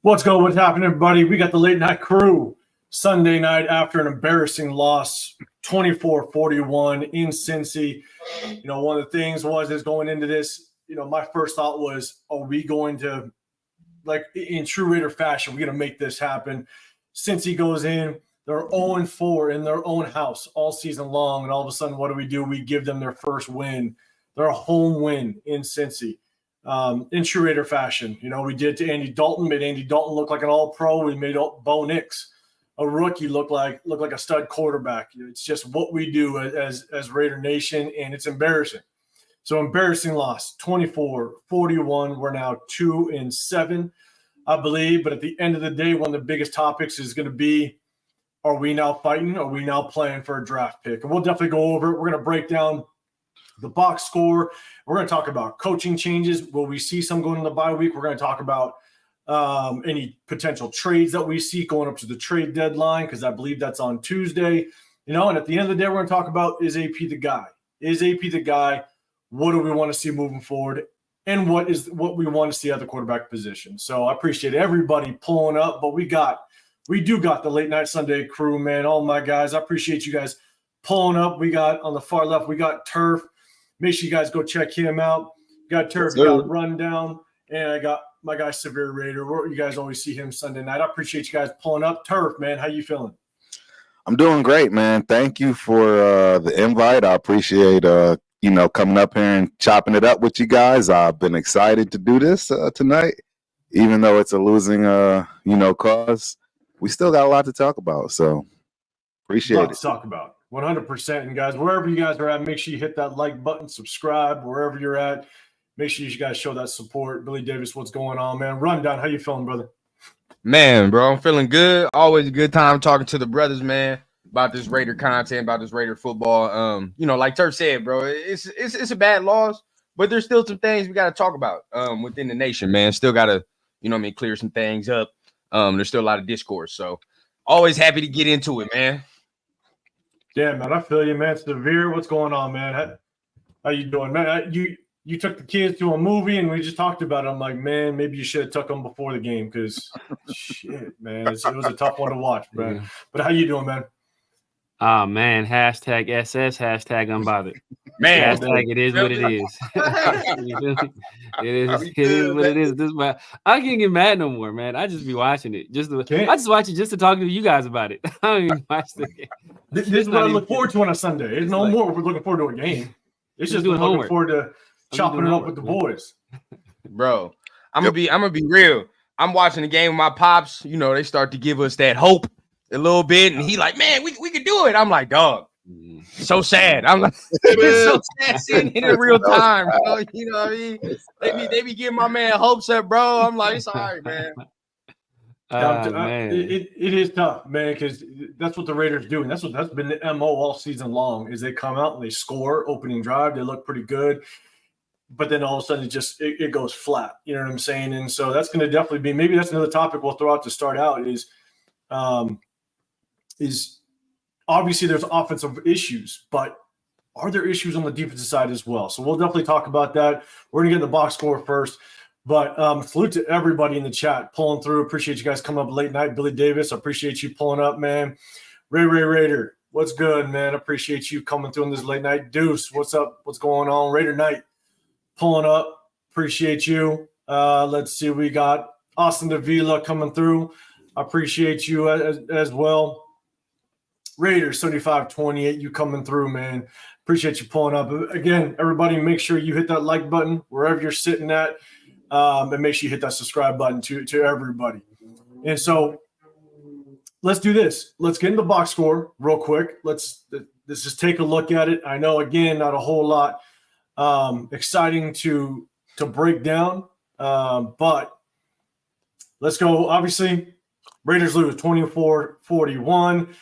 What's going? What's happening, everybody? We got the late night crew Sunday night after an embarrassing loss, 24-41 in Cincy. One of the things is going into this, my first thought was, are we going to, like in true Raider fashion, we're going to make this happen? Cincy goes in, they're 0-4 in their own house all season long, and all of a sudden, what do? We give them their first win, their home win in Cincy. In true Raider fashion. We did to Andy Dalton, made Andy Dalton look like an all-pro. We made Bo Nix, a rookie, look like a stud quarterback. It's just what we do as Raider Nation, and it's embarrassing. So embarrassing loss, 24-41. We're now 2-7, I believe. But at the end of the day, one of the biggest topics is going to be, are we now fighting? Are we now playing for a draft pick? And we'll definitely go over it. We're going to break down the box score. We're going to talk about coaching changes. Will we see some going in the bye week? We're going to talk about any potential trades that we see going up to the trade deadline, because I believe that's on Tuesday. And at the end of the day, we're going to talk about, is AP the guy? Is AP the guy? What do we want to see moving forward? And what we want to see at the quarterback position? So I appreciate everybody pulling up, but we do got the late night Sunday crew, man. All my guys, I appreciate you guys pulling up. We got on the far left, we got Turf. Make sure you guys go check him out. Got Turf, got Rundown, and I got my guy Severe Raider. You guys always see him Sunday night. I appreciate you guys pulling up. Turf, man, how you feeling? I'm doing great, man. Thank you for the invite. I appreciate coming up here and chopping it up with you guys. I've been excited to do this tonight, even though it's a losing cause. We still got a lot to talk about, so appreciate it. To talk about. 100%. And guys, wherever you guys are at, make sure you hit that like button, subscribe, wherever you're at. Make sure you guys show that support. Billy Davis, what's going on, man? Rundown, how you feeling, brother? Man, bro, I'm feeling good. Always a good time talking to the brothers, man, about this Raider content, about this Raider football. Like Turf said, bro, it's a bad loss, but there's still some things we got to talk about within the nation, man. Still got to, clear some things up. There's still a lot of discourse. So always happy to get into it, man. Yeah, man, I feel you, man. Severe, what's going on, man? How you doing, man? You took the kids to a movie, and we just talked about it. I'm like, man, maybe you should have took them before the game, because shit, man, it was a tough one to watch, man. Yeah. But how you doing, man? Oh, man, hashtag SS, hashtag unbothered. Man, hashtag it is what it is. It is what it is. I can't get mad no more, man. I just be watching it. I just watch it just to talk to you guys about it. I don't even watch the game. This is what I look forward to on a Sunday. It's no more we're looking forward to a game. It's just looking forward to chopping it up with the boys. Bro, I'm gonna be real. I'm watching the game with my pops. They start to give us that hope a little bit, and he like, man, we could do it. I'm like, dog, so sad. I'm like, it's so sad seeing it in real time, bro. You know what I mean? They be giving my man hopes up, bro. I'm like, it's all right, man. It is tough, man, because that's what the Raiders do, and that's been the MO all season long. Is they come out and they score opening drive, they look pretty good, but then all of a sudden it goes flat. You know what I'm saying? And so that's going to definitely be, maybe that's another topic we'll throw out to start out is obviously there's offensive issues, but are there issues on the defensive side as well? So we'll definitely talk about that. We're going to get the box score first. But salute to everybody in the chat pulling through. Appreciate you guys coming up late night. Billy Davis, I appreciate you pulling up, man. Ray Raider, what's good, man? I appreciate you coming through on this late night. Deuce, what's up? What's going on? Raider Night pulling up. Appreciate you. Let's see. We got Austin Davila coming through. I appreciate you as well. Raiders 7528, you coming through, man. Appreciate you pulling up. Again, everybody, make sure you hit that like button wherever you're sitting at. And make sure you hit that subscribe button to everybody. And so let's do this. Let's get into the box score real quick. Let's just take a look at it. I know, again, not a whole lot exciting to break down, but let's go. Obviously, Raiders lose 24-41.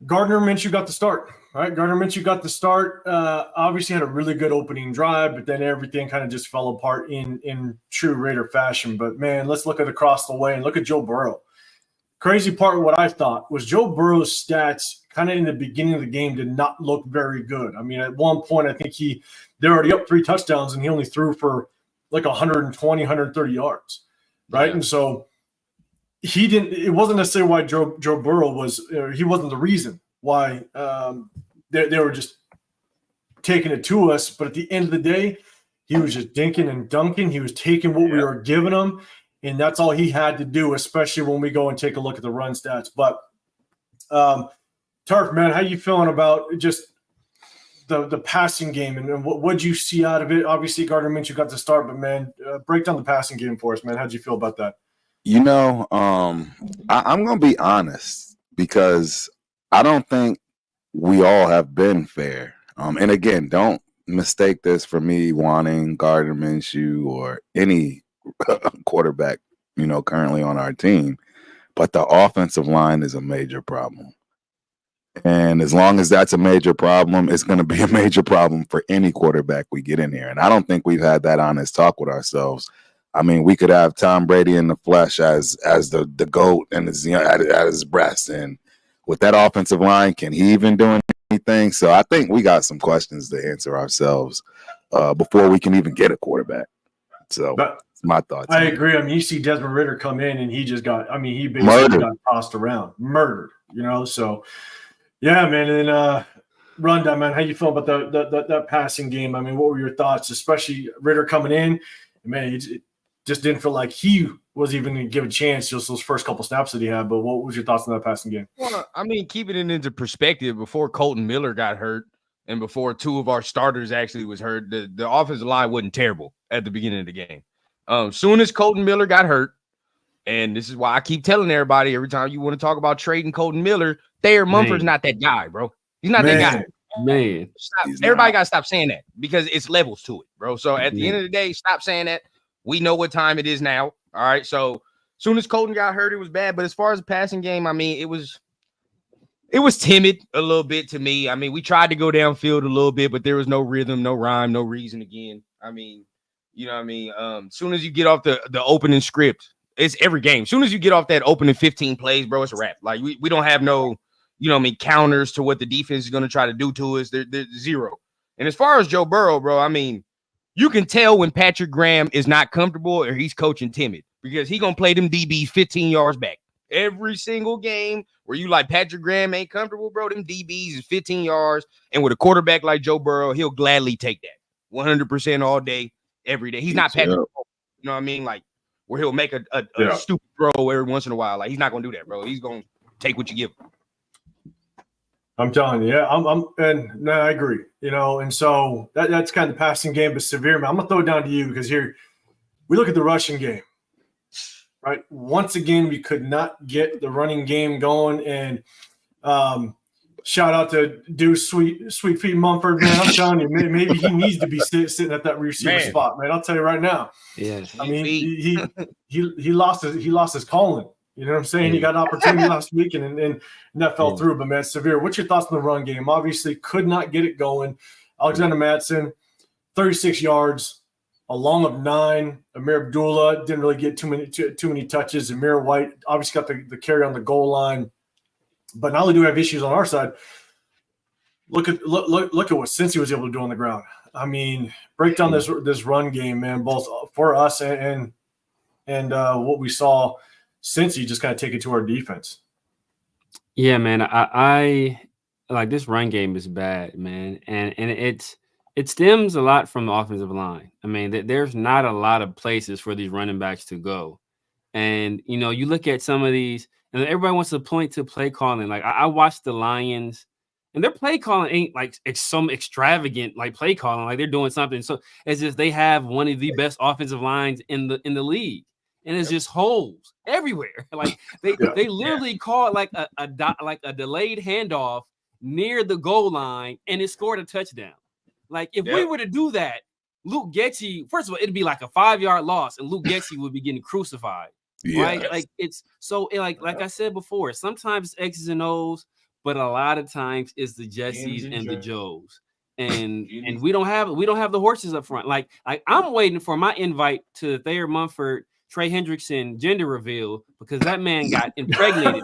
Gardner Minshew got the start. All right, Gardner Minshew got the start. Obviously had a really good opening drive, but then everything kind of just fell apart in true Raider fashion. But, man, let's look at across the way and look at Joe Burrow. Crazy part of what I thought was Joe Burrow's stats kind of in the beginning of the game did not look very good. I mean, at one point I think they're already up 3 touchdowns, and he only threw for like 120, 130 yards, right? Yeah. And so he didn't. It wasn't necessarily why Joe Burrow was. He wasn't the reason why they were just taking it to us. But at the end of the day, he was just dinking and dunking. He was taking what we were giving him, and that's all he had to do. Especially when we go and take a look at the run stats. But Turf, man, how you feeling about just the passing game and what'd you see out of it? Obviously, Gardner Minshew got the start, but man, break down the passing game for us, man. How'd you feel about that? You know, I'm going to be honest because I don't think we all have been fair. And again, don't mistake this for me wanting Gardner Minshew or any quarterback, currently on our team. But the offensive line is a major problem. And as long as that's a major problem, it's going to be a major problem for any quarterback we get in here. And I don't think we've had that honest talk with ourselves. I mean, we could have Tom Brady in the flesh as the GOAT and at his breast. And with that offensive line, can he even do anything? So I think we got some questions to answer ourselves before we can even get a quarterback. So that's my thoughts. I agree. I mean, you see Desmond Ridder come in and he basically got tossed around, murdered, so yeah, man. And rundown, man, how you feel about that passing game? I mean, what were your thoughts, especially Ridder coming in? Man, it just didn't feel like he was even going to give a chance just those first couple snaps that he had. But what was your thoughts on that passing game? Well, I mean, keeping it into perspective, before Colton Miller got hurt and before two of our starters actually was hurt, the offensive line wasn't terrible at the beginning of the game. Soon as Colton Miller got hurt, and this is why I keep telling everybody every time you want to talk about trading Colton Miller, Thayer Mumford's not that guy, bro. He's not that guy. Man. Everybody got to stop saying that because it's levels to it, bro. So at the end of the day, stop saying that. We know what time it is now. All right. So soon as Colton got hurt, it was bad. But as far as the passing game, I mean, it was timid a little bit to me. I mean, we tried to go downfield a little bit, but there was no rhythm, no rhyme, no reason again. I mean, you know what I mean? Soon as you get off the opening script, it's every game. Soon as you get off that opening 15 plays, bro, it's a wrap. Like we don't have no, counters to what the defense is going to try to do to us. They're zero. And as far as Joe Burrow, bro, I mean, you can tell when Patrick Graham is not comfortable or he's coaching timid because he's going to play them DBs 15 yards back. Every single game where you like Patrick Graham ain't comfortable, bro, them DBs is 15 yards. And with a quarterback like Joe Burrow, he'll gladly take that 100% all day, every day. He's not Patrick, you know what I mean? Like where he'll make a stupid throw every once in a while. Like he's not going to do that, bro. He's going to take what you give him. I'm telling you, I agree, and so that's kind of the passing game, but severe, man. I'm going to throw it down to you because here we look at the rushing game, right? Once again, we could not get the running game going, and shout out to Deuce Sweet Feet Mumford, man. I'm telling you, maybe he needs to be sitting at that receiver spot, man. I'll tell you right now. Yes. I mean, he lost his calling. You know what I'm saying? He got an opportunity last week and that fell through. But, man, Severe, what's your thoughts on the run game? Obviously, could not get it going. Alexander Mattison, 36 yards, a long of 9. Amir Abdullah didn't really get too many touches. Amir White obviously got the carry on the goal line. But not only do we have issues on our side, look at what Cincy was able to do on the ground. I mean, break down this run game, man, both for us and what we saw – Cincy just kind of take it to our defense. Yeah, man. I like this run game is bad, man. And it stems a lot from the offensive line. I mean, there's not a lot of places for these running backs to go. And, you look at some of these, and everybody wants to point to play calling. Like, I watched the Lions, and their play calling ain't like some extravagant like play calling. Like they're doing something. So it's just they have one of the best offensive lines in the league. And it's just holes everywhere. Like they literally called like a delayed handoff near the goal line, and it scored a touchdown. Like if we were to do that, Luke Getsy, first of all, it'd be like a 5-yard loss, and Luke Getsy would be getting crucified. Right? Like it's so like I said before, sometimes it's X's and O's, but a lot of times it's the Jessies and the Joes. And we don't have the horses up front. Like I'm waiting for my invite to Thayer Mumford, Trey Hendrickson gender reveal because that man got impregnated.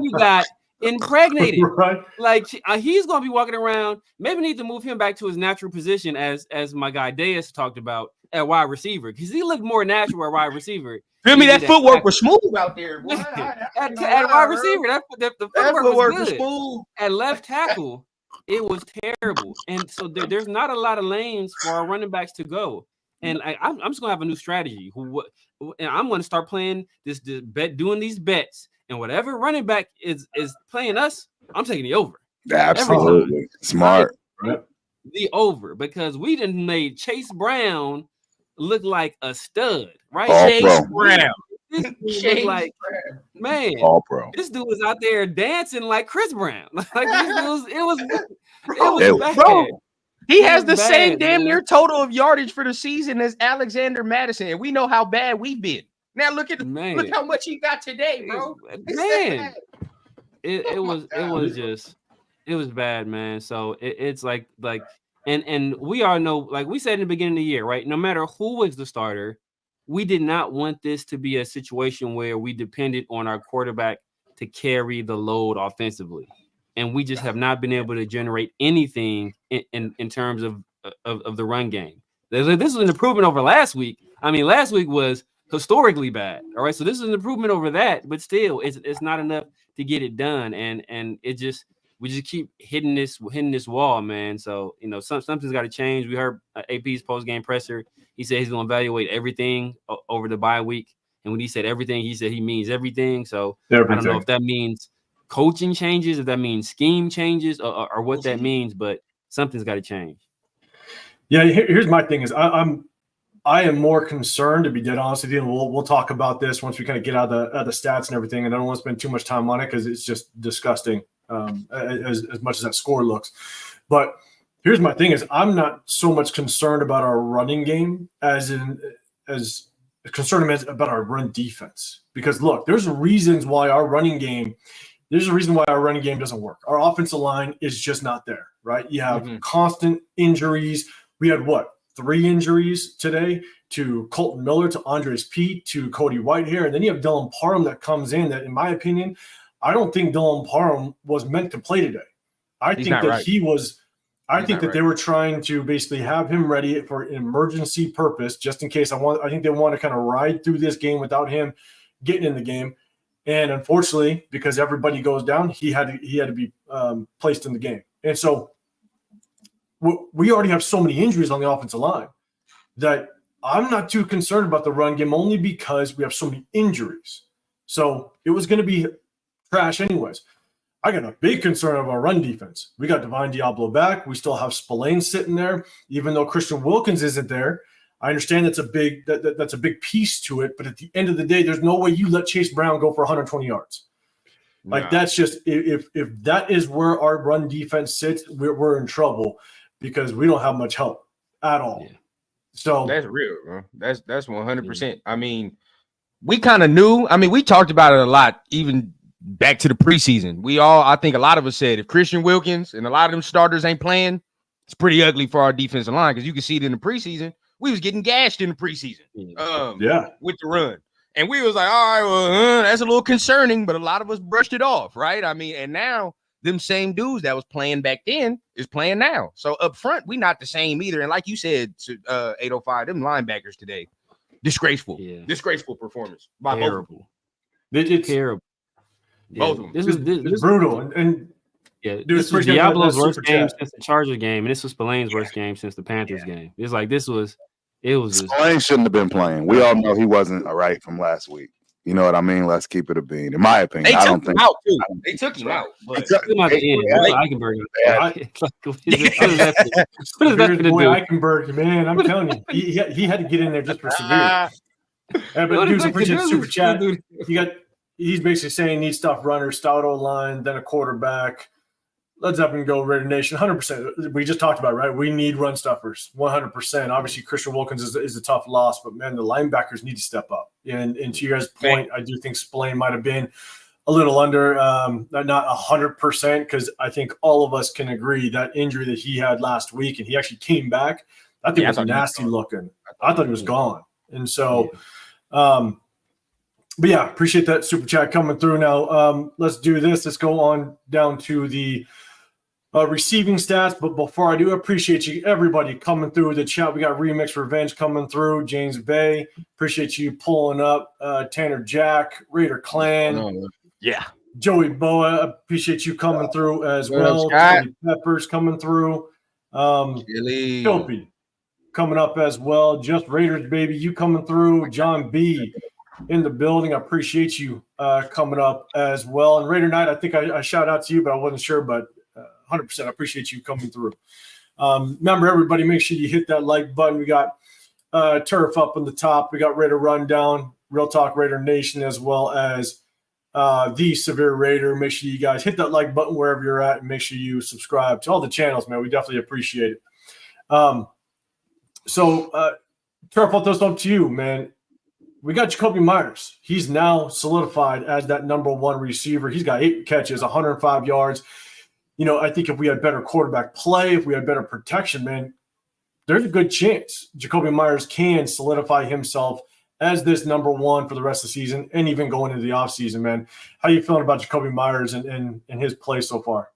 He got impregnated. Right. Like he's gonna be walking around. Maybe need to move him back to his natural position, as my guy Deus talked about, at wide receiver because he looked more natural at wide receiver. Feel me? That footwork was smooth out there. Boy. At wide receiver, the footwork was good. Smooth. At left tackle, it was terrible. And so there's not a lot of lanes for our running backs to go. And I'm just gonna have a new strategy. And I'm gonna start playing this bet, doing these bets, and whatever running back is playing us, I'm taking the over. Absolutely smart. The over because we done made Chase Brown look like a stud, right? Chase Brown. This dude look like man. All pro. This dude was out there dancing like Chris Brown. Like it was bad. Bro, he has the same bad, damn near total of yardage for the season as Alexander Madison, and we know how bad we've been. Now look how much he got today, bro. Man, it was bad, man. So it's like and we all know, like we said in the beginning of the year, right? No matter who was the starter, we did not want this to be a situation where we depended on our quarterback to carry the load offensively. And we just have not been able to generate anything in terms of the run game. This was an improvement over last week. I mean, last week was historically bad. All right. So this is an improvement over that, but still it's not enough to get it done. And we just keep hitting this wall, man. So, something's got to change. We heard AP's post-game presser. He said he's going to evaluate everything over the bye week. And when he said everything, he said he means everything. So everything. I don't know if that means coaching changes, if that means scheme changes or what that means, but something's got to change. Yeah, here's my thing is I am more concerned, to be dead honest with you, and we'll talk about this once we kind of get out of the stats and everything, and I don't want to spend too much time on it because it's just disgusting as much as that score looks. But here's my thing is I'm not so much concerned about our running game as concerned about our run defense. Because look, there's reasons why our running game doesn't work. Our offensive line is just not there, right? You have constant injuries. We had 3 injuries today to Colton Miller, to Andres Pete, to Cody Whitehair. And then you have Dylan Parham that comes in that, in my opinion, I don't think Dylan Parham was meant to play today. I think that they were trying to basically have him ready for an emergency purpose, just in case. I think they want to kind of ride through this game without him getting in the game. And unfortunately, because everybody goes down, he had to be placed in the game. And so we already have so many injuries on the offensive line that I'm not too concerned about the run game, only because we have so many injuries. So it was going to be trash anyways. I got a big concern of our run defense. We got Divine Diablo back. We still have Spillane sitting there, even though Christian Wilkins isn't there. I understand that's a big piece to it, but at the end of the day, there's no way you let Chase Brown go for 120 yards. Like that's just if that is where our run defense sits, we're in trouble because we don't have much help at all. Yeah. So that's real, bro. That's 100%. I mean, we kind of knew. I mean, we talked about it a lot, even back to the preseason. I think a lot of us said if Christian Wilkins and a lot of them starters ain't playing, it's pretty ugly for our defensive line because you can see it in the preseason. We was getting gashed in the preseason with the run. And we was like, all right, well, that's a little concerning, but a lot of us brushed it off, right? I mean, and now them same dudes that was playing back then is playing now. So up front, we not the same either. And like you said, 805, them linebackers today, disgraceful. Yeah. Disgraceful performance. Terrible. It's terrible. Both of them. This is brutal. And this was Diablo's worst game since the Chargers game, and this was Spillane's worst game since the Panthers game. It's like it was Spillane shouldn't have been playing. We all know he wasn't all right from last week. You know what I mean? Let's keep it a bean. In my opinion, I don't think they took him out. They took him out the end. Eichenberg. Eichenberg, man, I'm telling you, he had to get in there just for severe. But dudes, appreciate the super chat. He's basically saying need stuff runners, stout O-line, then a quarterback. Let's up and go, Raider Nation. 100%. We just talked about it, right? We need run stuffers. 100%. Obviously, Christian Wilkins is a tough loss, but man, the linebackers need to step up. And to your guys' point, I do think Spillane might have been a little under, not 100%, because I think all of us can agree that injury that he had last week, and he actually came back. I think it was nasty looking. I thought he was gone. And so, but yeah, appreciate that super chat coming through. Now, let's do this. Let's go on down to the receiving stats. But before I do, appreciate you, everybody coming through the chat. We got Remix Revenge coming through. James Bay, appreciate you pulling up. Tanner Jack, Raider Clan. Yeah. Joey Boa, appreciate you coming through as well. Tony Peppers coming through. Dopey coming up as well. Just Raiders, baby, you coming through. John B in the building. I appreciate you coming up as well. And Raider Night, I think I shout out to you, but I wasn't sure. But 100%, I appreciate you coming through. Remember, everybody, make sure you hit that like button. We got Turf up on the top. We got Raider Rundown, Real Talk Raider Nation, as well as the Severe Raider. Make sure you guys hit that like button wherever you're at, and make sure you subscribe to all the channels, man. We definitely appreciate it. So Turf, I'll throw this up to you, man. We got Jacoby Myers. He's now solidified as that number one receiver. He's got 8 catches, 105 yards. You know, I think if we had better quarterback play, if we had better protection, man, there's a good chance Jacoby Myers can solidify himself as this number one for the rest of the season and even going into the offseason, man. How you feeling about Jacoby Myers and his play so far?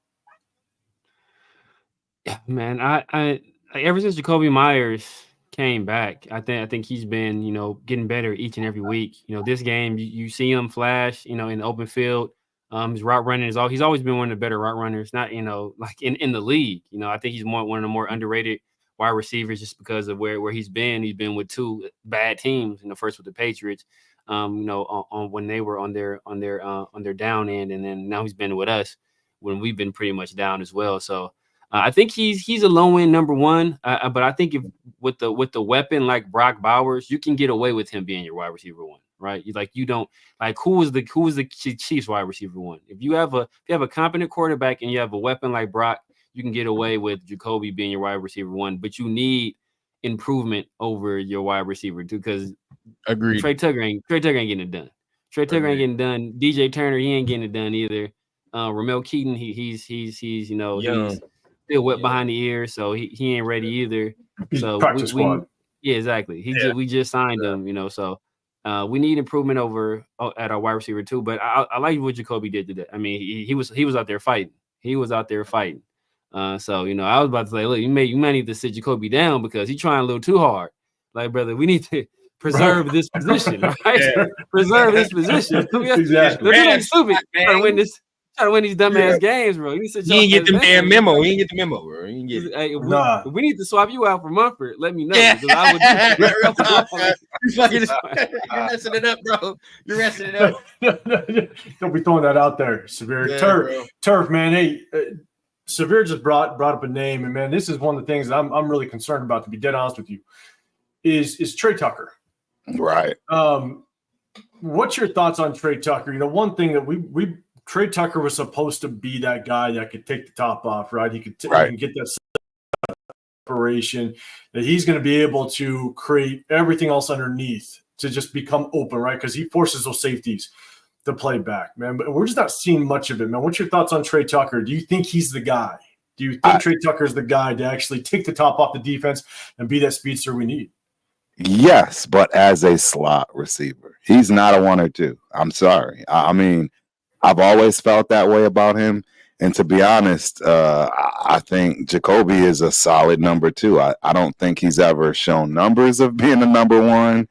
Yeah, man, I ever since Jacoby Myers came back, I think he's been, you know, getting better each and every week. You know, this game you see him flash, you know, in the open field. His route running he's always been one of the better route runners, not, you know, like in the league. You know, I think he's one of the more underrated wide receivers just because of where he's been. He's been with 2 bad teams, you know, first with the Patriots, you know, on when they were on their down end, and then now he's been with us when we've been pretty much down as well. So I think he's a low end number one, but I think if with the weapon like Brock Bowers, you can get away with him being your wide receiver one, right? You don't like who was the Chiefs wide receiver one? If you have a competent quarterback and you have a weapon like Brock, you can get away with Jacoby being your wide receiver one, but you need improvement over your wide receiver too, because agreed. Trey Tucker ain't getting it done. Trey Tucker ain't getting it done. DJ Turner, he ain't getting it done either. Ramel Keaton, he's you know, he's still wet behind the ears, so he ain't ready either. So practice squad. Yeah, exactly. We just signed him, you know. So we need improvement over at our wide receiver too. But I like what Jacoby did today. I mean, he was out there fighting. He was out there fighting. So you know, I was about to say, look, you might need to sit Jacoby down because he's trying a little too hard. Like, brother, we need to preserve this position, right? Preserve this position. Exactly. They're like stupid. Trying to win these dumbass games, bro. You ain't get the damn memo. You ain't get the memo, bro. You ain't get it. Hey, we need to swap you out for Mumford. Let me know. Yeah. I would You're messing it up, bro. You're messing it up. Don't be throwing that out there, Severe. Yeah, Turf, man. Hey, Severe just brought up a name, and man, this is one of the things that I'm really concerned about. To be dead honest with you, is Trey Tucker. Right. What's your thoughts on Trey Tucker? You know, one thing that Trey Tucker was supposed to be that guy that could take the top off, right? He could he can get that separation, that he's going to be able to create everything else underneath to just become open, right? Because he forces those safeties to play back, man. But we're just not seeing much of it, man. What's your thoughts on Trey Tucker? Do you think he's the guy? Do you think Trey Tucker is the guy to actually take the top off the defense and be that speedster we need? Yes, but as a slot receiver, he's not a 1 or 2. I'm sorry. I mean, I've always felt that way about him. And to be honest, I think Jacoby is a solid number 2. I don't think he's ever shown numbers of being a number 1.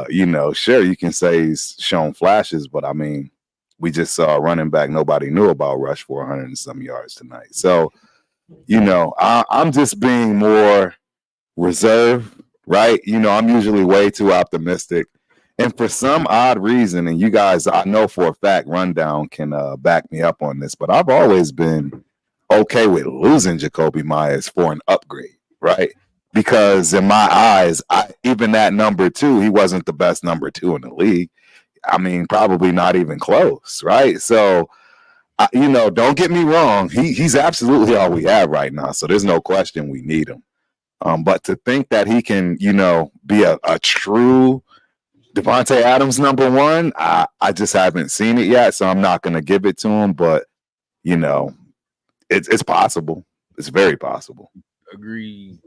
You know, sure, you can say he's shown flashes, but I mean, we just saw a running back nobody knew about rush for 100 and some yards tonight. So, you know, I'm just being more reserved, right? You know, I'm usually way too optimistic. And for some odd reason, and you guys, I know for a fact, Rundown can back me up on this, but I've always been okay with losing Jacoby Myers for an upgrade, right? Because in my eyes, even that number 2, he wasn't the best number 2 in the league. I mean, probably not even close, right? So, you know, don't get me wrong. He's absolutely all we have right now. So there's no question we need him. But to think that he can, you know, be a true Devontae Adams number 1, I just haven't seen it yet. So I'm not going to give it to him. But, you know, it's possible. It's very possible. Agreed.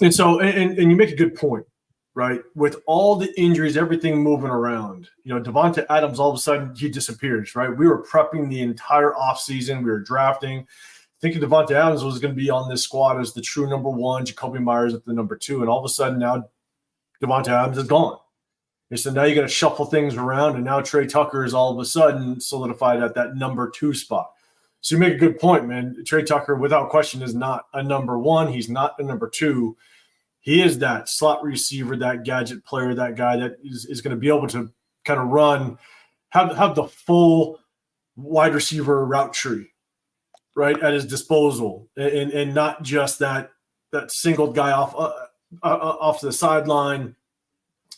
And so, and you make a good point, right? With all the injuries, everything moving around, Devonta Adams, all of a sudden he disappears, right? We were prepping the entire offseason. We were drafting, thinking Devonta Adams was going to be on this squad as the true number one, Jacoby Myers at the number two. And all of a sudden now Devonta Adams is gone. And so now you got to shuffle things around. And now Trey Tucker is all of a sudden solidified at that number two spot. So you make a good point, man. Trey Tucker, without question, is not a number one. He's not a number two. He is that slot receiver, that gadget player, that guy that is going to be able to kind of run, have the full wide receiver route tree, right, at his disposal, and not just that singled guy off to the sideline,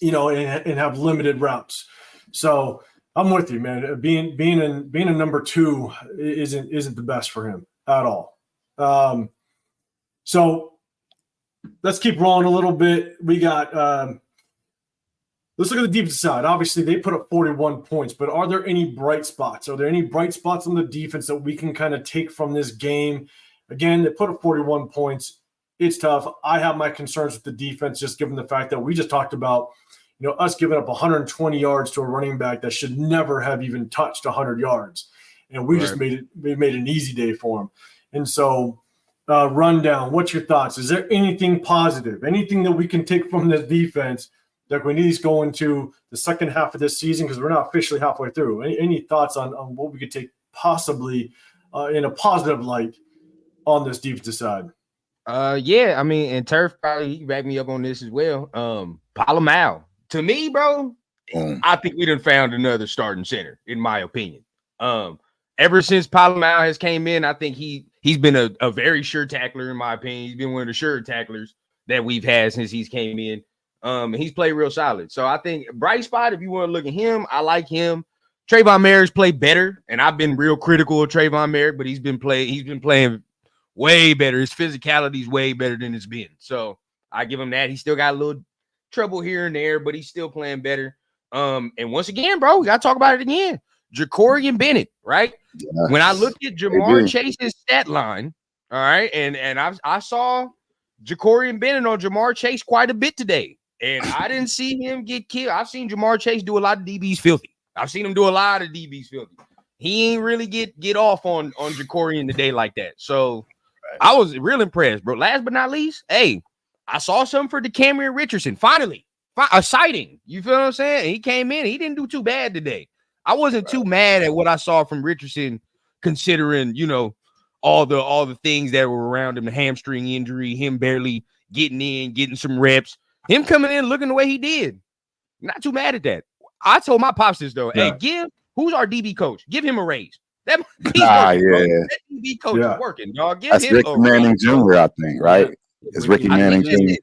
and have limited routes. So I'm with you, man. Being a number two isn't the best for him at all. So let's keep rolling a little bit. We got let's look at the defensive side. Obviously, they put up 41 points, but are there any bright spots? Are there any bright spots on the defense that we can kind of take from this game? Again, they put up 41 points. It's tough. I have my concerns with the defense, just given the fact that we just talked about, us giving up 120 yards to a running back that should never have even touched 100 yards. And we just made an easy day for him. And so, rundown, what's your thoughts? Is there anything positive, anything that we can take from this defense that we need to go into the second half of this season? Because we're not officially halfway through. Any thoughts on what we could take possibly in a positive light on this defensive side? Yeah, I mean, and Turf probably he backed me up on this as well. Palomal. To me, bro, I think we done found another starting center, in my opinion. Ever since Palomal has came in, I think he's been a very sure tackler, in my opinion. He's been one of the sure tacklers that we've had since he's came in. He's played real solid. So I think bright spot, if you want to look at him, I like him. Trayvon Merritt's played better, and I've been real critical of Trayvon Merritt, but he's been playing way better. His physicality is way better than it's been. So I give him that. He still got a little trouble here and there, but he's still playing better. And once again, bro, we got to talk about it again. Ja'Cory Bennett, right? Yes. When I looked at Jamar Chase's stat line, all right, and I saw Ja'Cory Bennett on Jamar Chase quite a bit today, and I didn't see him get killed. I've seen Jamar Chase do a lot of DBs filthy. I've seen him do a lot of DBs filthy. He ain't really get off on Ja'Cory in the day like that. So I was real impressed, bro. Last but not least, hey, I saw something for DeCamerion Richardson. Finally, a sighting. You feel what I'm saying? He came in. He didn't do too bad today. I wasn't too mad at what I saw from Richardson, considering, all the things that were around him, the hamstring injury, him barely getting in, getting some reps, him coming in looking the way he did. Not too mad at that. I told my pops this, though. Yeah. Hey, who's our DB coach? Give him a raise. That DB coach is working, dog. Give him Ricky Manning Jr., I think, right? It's Ricky Manning Jr.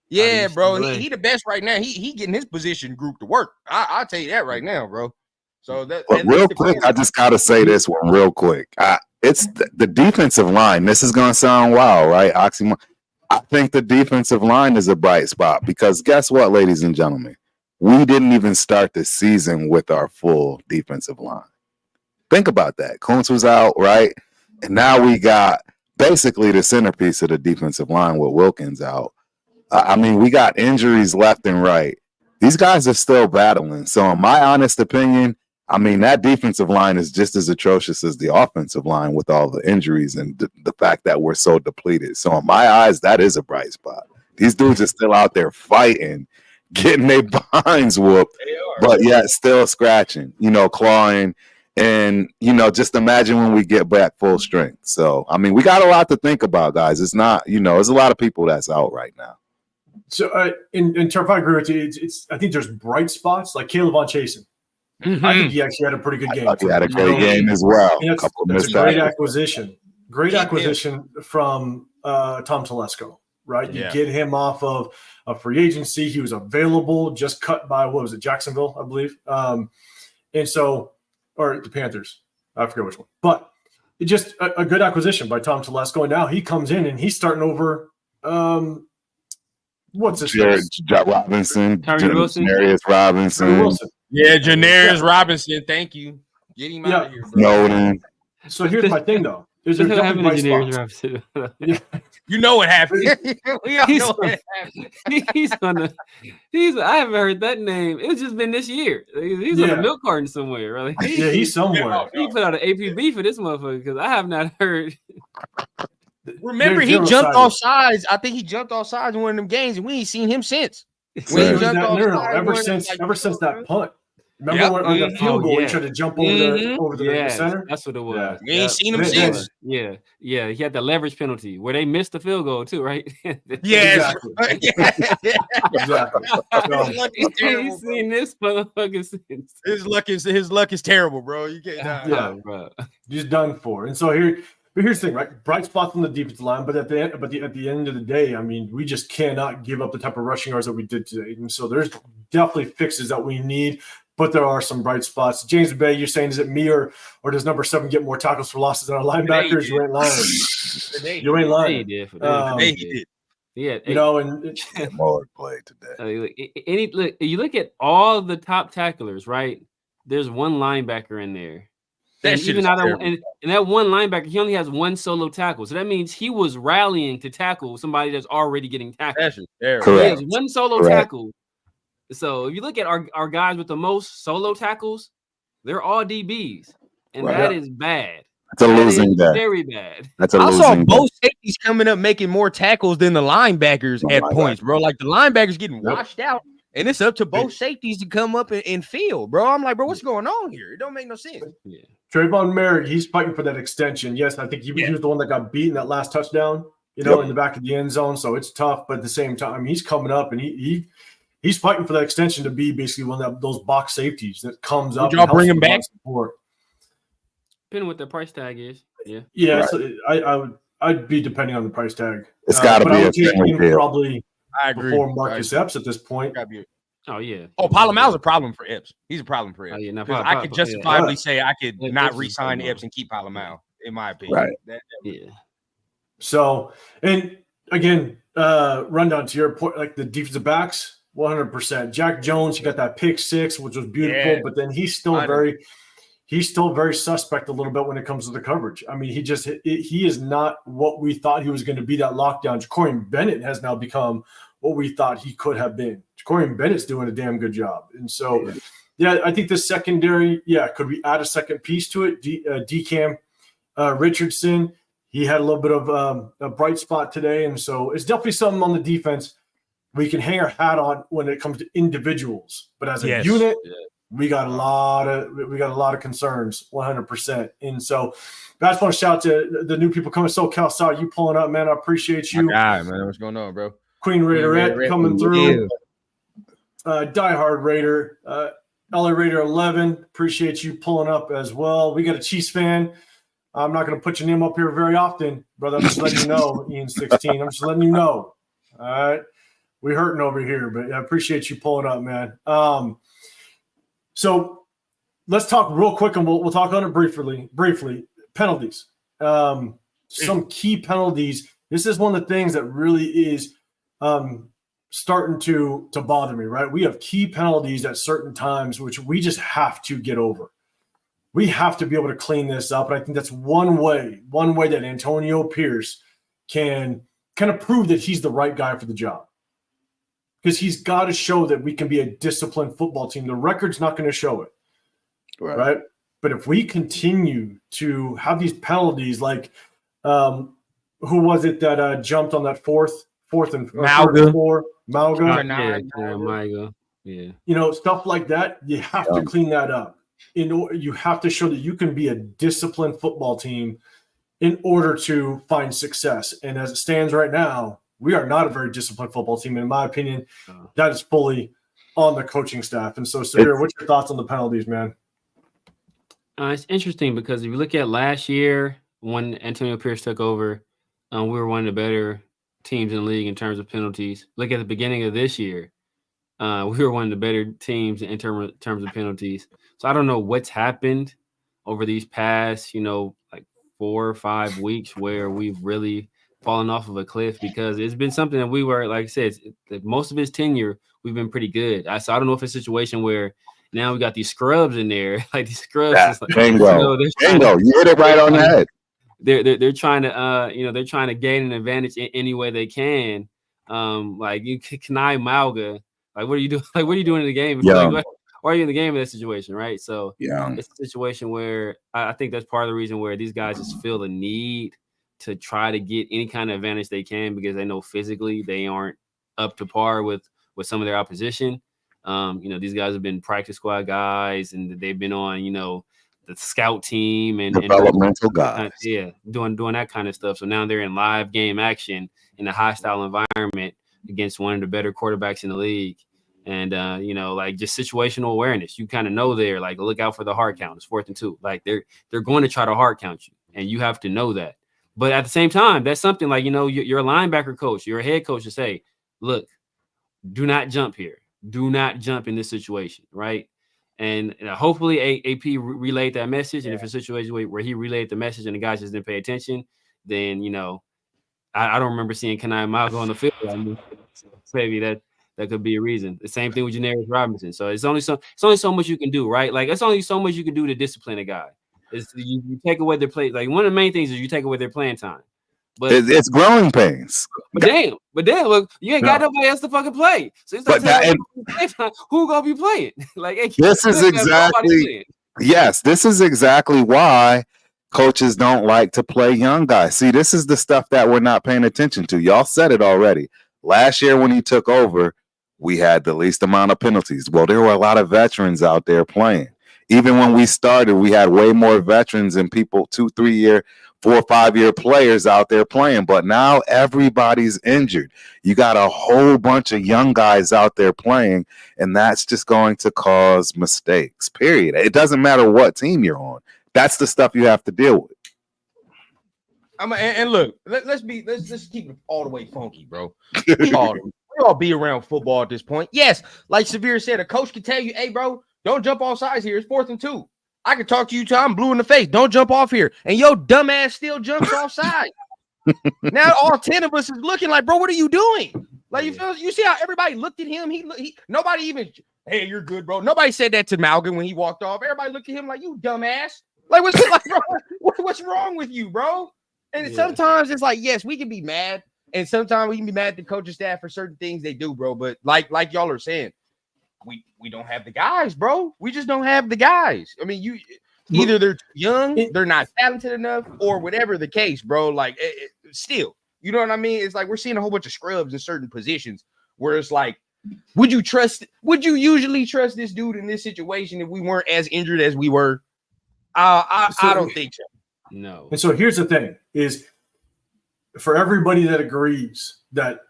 Yeah, bro. He the best right now. He getting his position group to work. I'll tell you that right now, bro. So that real quick, I just gotta say this one real quick. It's the defensive line. This is gonna sound wild, right? Oxymoron. I think the defensive line is a bright spot because guess what, ladies and gentlemen? We didn't even start the season with our full defensive line. Think about that. Kuntz was out, right? And now we got basically the centerpiece of the defensive line with Wilkins out. I mean, we got injuries left and right. These guys are still battling. So in my honest opinion, I mean, that defensive line is just as atrocious as the offensive line with all the injuries and the fact that we're so depleted. So in my eyes, that is a bright spot. These dudes are still out there fighting, getting their behinds whooped, but yet still scratching, clawing. And, just imagine when we get back full strength. So, I mean, we got a lot to think about, guys. It's not, there's a lot of people that's out right now. So, in Turf, I agree with you. I think there's bright spots like Caleb Von Chasen. Mm-hmm. I think he actually had a pretty good game. He had a great game as well. That's a great acquisition. Great acquisition from Tom Telesco, right? You get him off of a free agency. He was available, just cut by, what was it, Jacksonville, I believe. And so, or the Panthers. I forget which one. But it's just a good acquisition by Tom Telesco. And now he comes in and he's starting over what's his name? Robinson. Wilson. Janarius Robinson. Janarius Robinson. Thank you. Get him out of here, bro. Nolan. So here's my thing, though. Is there definitely bright spots? Yeah. You know what happened. We all know what happened. I haven't heard that name. It's just been this year. He's on a milk carton somewhere, really. Yeah, he's somewhere. He put out an APB for this motherfucker because I have not heard. Remember, he jumped off sides. I think he jumped off sides in one of them games, and we ain't seen him since. Ever since that punt. Remember when the field goal, he tried to jump over the center? That's what it was. Yeah. We ain't seen him since. Yeah. He had the leverage penalty where they missed the field goal too, right? Yeah, exactly. He's seen this motherfucker since. His luck is terrible, bro. You can't. Bro. He's done for. And so here's the thing, right? Bright spots on the defensive line, but at the end of the day, I mean, we just cannot give up the type of rushing yards that we did today. And so there's definitely fixes that we need. But there are some bright spots. James Bay, you're saying, is it me or does number 7 get more tackles for losses than our linebackers? You ain't lying. You ain't lying. He did. Yeah, you know, and more play today. You look at all the top tacklers, right? There's one linebacker in there. And that one linebacker, he only has one solo tackle. So that means he was rallying to tackle somebody that's already getting tackled. Correct. He has one solo tackle. So if you look at our guys with the most solo tackles, they're all DBs, and that is bad. That's a losing day. Very bad. That's a I losing saw day. both safeties coming up making more tackles than the linebackers at points, bro. Like the linebackers getting washed out, and it's up to both safeties to come up and field, bro. I'm like, bro, what's going on here? It don't make no sense. Yeah. Trayvon Merrick, he's fighting for that extension. Yes, I think he was the one that got beaten that last touchdown, in the back of the end zone. So it's tough, but at the same time, he's coming up and he's fighting for that extension to be basically one of those box safeties that comes up. Would y'all bring him back? Depending what the price tag is. Yeah. Yeah. Right. So I'd be depending on the price tag. It's got to be a him probably I agree. Before Marcus Epps at this point. Oh, yeah. Oh, Palomalu's a problem for Epps. He's a problem for Epps. Oh, yeah, I could justifiably say I could not re-sign Epps and keep Palomalu, in my opinion. Right. Yeah. So, and again, rundown to your point, like the defensive backs, 100%. Jack Jones, he got that pick 6, which was beautiful, but then he's still very suspect a little bit when it comes to the coverage. I mean, he is not what we thought he was going to be, that lockdown. Ja'Cory Bennett has now become what we thought he could have been. Ja'Cory Bennett's doing a damn good job. And so, I think the secondary, could we add a second piece to it? DCam Richardson, he had a little bit of a bright spot today. And so it's definitely something on the defense we can hang our hat on when it comes to individuals. But as a unit, we got a lot of concerns, 100%. And so I just want to shout out to the new people coming. SoCal, saw you pulling up, man. I appreciate you. My guy, man. What's going on, bro? Queen Raiderette coming through. Diehard Raider. LA Raider 11. Appreciate you pulling up as well. We got a Chiefs fan. I'm not going to put your name up here very often, brother. I'm just letting you know, Ian 16. I'm just letting you know. All right. We hurting over here, but I appreciate you pulling up, man. So let's talk real quick, and we'll talk on it briefly. Penalties. Some key penalties. This is one of the things that really is starting to bother me, right? We have key penalties at certain times, which we just have to get over. We have to be able to clean this up. And I think that's one way that Antonio Pierce can kind of prove that he's the right guy for the job. Because he's got to show that we can be a disciplined football team. The record's not going to show it, right? But if we continue to have these penalties, like who was it that jumped on that fourth and Mauga? Mauga. Yeah. Stuff like that. You have to clean that up. You have to show that you can be a disciplined football team in order to find success. And as it stands right now, we are not a very disciplined football team. And in my opinion, that is fully on the coaching staff. And so, Sahir, what's your thoughts on the penalties, man? It's interesting because if you look at last year when Antonio Pierce took over, we were one of the better teams in the league in terms of penalties. Look at the beginning of this year. We were one of the better teams in terms of penalties. So I don't know what's happened over these past, like 4 or 5 weeks where we've really fallen off of a cliff, because it's been something that we were, like I said, most of his tenure, we've been pretty good. So I don't know if it's a situation where now we got these scrubs in there, like these scrubs. Bingo. You hit it right on the head. they're trying to they're trying to gain an advantage in any way they can. Like you Kanai Mauga, like what are you doing? Like what are you doing in the game? Like, why are you in the game in that situation, right? So it's a situation where I think that's part of the reason where these guys just feel the need to try to get any kind of advantage they can because they know physically they aren't up to par with some of their opposition. These guys have been practice squad guys and they've been on, the scout team and developmental guys. Doing that kind of stuff. So now they're in live game action in a hostile environment against one of the better quarterbacks in the league. And like just situational awareness. You kind of know there, like look out for the hard count. It's 4th and 2. Like they're going to try to hard count you, and you have to know that. But at the same time, that's something like you're a linebacker coach, you're a head coach to say, look, do not jump here. Do not jump in this situation, right? And hopefully AP relayed that message. And if it's a situation where he relayed the message and the guys just didn't pay attention, then I don't remember seeing Kanai Malco on the field. I mean, maybe that could be a reason. The same thing with Janarius Robinson. So it's only so much you can do, right? Like it's only so much you can do to discipline a guy. You take away their play. Like one of the main things is you take away their playing time. But it's growing pains. But damn, look, you ain't got nobody else to fucking play. So it's like who gonna be playing? Like this is exactly why coaches don't like to play young guys. See, this is the stuff that we're not paying attention to. Y'all said it already. Last year when he took over, we had the least amount of penalties. Well, there were a lot of veterans out there playing. Even when we started, we had way more veterans and people 2, 3 year, 4 or 5 year players out there playing. But now everybody's injured. You got a whole bunch of young guys out there playing, and that's just going to cause mistakes, period. It doesn't matter what team you're on. That's the stuff you have to deal with. And look, let's keep it all the way funky, bro. We all be around football at this point. Yes, like Severe said, a coach can tell you, hey, bro, don't jump off sides here. It's 4th and 2. I can talk to you till I'm blue in the face. Don't jump off here. And your dumb ass still jumps off side. Now all 10 of us is looking like, bro, what are you doing? Like you see how everybody looked at him? He nobody even, hey, you're good, bro. Nobody said that to Malcolm when he walked off. Everybody looked at him like, you dumbass. Like what's wrong with you, bro? And sometimes it's like, yes, we can be mad. And sometimes we can be mad at the coaching staff for certain things they do, bro. But like y'all are saying, we don't have the guys, bro. We just don't have the guys. I mean, either they're too young, they're not talented enough, or whatever the case, bro. Like still, you know what I mean? It's like we're seeing a whole bunch of scrubs in certain positions where it's like, would you usually trust this dude in this situation if we weren't as injured as we were? I don't think so. No. And so here's the thing is for everybody that agrees that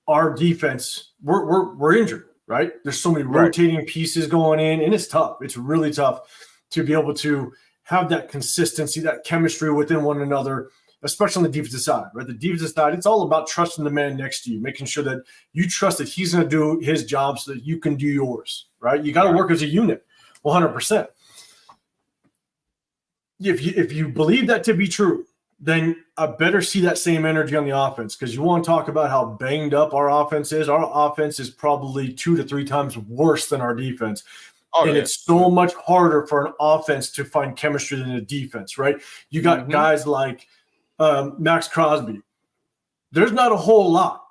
our defense, we're injured, right? There's so many rotating pieces going in, and it's tough. It's really tough to be able to have that consistency, that chemistry within one another, especially on the defensive side, right? The defensive side, it's all about trusting the man next to you, making sure that you trust that he's going to do his job so that you can do yours, right? You got to work as a unit, 100%. If you believe that to be true, then I better see that same energy on the offense, because you want to talk about how banged up our offense is. Our offense is probably 2 to 3 times worse than our defense. It's so much harder for an offense to find chemistry than a defense, right? You got guys like Max Crosby. There's not a whole lot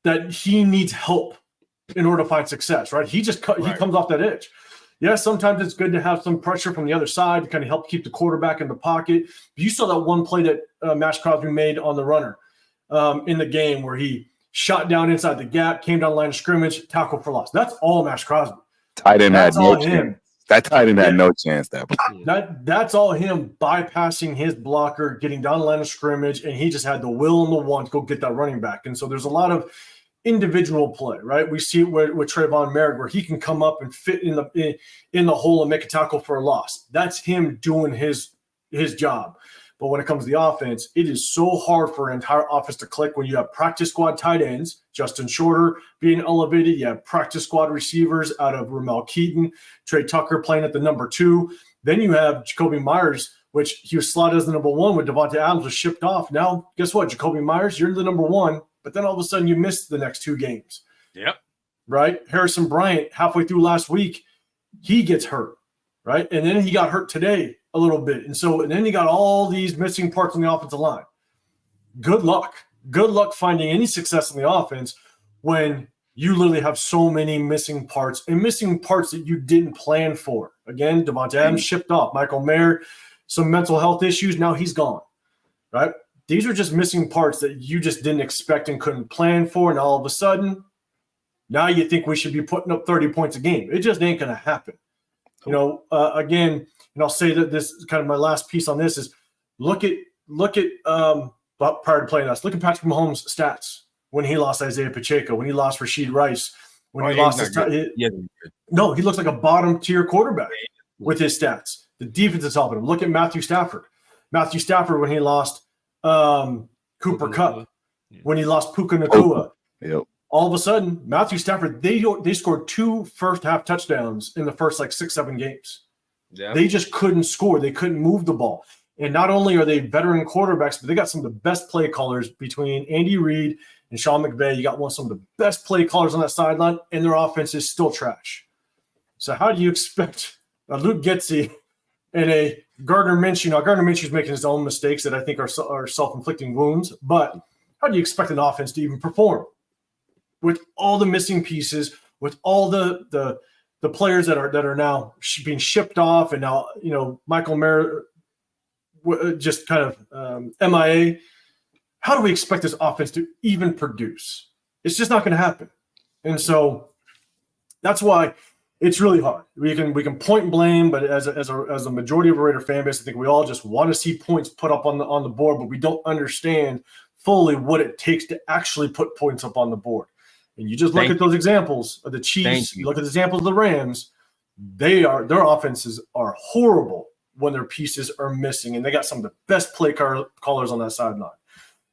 that he needs help in order to find success, right? He comes off that edge. Yeah, sometimes it's good to have some pressure from the other side to kind of help keep the quarterback in the pocket. You saw that one play that Max Crosby made on the runner in the game where he shot down inside the gap, came down the line of scrimmage, tackle for loss. That's all Max Crosby. Tight end had no chance. That tight end had no chance. That's all him bypassing his blocker, getting down the line of scrimmage, and he just had the will and the want to go get that running back. And so there's a lot of individual play, right? We see it with Trayvon Merrick, where he can come up and fit in the hole and make a tackle for a loss. That's him doing his job. But when it comes to the offense, it is so hard for an entire offense to click when you have practice squad tight ends, Justin Shorter being elevated. You have practice squad receivers out of Ramel Keaton, Trey Tucker playing at the number 2. Then you have Jacoby Myers, which he was slotted as the number 1 when Devontae Adams was shipped off. Now, guess what? Jacoby Myers, you're the number 1. But then all of a sudden you missed the next 2 games. Yep. Right? Harrison Bryant, halfway through last week, he gets hurt. Right? And then he got hurt today a little bit. And then you got all these missing parts on the offensive line. Good luck. Good luck finding any success in the offense when you literally have so many missing parts that you didn't plan for. Again, Devontae Adams shipped off. Michael Mayer, some mental health issues. Now he's gone, right? These are just missing parts that you just didn't expect and couldn't plan for. And all of a sudden, now you think we should be putting up 30 points a game. It just ain't going to happen. Again, and I'll say that this is kind of my last piece on this is look at prior to playing us, look at Patrick Mahomes' stats when he lost Isaiah Pacheco, when he lost Rashid Rice, when he lost no, he looks like a bottom tier quarterback with his stats. The defense is helping him. Look at Matthew Stafford. Matthew Stafford when he lost Cooper Kupp, when he lost Puka Nacua. Yep. All of a sudden, Matthew Stafford, they scored 2 first-half touchdowns in the first 6-7 games. Yeah. They just couldn't score. They couldn't move the ball. And not only are they veteran quarterbacks, but they got some of the best play callers between Andy Reid and Sean McVay. You got some of the best play callers on that sideline, and their offense is still trash. So how do you expect a Luke Getsy and a Gardner Minshew? Now, Gardner Minshew is making his own mistakes that I think are self-inflicting wounds, but how do you expect an offense to even perform with all the missing pieces, with all the players that are now being shipped off, and now Michael Mayer just kind of MIA? How do we expect this offense to even produce? It's just not going to happen. And so that's why it's really hard. We can point and blame, but as a majority of a Raider fan base, I think we all just want to see points put up on the board, but we don't understand fully what it takes to actually put points up on the board. And you just look at those examples of the Chiefs, you look at the examples of the Rams, their offenses are horrible when their pieces are missing, and they got some of the best play callers on that sideline.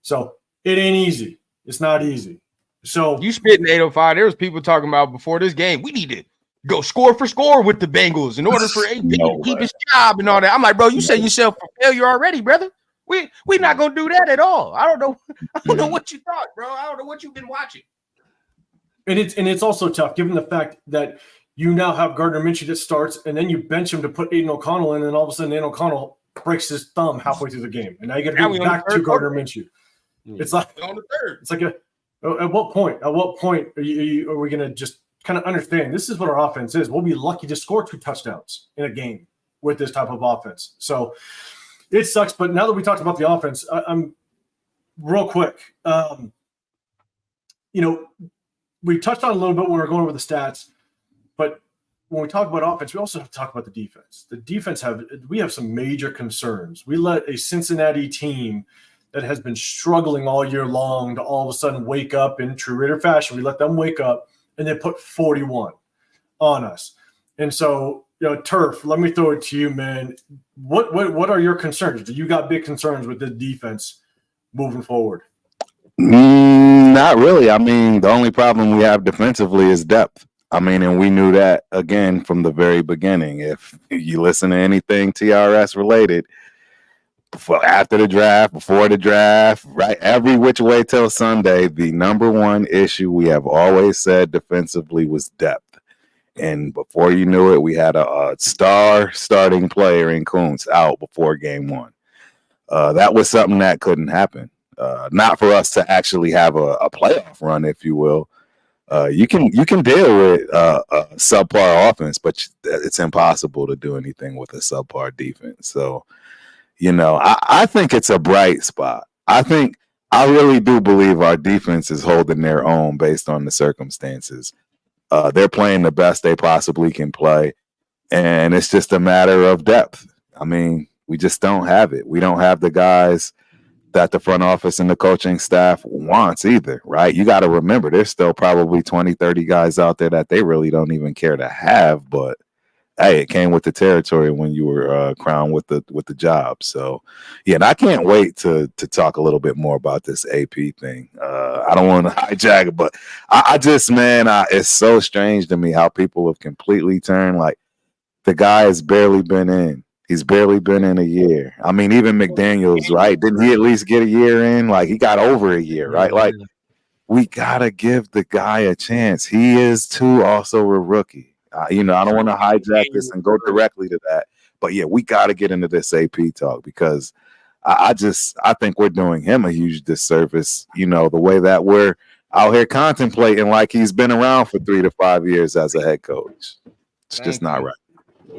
So it ain't easy. It's not easy. So you spitting 805. There was people talking about before this game, we need to go score for score with the Bengals in order for AP to keep his job and all that. I'm like, bro, you setting yourself for failure already, brother. We're not gonna do that at all. I don't know what you thought, bro. I don't know what you've been watching. And it's also tough given the fact that you now have Gardner Minshew that starts, and then you bench him to put Aiden O'Connell in, and all of a sudden Aiden O'Connell breaks his thumb halfway through the game, and now you got to go back to Gardner Minshew. It's like on the third. It's like at what point? At what point are we going to just kind of understand this is what our offense is? We'll be lucky to score 2 touchdowns in a game with this type of offense. So it sucks. But now that we talked about the offense, I'm real quick. We touched on it a little bit when we were going over the stats, but when we talk about offense, we also have to talk about the defense. The defense we have some major concerns. We let a Cincinnati team that has been struggling all year long to all of a sudden wake up in true Raider fashion. We let them wake up and they put 41 on us. And so, Turf, let me throw it to you, man. What are your concerns? Do you got big concerns with the defense moving forward? Not really. I mean, the only problem we have defensively is depth. I mean, and we knew that, again, from the very beginning. If you listen to anything TRS related, after the draft, before the draft, right, every which way till Sunday, the number one issue we have always said defensively was depth. And before you knew it, we had a star starting player in Kuntz out before game 1. That was something that couldn't happen. Not for us to actually have a playoff run, if you will. You can deal with a subpar offense, but it's impossible to do anything with a subpar defense. So, I think it's a bright spot. I really do believe our defense is holding their own based on the circumstances. They're playing the best they possibly can play, and it's just a matter of depth. I mean, we just don't have it. We don't have the guys that the front office and the coaching staff wants either, right? You got to remember, there's still probably 20, 30 guys out there that they really don't even care to have, but hey, it came with the territory when you were crowned with the job. So, yeah, and I can't wait to talk a little bit more about this AP thing. I don't want to hijack it, but I just, man, it's so strange to me how people have completely turned. Like, the guy has barely been in. He's barely been in a year. I mean, even McDaniels, right? Didn't he at least get a year in? Like, he got over a year, right? Like, we got to give the guy a chance. He is, too, also a rookie. I don't want to hijack this and go directly to that. But yeah, we got to get into this AP talk because I think we're doing him a huge disservice. You know, the way that we're out here contemplating like he's been around for 3 to 5 years as a head coach. It's just not right.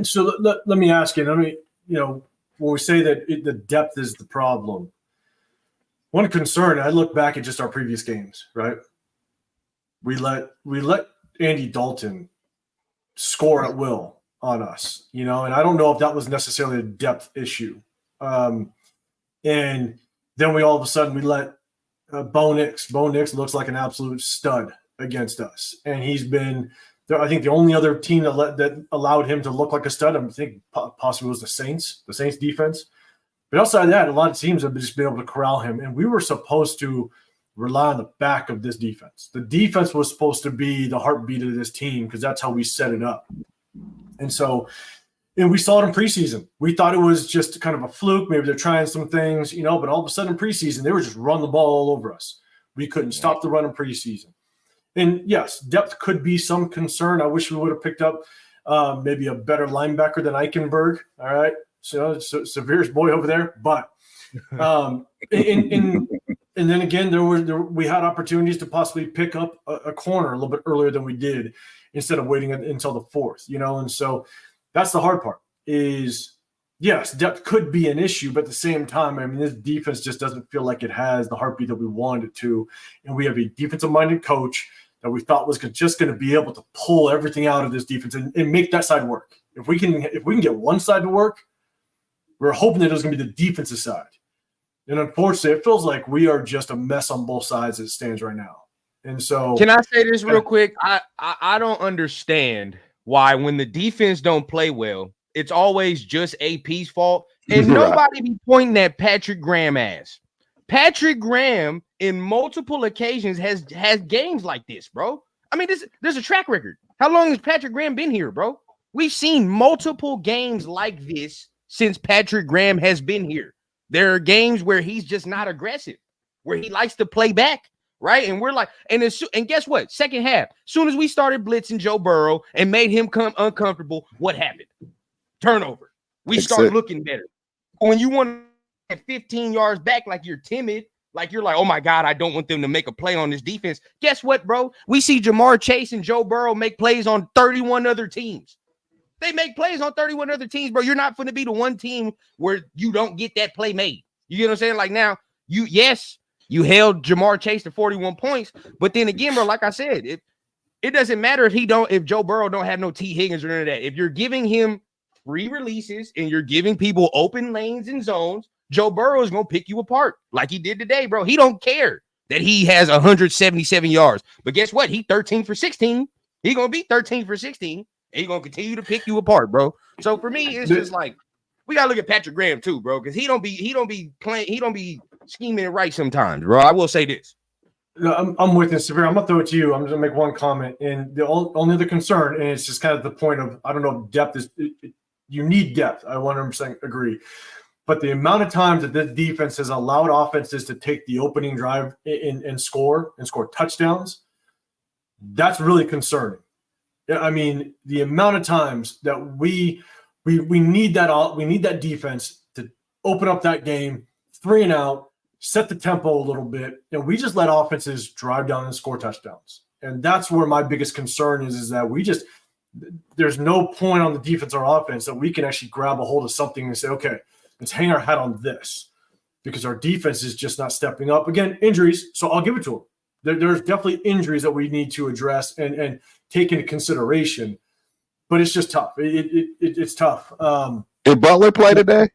So let me ask you. When we say that the depth is the problem, one concern, I look back at just our previous games, right? We let Andy Dalton score at will on us, and I don't know if that was necessarily a depth issue. And then we all of a sudden we let Bo Nix. Bo Nix looks like an absolute stud against us, and he's been. I think the only other team that allowed him to look like a stud, I think possibly was the Saints defense. But outside of that, a lot of teams have just been able to corral him, and we were supposed to rely on the back of this defense. The defense was supposed to be the heartbeat of this team because that's how we set it up. And we saw it in preseason. We thought it was just kind of a fluke. Maybe they're trying some things, but all of a sudden in preseason, they were just running the ball all over us. We couldn't stop the run in preseason. And yes, depth could be some concern. I wish we would have picked up maybe a better linebacker than Eichenberg. All right. So Severe's boy over there. But and then again, we had opportunities to possibly pick up a corner a little bit earlier than we did instead of waiting until the fourth, and so that's the hard part is, yes, depth could be an issue, but at the same time, this defense just doesn't feel like it has the heartbeat that we wanted it to. And we have a defensive-minded coach that we thought was just going to be able to pull everything out of this defense and make that side work. If we can get one side to work, we're hoping that it was going to be the defensive side. And unfortunately, it feels like we are just a mess on both sides as it stands right now. And so, can I say this real quick? I don't understand why when the defense don't play well, it's always just AP's fault, and nobody be pointing at Patrick Graham as. Patrick Graham in multiple occasions has games like this, bro. There's a track record. How long has Patrick Graham been here, bro? We've seen multiple games like this since Patrick Graham has been here. There are games where he's just not aggressive, where he likes to play back, right? And we're like, and guess what? Second half, soon as we started blitzing Joe Burrow and made him come uncomfortable, what happened? Turnover. We start looking better. When you want to 15 yards back, like you're timid, like you're like, oh my God, I don't want them to make a play on this defense. Guess what, bro? We see Jamar Chase and Joe Burrow make plays on 31 other teams. They make plays on 31 other teams, bro. You're not going to be the one team where you don't get that play made. You get what I'm saying? Like now, you held Jamar Chase to 41 points, but then again, bro, like I said, it doesn't matter if Joe Burrow don't have no T. Higgins or none of that. If you're giving him free releases and you're giving people open lanes and zones, Joe Burrow is going to pick you apart like he did today, bro. He don't care that he has 177 yards. But guess what? He 13 for 16. He going to be 13 for 16. And he's going to continue to pick you apart, bro. So for me, it's just like we got to look at Patrick Graham too, bro, because he don't be scheming it right sometimes, bro. I will say this. I'm with you, Severe. I'm going to throw it to you. I'm just going to make one comment. And the only other concern, and it's just kind of the point of, I don't know if depth is you need depth. I 100% agree. But the amount of times that this defense has allowed offenses to take the opening drive and score touchdowns, that's really concerning. The amount of times that we need that defense to open up that game, 3 and out, set the tempo a little bit, and we just let offenses drive down and score touchdowns. And that's where my biggest concern is that there's no point on the defense or offense that we can actually grab a hold of something and say, okay, let's hang our hat on this, because our defense is just not stepping up. Again, injuries, so I'll give it to them. There's definitely injuries that we need to address and take into consideration, but it's just tough. It's tough. Did Butler play today?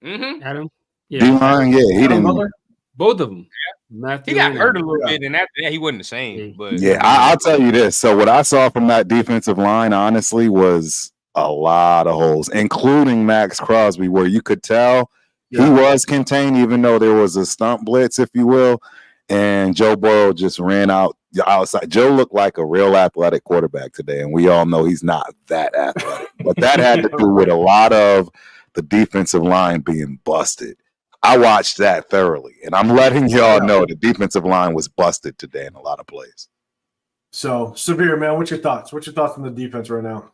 Mm-hmm. Adam? Yeah. D-line, yeah, he didn't. Butler? Both of them. Yeah. He got hurt a little bit, and after that, he wasn't the same. But yeah, I'll tell you this. So what I saw from that defensive line, honestly, was a lot of holes, including Max Crosby, where you could tell he was contained, even though there was a stump blitz, if you will. And Joe Burrow just ran out outside. Joe looked like a real athletic quarterback today, and we all know he's not that athletic. But that had to do with a lot of the defensive line being busted. I watched that thoroughly, and I'm letting y'all know the defensive line was busted today in a lot of plays. So, Severe, man, what's your thoughts? What's your thoughts on the defense right now?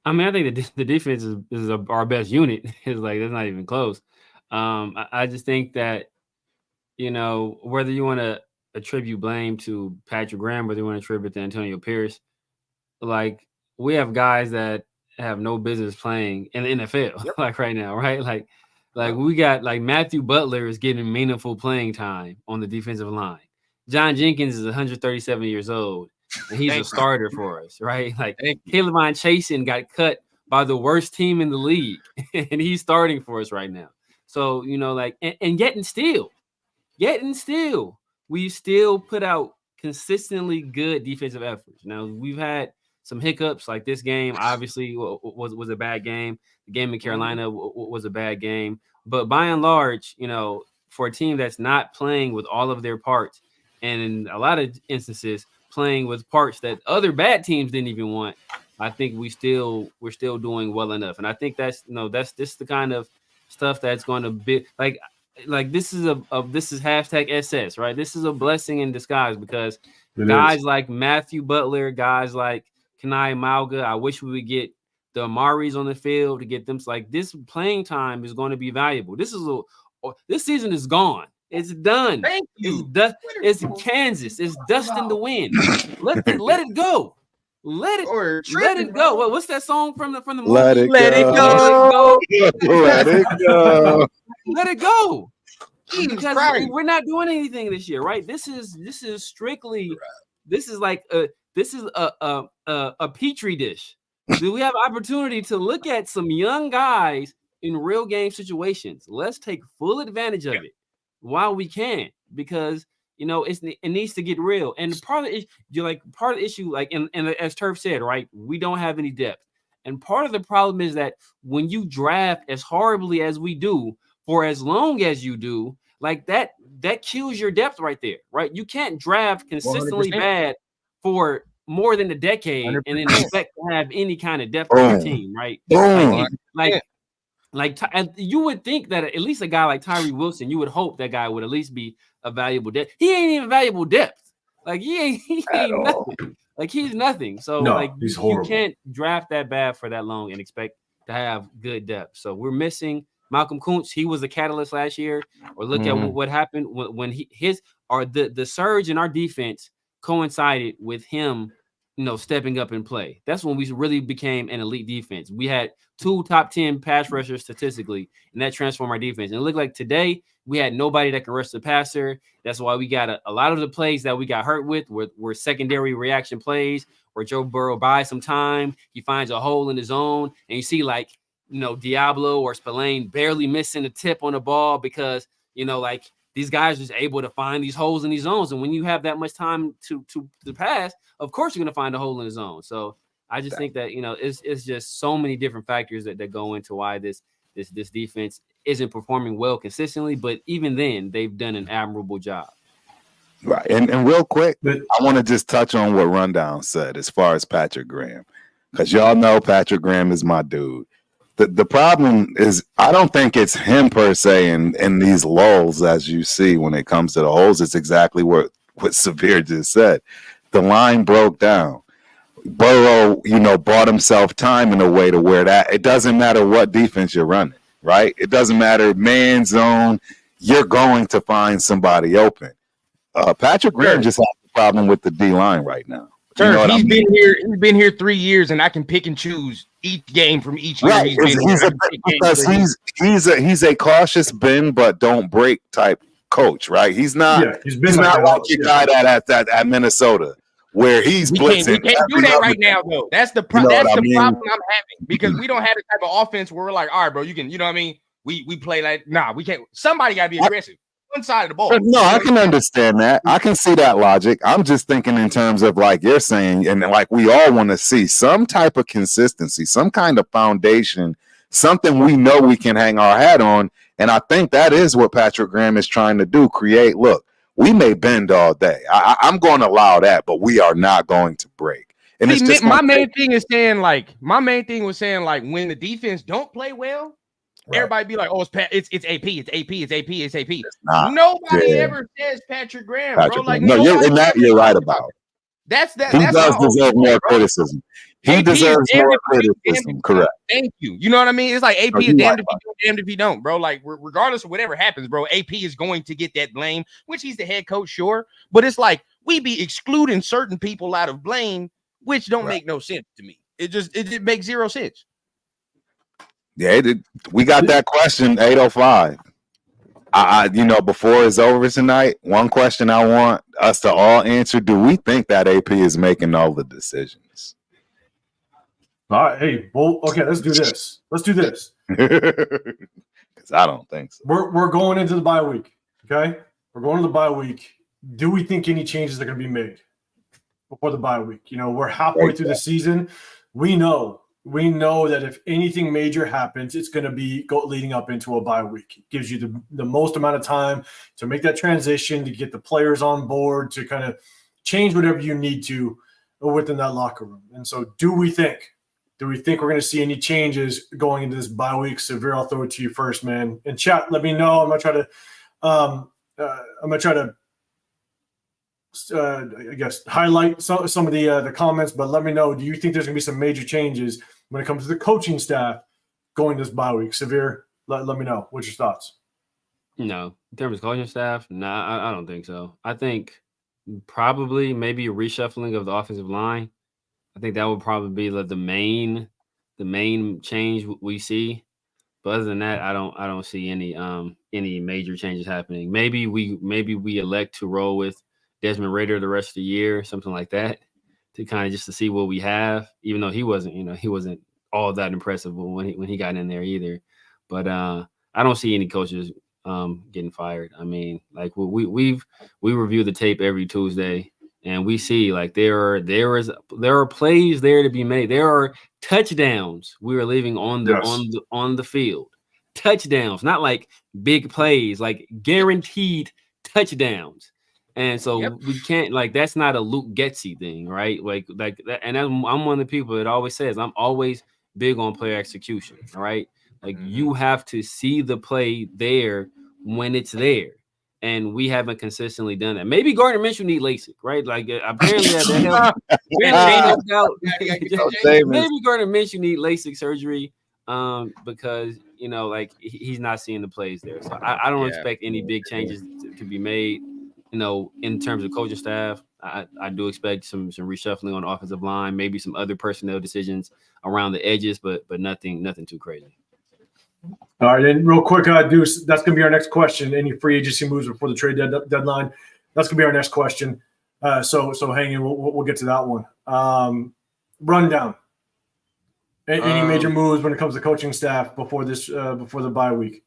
I mean, I think the defense is our best unit. It's like that's not even close. I just think that whether you want to attribute blame to Patrick Graham, whether you want to attribute to Antonio Pierce, like we have guys that have no business playing in the NFL, like right now, right? Like we got like Matthew Butler is getting meaningful playing time on the defensive line. John Jenkins is 137 years old, and he's a starter for us, right? Like Caleb Chasen got cut by the worst team in the league, and he's starting for us right now. So like, and yet and still, we still put out consistently good defensive efforts. Now we've had some hiccups, like this game obviously was a bad game. The game in Carolina was a bad game, but by and large, for a team that's not playing with all of their parts, and in a lot of instances playing with parts that other bad teams didn't even want, I think we're still doing well enough. And I think that's the kind of stuff that's going to be like this is this is #SS, right? This is a blessing in disguise because guys like Matthew Butler, guys like Kenai Mauga, I wish we would get the Amaris on the field to get them. Like this playing time is going to be valuable. This season is gone. It's done. Thank you. It's Kansas. It's dust in the wind. Let it go. Let it go. What's that song from the movie? Let it go. Let it go. Let it go. Because we're not doing anything this year, right? This is strictly. This is like a petri dish. Do we have opportunity to look at some young guys in real game situations? Let's take full advantage of it while we can, because it needs to get real. And part of the issue, like and as Turf said, right, we don't have any depth. And part of the problem is that when you draft as horribly as we do for as long as you do, like that kills your depth right there, right? You can't draft consistently 100%. Bad for more than a decade 100%. And then expect to have any kind of depth on your team, right? Like you would think that at least a guy like Tyree Wilson, you would hope that guy would at least be a valuable depth. He ain't even valuable depth. Like he ain't nothing. Like he's nothing. So he's horrible. You can't draft that bad for that long and expect to have good depth. So we're missing Malcolm Kuntz. He was a catalyst last year. Or look at what happened when the surge in our defense coincided with him, stepping up in play. That's when we really became an elite defense. We had 2 top 10 pass rushers statistically, and that transformed our defense. And it looked like today we had nobody that can rush the passer. That's why we got a lot of the plays that we got hurt with were secondary reaction plays where Joe Burrow buys some time. He finds a hole in his zone, and you see Diablo or Spillane barely missing a tip on the ball because, these guys are just able to find these holes in these zones. And when you have that much time to pass, of course you're going to find a hole in the zone. So I just think that, it's just so many different factors that go into why this defense isn't performing well consistently. But even then, they've done an admirable job. Right. And real quick, I want to just touch on what Rundown said as far as Patrick Graham, because y'all know Patrick Graham is my dude. The problem is I don't think it's him per se in these lulls as you see when it comes to the holes. It's exactly what Severe just said. The line broke down. Burrow, bought himself time in a way to where that it doesn't matter what defense you're running, right? It doesn't matter man zone. You're going to find somebody open. Patrick Graham just has a problem with the D line right now. Sure, he's been here 3 years, and I can pick and choose each game from each year. Right. He's a cautious bend but don't break type coach, right? He's not. Yeah, he's not like your guy at Minnesota where he's blitzing. We can't do that right now, though. That's the problem I'm having because we don't have the type of offense where we're like, all right, bro, you can. You know what I mean? We play like we can't. Somebody got to be aggressive. One side of the ball. No, I can understand that. I can see that logic. I'm just thinking in terms of like you're saying, and like we all want to see some type of consistency, some kind of foundation, something we know we can hang our hat on. And I think that is what Patrick Graham is trying to do. Create, look, we may bend all day. I'm going to allow that, but we are not going to break. And see, it's just my main thing was saying like when the defense don't play well. Right. Everybody be like, "Oh, it's AP, it's AP, it's AP, it's AP." Nobody ever says Patrick Graham, bro. Like, you're right about it. That's He my does whole deserve point, more bro. criticism. He AP is deserves damned more if he do, damned if criticism. he Correct. don't. Thank you. You know what I mean? It's like AP Oh, is you damned right if he do, damned if he don't, bro. Like regardless of whatever happens, bro, AP is going to get that blame, which he's the head coach, sure. But it's like we be excluding certain people out of blame, which don't make no sense to me. It makes zero sense. Yeah, we got that question 8:05. Before it's over tonight, one question I want us to all answer: do we think that AP is making all the decisions? All right, hey, well, okay, let's do this. Because I don't think so. We're going into the bye week. Okay, we're going to the bye week. Do we think any changes are going to be made before the bye week? We're halfway through the season. We know that if anything major happens, it's going to be leading up into a bye week. It gives you the most amount of time to make that transition, to get the players on board, to kind of change whatever you need to within that locker room. And so, do we think we're going to see any changes going into this bye week? Severe, I'll throw it to you first, man. And chat, let me know. I'm going to try to I guess highlight some of the comments, but let me know. Do you think there's going to be some major changes when it comes to the coaching staff going this bye week? Severe, let me know. What's your thoughts? No, in terms of coaching staff, I don't think so. I think probably maybe a reshuffling of the offensive line. I think that would probably be the main change we see. But other than that, I don't see any major changes happening. Maybe we elect to roll with Desmond Ridder the rest of the year, something like that, to kind of just to see what we have. Even though he wasn't all that impressive when he got in there either. But I don't see any coaches getting fired. I mean, like we review the tape every Tuesday, and we see like there are plays there to be made. There are touchdowns we are leaving on the field. Touchdowns, not like big plays, like guaranteed touchdowns. And so we can't, like, that's not a Luke Getsy thing, right? Like that. And I'm one of the people that always says I'm always big on player execution. All right, like you have to see the play there when it's there, and we haven't consistently done that. Maybe Gardner Minshew need LASIK, right? Like apparently that helped. Maybe Gardner Minshew need LASIK surgery, because like he's not seeing the plays there. So I don't expect any big changes to be made. In terms of coaching staff, I do expect some reshuffling on the offensive line, maybe some other personnel decisions around the edges, but nothing too crazy. All right, and real quick, Deuce, that's going to be our next question. Any free agency moves before the trade deadline? That's going to be our next question. So hang in. We'll get to that one. Rundown. Any major moves when it comes to coaching staff before the bye week?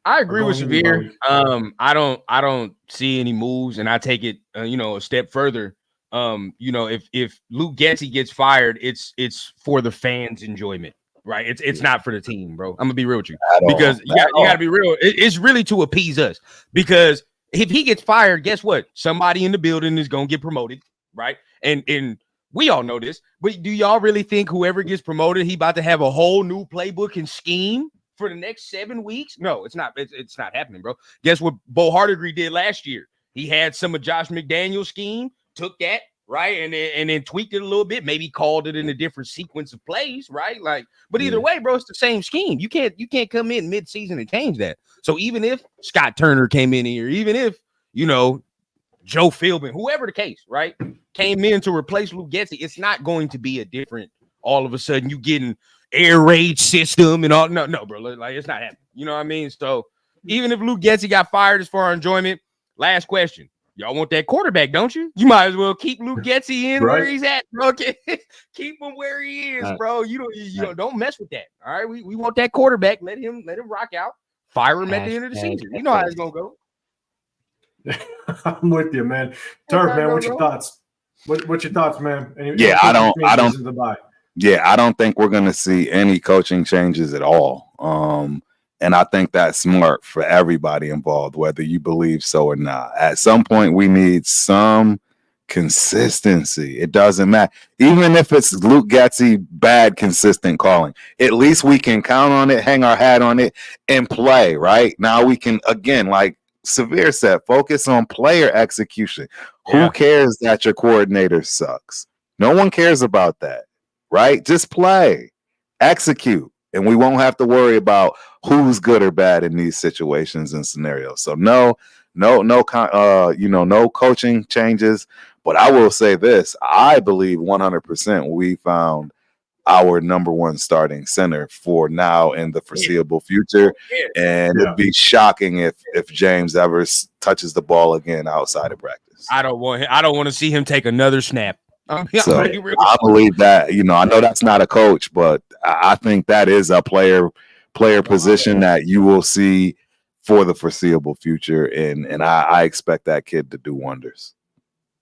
I agree with Severe. I don't see any moves, and I take it, a step further. If Luke Getsy gets fired, it's for the fans' enjoyment, right? It's not for the team, bro. I'm gonna be real with you, because you gotta be real. It's really to appease us, because if he gets fired, guess what? Somebody in the building is gonna get promoted, right? And we all know this, but do y'all really think whoever gets promoted, he about to have a whole new playbook and scheme for the next 7 weeks? No, it's not. It's not happening, bro. Guess what Bo Hardigree did last year? He had some of Josh McDaniel's scheme, took that, right, and then tweaked it a little bit, maybe called it in a different sequence of plays, right? Like, but either way, bro, it's the same scheme. You can't come in mid-season and change that. So even if Scott Turner came in here, even if Joe Philbin, whoever the case, right, came in to replace Luke Getsy, it's not going to be a different. All of a sudden, you getting air raid system and all. No, bro. Like, it's not happening. You know what I mean? So even if Luke Getsy got fired, as for our enjoyment, last question. Y'all want that quarterback, don't you? You might as well keep Luke Getsy in where he's at, bro. Keep him where he is, bro. You don't mess with that. All right. We want that quarterback. Let him rock out. Fire him at the end of the season. You know how it's gonna go. I'm with you, man. Turf, man, what's your thoughts? What's your thoughts, man? I don't think we're going to see any coaching changes at all. And I think that's smart for everybody involved, whether you believe so or not. At some point, we need some consistency. It doesn't matter. Even if it's Luke Getsy, bad, consistent calling, at least we can count on it, hang our hat on it, and play, right? Now we can, again, like Severe said, focus on player execution. Yeah. Who cares that your coordinator sucks? No one cares about that, right? Just play, execute, and we won't have to worry about who's good or bad in these situations and scenarios. So no coaching changes. But I will say this: I believe 100% we found our number one starting center for now and the foreseeable future. And it'd be shocking if James ever touches the ball again outside of practice. I don't want to see him take another snap. I believe that, I know that's not a coach, but I think that is a player position that you will see for the foreseeable future. And I expect that kid to do wonders.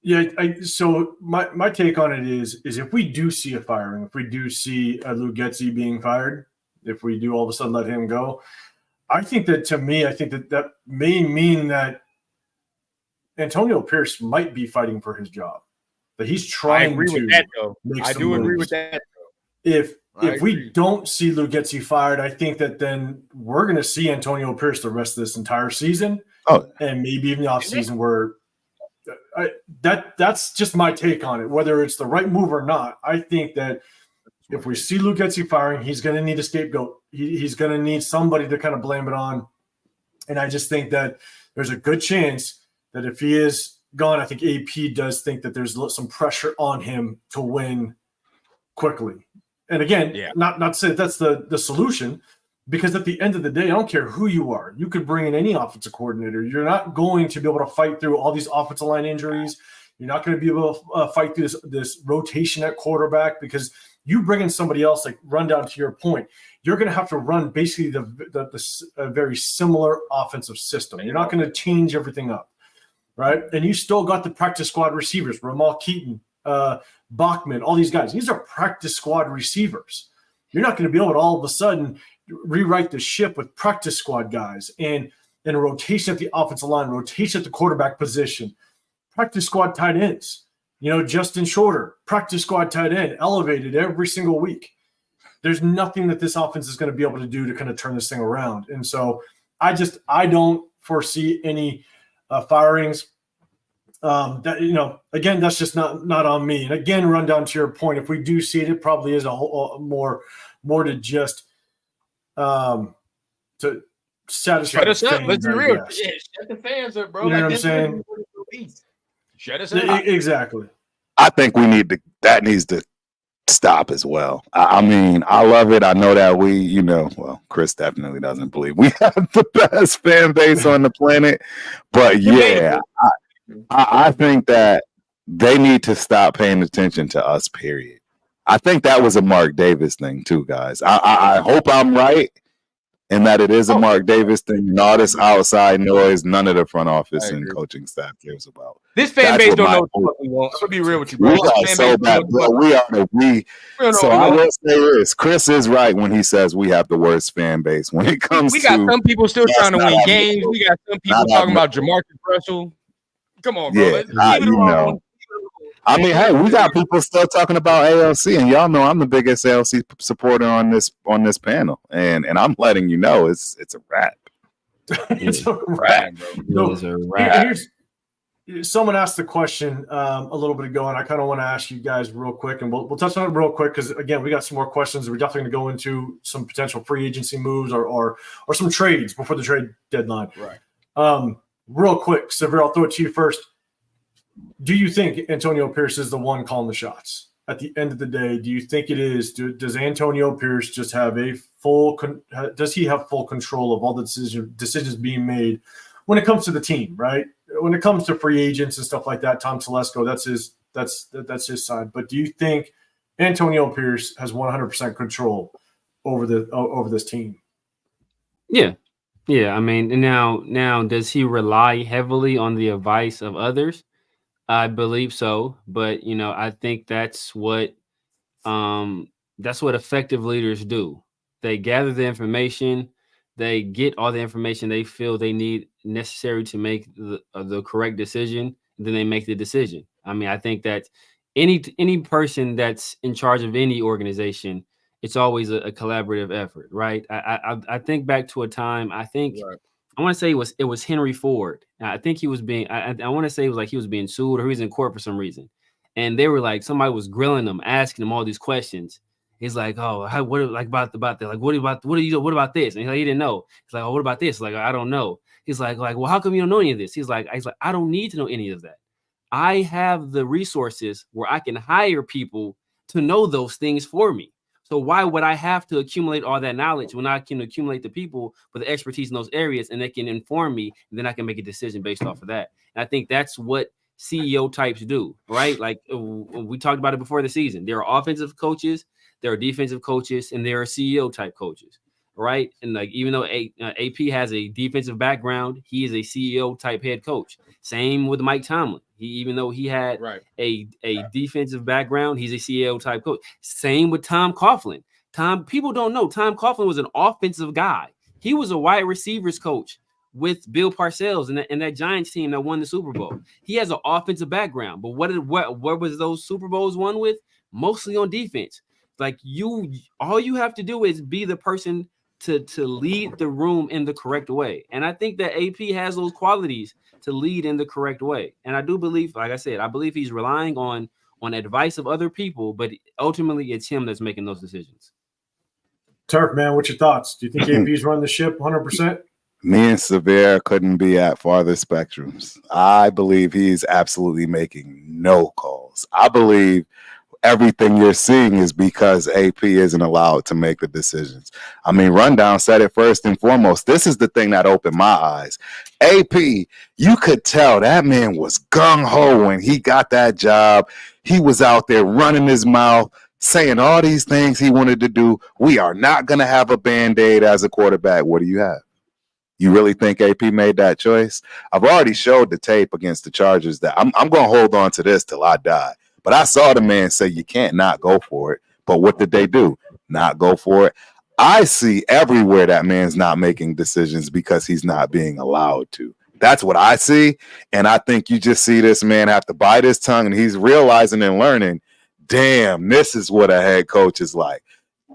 Yeah, so my take on it is if we do see a firing, if we do see Luke Getsy being fired, if we do all of a sudden let him go, I think that may mean that Antonio Pierce might be fighting for his job. That he's trying to with that, though. make I some do moves. agree with that. If we don't see Luke Getsy fired, I think that then we're going to see Antonio Pierce the rest of this entire season, and maybe even the offseason where that's just my take on it. Whether it's the right move or not, I think that if we see Luke Getsy firing, he's going to need a scapegoat. He's going to need somebody to kind of blame it on. And I just think that there's a good chance that if he is gone, I think AP does think that there's some pressure on him to win quickly. And again, not to say that's the solution, because at the end of the day, I don't care who you are. You could bring in any offensive coordinator. You're not going to be able to fight through all these offensive line injuries. You're not going to be able to fight through this rotation at quarterback, because you bring in somebody else, like run down to your point, you're going to have to run basically a very similar offensive system. You're not going to change everything up, right? And you still got the practice squad receivers, Ramal Keaton, Bachman, all these guys. These are practice squad receivers. You're not going to be able to all of a sudden rewrite the ship with practice squad guys and a rotation at the offensive line, rotation at the quarterback position, practice squad tight ends. Justin Shorter, practice squad tight end, elevated every single week. There's nothing that this offense is going to be able to do to kind of turn this thing around. And so I don't foresee any firings. Again, that's just not on me. And again, run down to your point. If we do see it, it probably is a whole more to just to satisfy. Shut us up. Let's be real. Yeah, shut the fans up, bro. You know what I'm saying? Shut us up. Exactly. I think that needs to stop as well. I mean, I love it. I know that Chris definitely doesn't believe we have the best fan base on the planet, but I think that they need to stop paying attention to us, period. I think that was a Mark Davis thing too, guys. I hope I'm right in that it is a Mark Davis thing, and all this outside noise, none of the front office and coaching staff cares about. This fan base don't know what we want. I'll be real with you, bro. We are so bad. I will say this: Chris is right when he says we have the worst fan base when it comes. We got some people still trying to win games. We got some people talking about Jamarcus Russell. Come on, bro. Yeah, I mean, hey, we got people still talking about ALC, and y'all know I'm the biggest ALC supporter on this panel, and I'm letting you know it's a wrap. It's a wrap, bro. It's a wrap. Someone asked the question a little bit ago, and I kind of want to ask you guys real quick, and we'll touch on it real quick because again, we got some more questions. We're definitely going to go into some potential free agency moves or some trades before the trade deadline. Right. Real quick, Severe, I'll throw it to you first. Do you think Antonio Pierce is the one calling the shots? At the end of the day, do you think it is? Does Antonio Pierce just have does he have full control of all the decisions being made when it comes to the team, right? When it comes to free agents and stuff like that, Tom Telesco, that's his side. But do you think Antonio Pierce has 100% control over this team? Yeah. Yeah, I mean, now does he rely heavily on the advice of others? I believe so, but I think that's what effective leaders do. They gather the information, they get all the information they feel they need necessary to make the correct decision, and then they make the decision. I mean, I think that any person that's in charge of any organization, it's always a collaborative effort, right? I think back to a time, I think I want to say it was Henry Ford. I think he was being. I want to say it was like he was being sued or he was in court for some reason, and they were like somebody was grilling him, asking him all these questions. He's like, "Oh, what like about that? Like, what about this?" And he didn't know. He's like, "Oh, what about this?" Like, I don't know. He's like, well, how come you don't know any of this? He's like, I don't need to know any of that. I have the resources where I can hire people to know those things for me. So why would I have to accumulate all that knowledge when I can accumulate the people with the expertise in those areas and they can inform me, and then I can make a decision based off of that. And I think that's what CEO types do, right? Like we talked about it before the season. There are offensive coaches, there are defensive coaches, and there are CEO type coaches, right? And like even though AP has a defensive background, he is a CEO type head coach. Same with Mike Tomlin. Even though he had a defensive background, he's a CEO type coach. Same with Tom Coughlin. People don't know Tom Coughlin was an offensive guy. He was a wide receivers coach with Bill Parcells and that Giants team that won the Super Bowl. He has an offensive background, but what was those Super Bowls won with? Mostly on defense. Like all you have to do is be the person to lead the room in the correct way. And I think that AP has those qualities to lead in the correct way. And I do believe, like I said, I believe he's relying on advice of other people, but ultimately it's him that's making those decisions. Turf, man, what's your thoughts? Do you think AP's run the ship 100%? Me and Severe couldn't be at farther spectrums. I believe he's absolutely making no calls. I believe everything you're seeing is because AP isn't allowed to make the decisions. I mean, Rundown said it first and foremost. This is the thing that opened my eyes. AP, you could tell that man was gung-ho when he got that job. He was out there running his mouth, saying all these things he wanted to do. We are not going to have a Band-Aid as a quarterback. What do you have? You really think AP made that choice? I've already showed the tape against the Chargers that I'm going to hold on to this till I die. But I saw the man say you can't not go for it. But what did they do? Not go for it. I see everywhere that man's not making decisions because he's not being allowed to. That's what I see. And I think you just see this man have to bite his tongue, and he's realizing and learning, damn, this is what a head coach is like.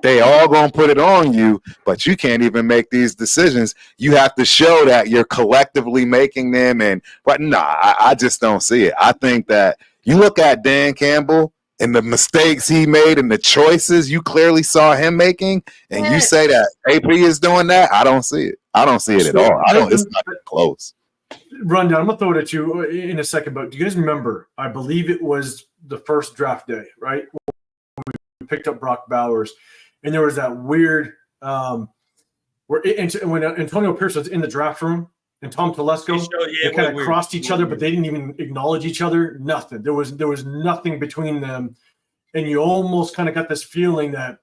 They all going to put it on you, but you can't even make these decisions. You have to show that you're collectively making them. But I just don't see it. I think that you look at Dan Campbell and the mistakes he made and the choices you clearly saw him making, and you say that AP is doing that. I don't see it. I don't see it at all. It's not close. Rundown, I'm going to throw it at you in a second, but do you guys remember, I believe it was the first draft day, right? We picked up Brock Bowers, and there was that weird when Antonio Pierce was in the draft room and Tom Telesco, they kind of crossed each other, but they didn't even acknowledge each other. Nothing. There was nothing between them, and you almost kind of got this feeling that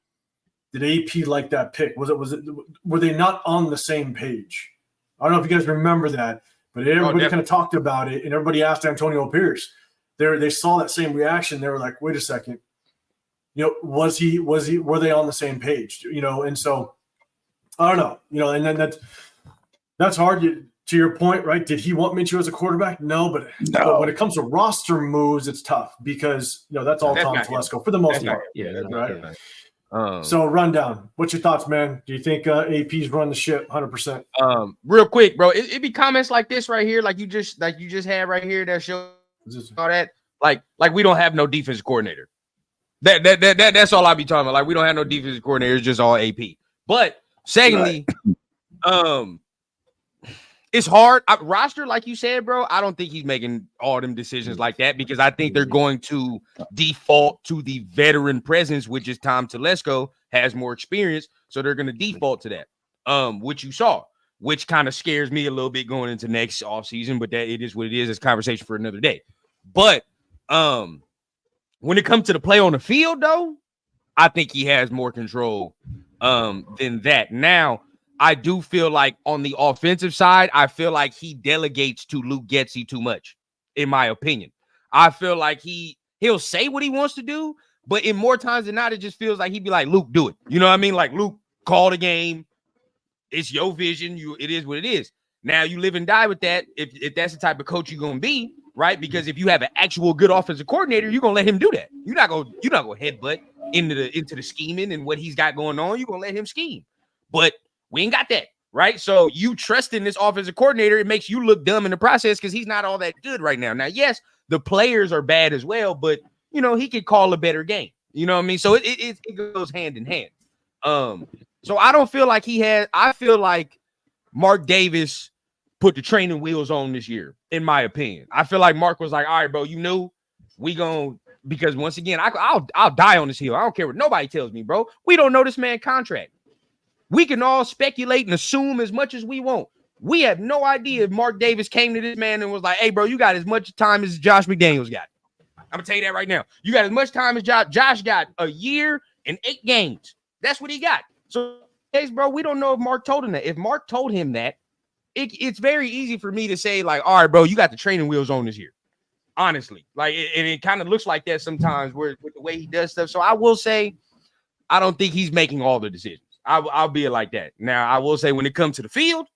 did AP like that pick? Were they not on the same page? I don't know if you guys remember that, but everybody kind of talked about it, and everybody asked Antonio Pierce. They saw that same reaction. They were like, "Wait a second, were they on the same page?" And so I don't know, and then that's hard. To your point, right? Did he want Minshew as a quarterback? No, but when it comes to roster moves, it's tough because that's all Tom Telesco for the most part. Yeah, right. So Rundown, what's your thoughts, man? Do you think AP's run the ship 100%? Real quick, bro. It be comments like this right here, like you just had right here that show all that. Like we don't have no defensive coordinator. That's all I be talking about. Like we don't have no defensive coordinator, it's just all AP. But secondly, it's hard. Roster, like you said, bro, I don't think he's making all them decisions like that because I think they're going to default to the veteran presence, which is Tom Telesco has more experience. So they're going to default to that, which you saw, which kind of scares me a little bit going into next offseason, but that it is what it is. It's conversation for another day. But when it comes to the play on the field, though, I think he has more control than that. Now, I do feel like on the offensive side, I feel like he delegates to Luke Getsy too much, in my opinion. I feel like he'll say what he wants to do, but in more times than not, it just feels like he'd be like, Luke, do it. You know what I mean? Like, Luke, call the game. It's your vision. It is what it is. Now, you live and die with that if that's the type of coach you're going to be, right? Because if you have an actual good offensive coordinator, you're going to let him do that. You're not going to headbutt into the scheming and what he's got going on. You're going to let him scheme. But we ain't got that. right? So you trusting this offensive coordinator, it makes you look dumb in the process because he's not all that good right now. Now, yes, the players are bad as well, but he could call a better game. You know what I mean? So it goes hand in hand. So I don't feel like I feel like Mark Davis put the training wheels on this year, in my opinion. I feel like Mark was like, all right, bro, because once again, I'll die on this hill. I don't care what nobody tells me, bro. We don't know this man's contract. We can all speculate and assume as much as we want. We have no idea if Mark Davis came to this man and was like, hey, bro, you got as much time as Josh McDaniels got. I'm going to tell you that right now. You got as much time as Josh. Josh got a year and 8 games. That's what he got. So, bro, we don't know if Mark told him that. If Mark told him that, it's very easy for me to say, like, all right, bro, you got the training wheels on this year. Honestly. Like, and it kind of looks like that sometimes with the way he does stuff. So I will say, I don't think he's making all the decisions. I'll be like that. Now, I will say when it comes to the field,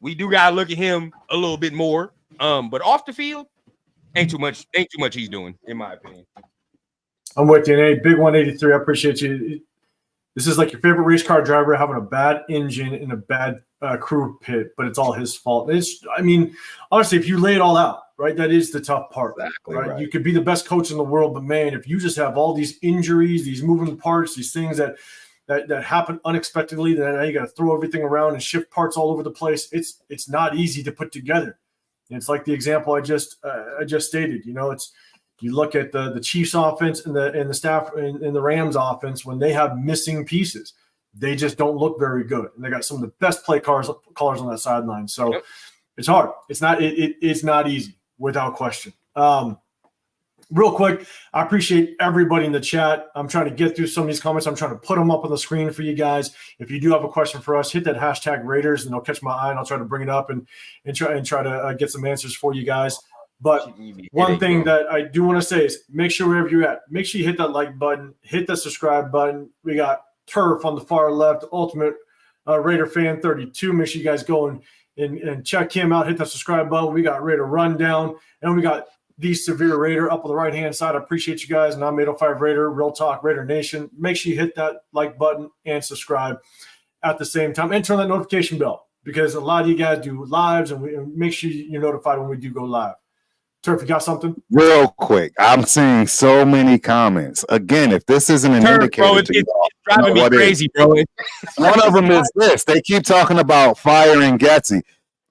we do got to look at him a little bit more. But off the field, ain't too much he's doing, in my opinion. I'm with you, Nate. Big 183. I appreciate you. This is like your favorite race car driver having a bad engine in a bad crew pit, but it's all his fault. Honestly, if you lay it all out, right, that is the tough part. Exactly, right? Right. You could be the best coach in the world, but man, if you just have all these injuries, these moving parts, these things that happen unexpectedly, then now you got to throw everything around and shift parts all over the place. It's not easy to put together. And it's like the example I just stated. You look at the Chiefs offense and the staff in the Rams offense when they have missing pieces, they just don't look very good. And they got some of the best play callers on that sideline. So It's hard. It's not easy without question. Real quick, I appreciate everybody in the chat. I'm trying to get through some of these comments. I'm trying to put them up on the screen for you guys. If you do have a question for us, hit that hashtag Raiders, and they'll catch my eye, and I'll try to bring it up and try to get some answers for you guys. But one thing that I do want to say is make sure wherever you're at, make sure you hit that like button, hit that subscribe button. We got Turf on the far left, Ultimate Raider Fan 32. Make sure you guys go and check him out. Hit that subscribe button. We got Raider Rundown, and we got the Severe Raider up on the right-hand side. I appreciate you guys. And I'm 805 Raider, Real Talk Raider Nation. Make sure you hit that like button and subscribe at the same time. And turn that notification bell because a lot of you guys do lives, and make sure you're notified when we do go live. Turf, you got something? Real quick, I'm seeing so many comments. Again, if this isn't an indicator, bro, it's driving me crazy, bro. One of them is this. They keep talking about firing Getsy.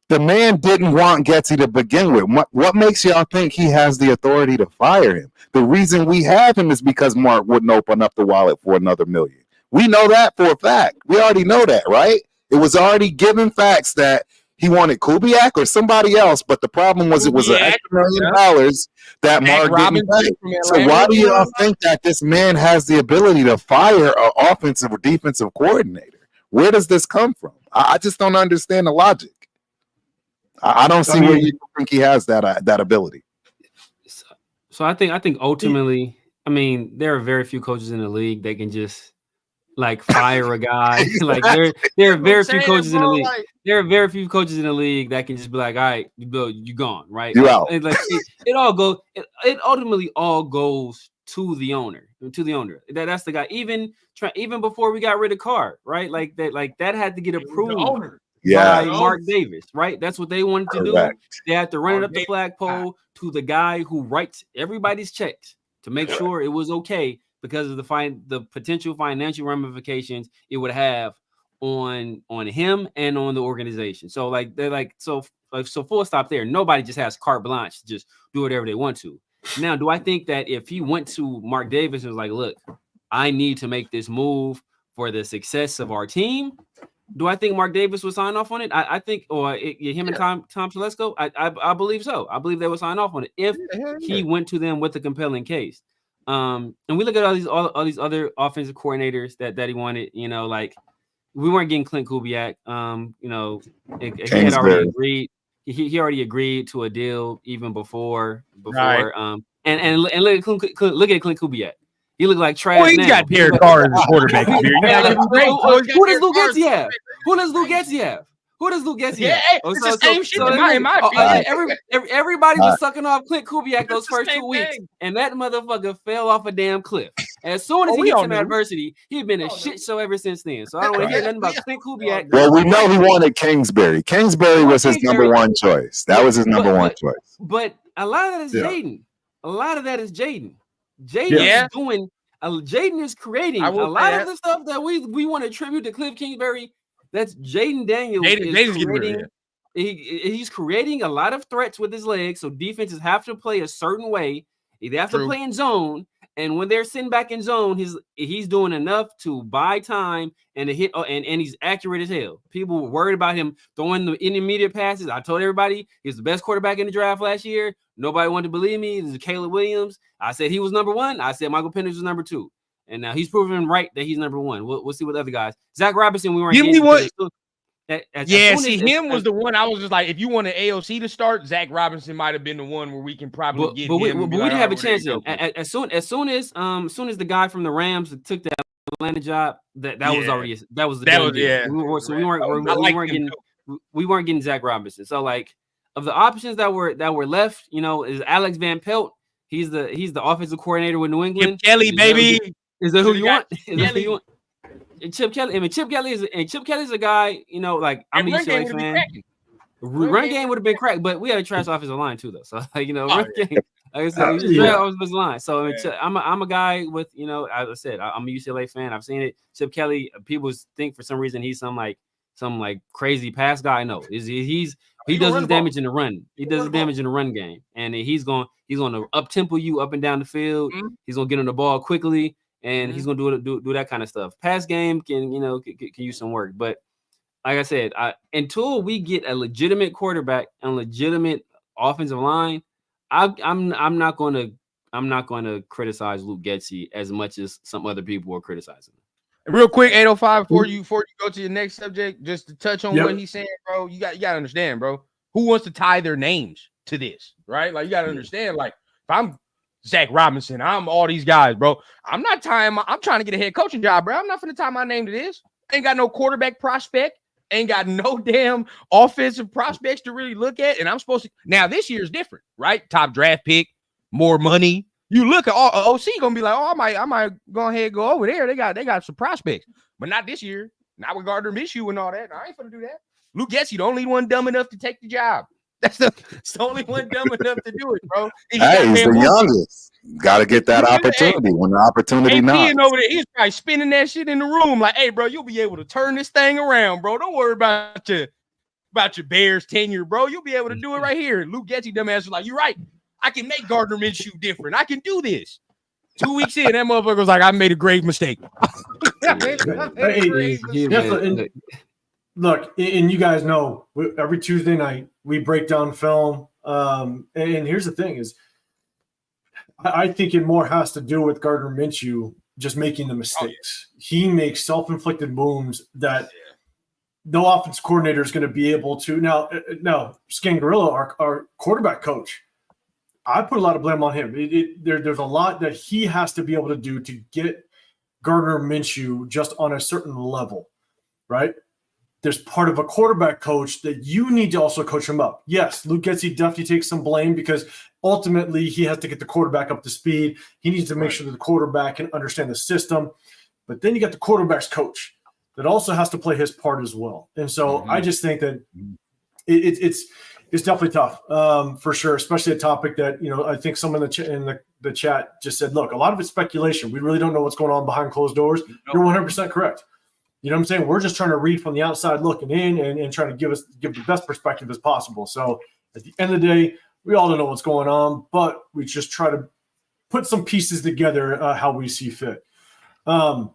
The man didn't want Getsy to begin with. What makes y'all think he has the authority to fire him? The reason we have him is because Mark wouldn't open up the wallet for another $1 million. We know that for a fact. We already know that, right? It was already given facts that he wanted Kubiak or somebody else, but the problem was it was an extra $1 million that Mark didn't pay. So why do y'all think that this man has the ability to fire an offensive or defensive coordinator? Where does this come from? I just don't understand the logic. I don't see where you think he has that ability. So I think ultimately, there are very few coaches in the league that can just like fire a guy. Like there are very few coaches in the league. There are very few coaches in the league that can just be like, all right, Bill, you gone, right? You out. It ultimately all goes to the owner. That's the guy. Even before we got rid of Carr, right? Like that had to get approved. The owner. Yeah, by Mark Davis, right? That's what they wanted to do. They had to run it up the flagpole to the guy who writes everybody's checks to make sure it was okay because of the potential financial ramifications it would have on him and on the organization. So so full stop there. Nobody just has carte blanche to just do whatever they want to. Now, do I think that if he went to Mark Davis and was like, look, I need to make this move for the success of our team, do I think Mark Davis would sign off on it? I think, or him and Tom Telesco, I believe so. I believe they would sign off on it if he went to them with a compelling case. And we look at all these other offensive coordinators that he wanted. Like we weren't getting Clint Kubiak. He had already agreed. He already agreed to a deal even before. Right. And look at Clint Kubiak. He looked like trash. Well, he's got Derek Carr as a quarterback. Who does Luke Getsy have? Who does Luke Getsy have? It's the same shit in my opinion. Everybody was sucking off Clint Kubiak those first 2 weeks, and that motherfucker fell off a damn cliff. As soon as he we gets all some knew. adversity, he's been a shit show ever since then. So I don't want to hear nothing about Clint Kubiak. Well, we know he wanted Kingsbury. Kingsbury was his number one choice. That was his number one choice. But a lot of that is Jaden. A lot of that is Jaden. Jaden Yeah. is doing. Jaden is creating a lot of the stuff that we want to attribute to Cliff Kingsbury. That's Jaden Daniels is creating. He's creating a lot of threats with his legs, so defenses have to play a certain way. They have to play in zone, and when they're sitting back in zone, he's doing enough to buy time and to hit. And he's accurate as hell. People were worried about him throwing the intermediate passes. I told everybody he's the best quarterback in the draft last year. Nobody wanted to believe me. This is Caleb Williams. I said he was number one. I said Michael Penix was number two, and now he's proven right that he's number one. We'll see what other guys. Zach Robinson, we weren't getting him was the one I was just like, if you want an AOC to start, Zach Robinson might have been the one where we can probably get him. But we didn't have a chance. As soon as the guy from the Rams took that Atlanta job, that was already we weren't getting Zach Robinson. So like of the options that were left, is Alex Van Pelt. He's the offensive coordinator with New England. Chip Kelly, baby. Is that who you want? Chip Kelly. I mean, Chip Kelly is a guy. I'm a UCLA fan. Run game would have been cracked, but we had a trash offensive line too, though. So run game, like I said, offensive line. So I'm a guy with as I said, I'm a UCLA fan. I've seen it. Chip Kelly. People think for some reason he's some crazy pass guy. No, he does his damage in the run. He does his damage in the run game, and he's going to up tempo you up and down the field. Mm-hmm. He's going to get on the ball quickly. And he's gonna do that kind of stuff. Pass game can use some work, but like I said, until we get a legitimate quarterback and legitimate offensive line, I'm not gonna criticize Luke Getsy as much as some other people are criticizing him. Real quick, 805 before you go to your next subject, just to touch on what he's saying, bro. You got to understand, bro. Who wants to tie their names to this, right? Like you got to understand, like if I'm Zach Robinson, I'm all these guys, bro. I'm trying to get a head coaching job, bro. I'm not going to tie my name to this. Ain't got no quarterback prospect. Ain't got no damn offensive prospects to really look at. And I'm supposed to. Now, this year's different, right? Top draft pick, more money. You look at all OC going to be like, oh, I might go ahead and go over there. They got some prospects. But not this year. Not with Gardner Minshew and all that. I ain't going to do that. Luke Getsy, the only one dumb enough to take the job. That's the only one dumb enough to do it, bro. He's the youngest. Got to get that opportunity when the opportunity knocks. Over there, he's probably spinning that shit in the room like, hey, bro, you'll be able to turn this thing around, bro. Don't worry about your Bears tenure, bro. You'll be able to do it right here. Luke Getsy, dumbass, was like, you're right. I can make Gardner Minshew different. I can do this. 2 weeks in, that motherfucker was like, I made a grave mistake. Look, and you guys know, every Tuesday night we break down film. And here's the thing is, I think it more has to do with Gardner Minshew just making the mistakes. He makes self-inflicted wounds that no offense coordinator is going to be able to. Now Scangarilla, our quarterback coach, I put a lot of blame on him. There's a lot that he has to be able to do to get Gardner Minshew just on a certain level, right? There's part of a quarterback coach that you need to also coach him up. Yes, Luke Getsy definitely takes some blame because ultimately he has to get the quarterback up to speed. He needs to make sure that the quarterback can understand the system. But then you got the quarterback's coach that also has to play his part as well. And so I just think that it's definitely tough for sure, especially a topic that, I think someone in the chat just said, look, a lot of it's speculation. We really don't know what's going on behind closed doors. You're 100% correct. You know what I'm saying? We're just trying to read from the outside looking in and trying to give the best perspective as possible. So at the end of the day, we all don't know what's going on, but we just try to put some pieces together how we see fit. So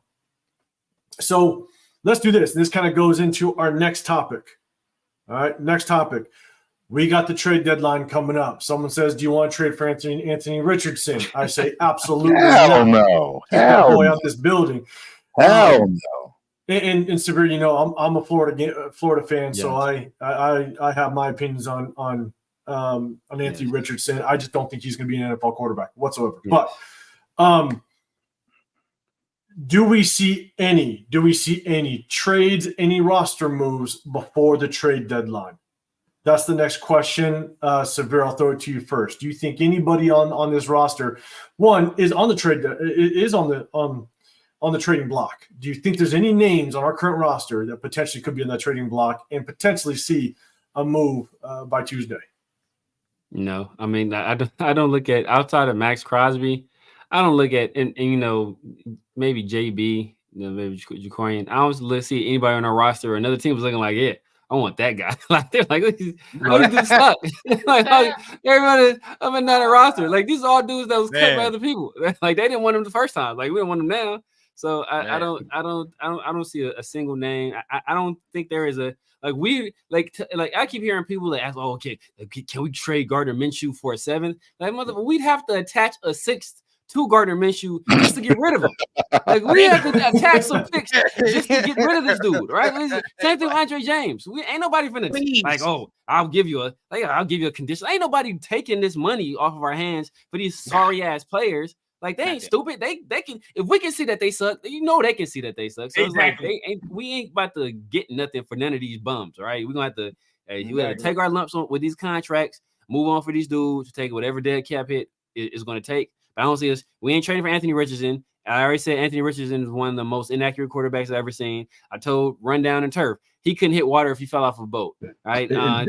let's do this. This kind of goes into our next topic. All right, next topic. We got the trade deadline coming up. Someone says, do you want to trade for Anthony Richardson? I say, absolutely Hell no. Hell no. Out this building. Hell no. And Severe, I'm a Florida fan, so I have my opinions on Anthony Richardson. I just don't think he's going to be an NFL quarterback whatsoever. But do we see any trades, any roster moves before the trade deadline? That's the next question. Severe, I'll throw it to you first. Do you think anybody on this roster, one, is on the trading block? Do you think there's any names on our current roster that potentially could be on that trading block and potentially see a move by Tuesday? No, I mean, I don't look at, outside of Max Crosby, I don't look at, and maybe JB, maybe Jacorian. I don't see anybody on our roster or another team was looking like, yeah, I want that guy. Like, they're like, look, these dudes suck. Like, everybody up and down the roster. Like, these are all dudes that was cut by other people. Like, they didn't want them the first time. Like, we don't want them now. So I don't see a single name. I don't think there is a, like I keep hearing people that ask, oh, okay, can we trade Gardner Minshew for a 7th? Like, we'd have to attach a 6th to Gardner Minshew just to get rid of him. Like, we have to attach some picks just to get rid of this dude, right? Same thing with Andre James. We ain't nobody finna like, oh, I'll give you a condition. Ain't nobody taking this money off of our hands for these sorry ass players. Like, they ain't stupid. They can, if we can see that they suck, they can see that they suck. So exactly. It's like we ain't about to get nothing for none of these bums, right? We're gonna have to we gotta take our lumps on with these contracts, move on for these dudes, take whatever dead cap hit is gonna take. But I don't see us. We ain't trading for Anthony Richardson. I already said Anthony Richardson is one of the most inaccurate quarterbacks I've ever seen. I told Rundown and Turf he couldn't hit water if he fell off a boat. Right? I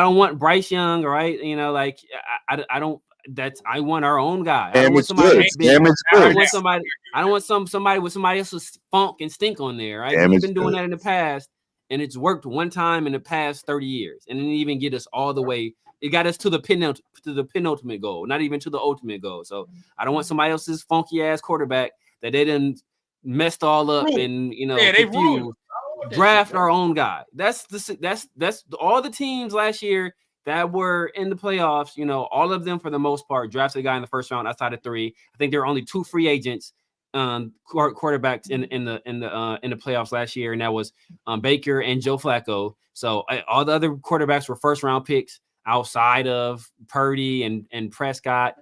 don't want Bryce Young. Right? I don't. I want our own guy. I don't want somebody. I don't want somebody with somebody else's funk and stink on there. Right? We've been doing that in the past, and it's worked one time in the past 30 years, and it didn't even get us all the way. It got us to the penultimate goal, not even to the ultimate goal. So I don't want somebody else's funky ass quarterback that they done messed all up and they ruined. Draft our own guy. That's all the teams last year that were in the playoffs. All of them for the most part drafted a guy in the first round outside of 3. I think there were only 2 free agents quarterbacks in the playoffs last year, and that was Baker and Joe Flacco. So all the other quarterbacks were first round picks outside of Purdy and Prescott,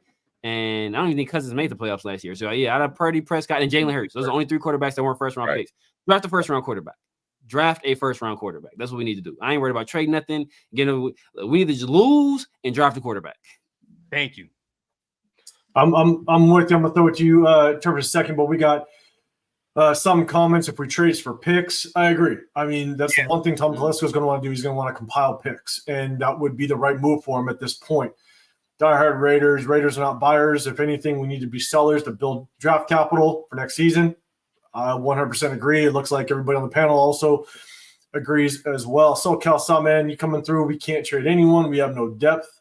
and I don't even think Cousins made the playoffs last year. So yeah, out of Purdy, Prescott, and Jalen Hurts, those are the only 3 quarterbacks that weren't first round picks. Draft a first round quarterback. Draft a first round quarterback. That's what we need to do. I ain't worried about trading nothing. We need to just lose and draft the quarterback. Thank you. I'm with you. I'm gonna throw it to you, Trevor, in a second, but we got some comments if we trade for picks. I agree. I mean, that's the one thing Tom Telesco is going to want to do. He's going to want to compile picks, and that would be the right move for him at this point. Diehard Raiders. Raiders are not buyers. If anything, we need to be sellers to build draft capital for next season. I 100% agree. It looks like everybody on the panel also agrees as well. So, Cal Sawman, you coming through. We can't trade anyone. We have no depth.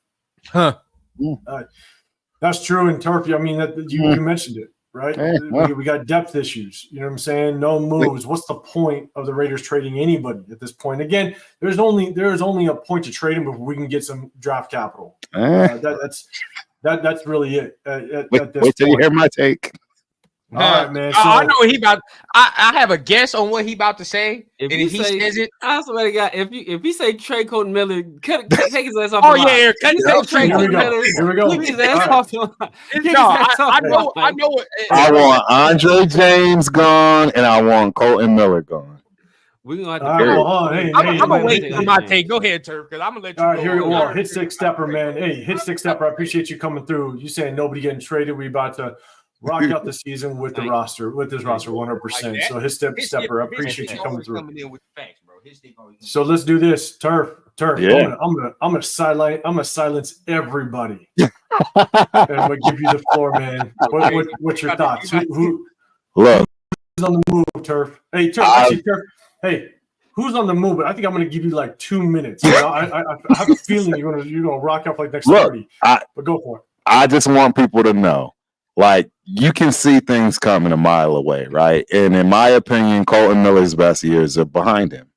That's true. And Turf, I mean, you mentioned it. Right? We got depth issues. You know what I'm saying? No moves. What's the point of the Raiders trading anybody at this point? Again, there's only a point to trade him before we can get some draft capital. That's really it. Wait till you hear my take. All right, man. So, I know what he about. I have a guess on what he about to say. If he says it, I swear to God, if he say trade Colton Miller, take his ass off. Trade Colton Miller. Here we go. Take his ass off. I know. I want Andre James gone, and I want Colton Miller gone. We're gonna have to. I'm gonna wait for my take. Go ahead, Turf, because I'm gonna let you. All right, here we go. Hit Six Stepper, man. Hey, Hit Six Stepper. I appreciate you coming through. You saying nobody getting traded? We about to rock out the season with the roster, 100%. So Hit Stepper, I appreciate you coming through. So let's do this, Turf. Yeah. I'm gonna silence everybody. And I'm gonna give you the floor, man. What's your thoughts? Who Look, who's on the move, Turf? Hey, Turf. Turf. Hey, who's on the move? I think I'm gonna give you like 2 minutes. I have a feeling you're gonna rock up like next 30. But go for it. I just want people to know. Like, you can see things coming a mile away, right? And in my opinion, Colton Miller's best years are behind him.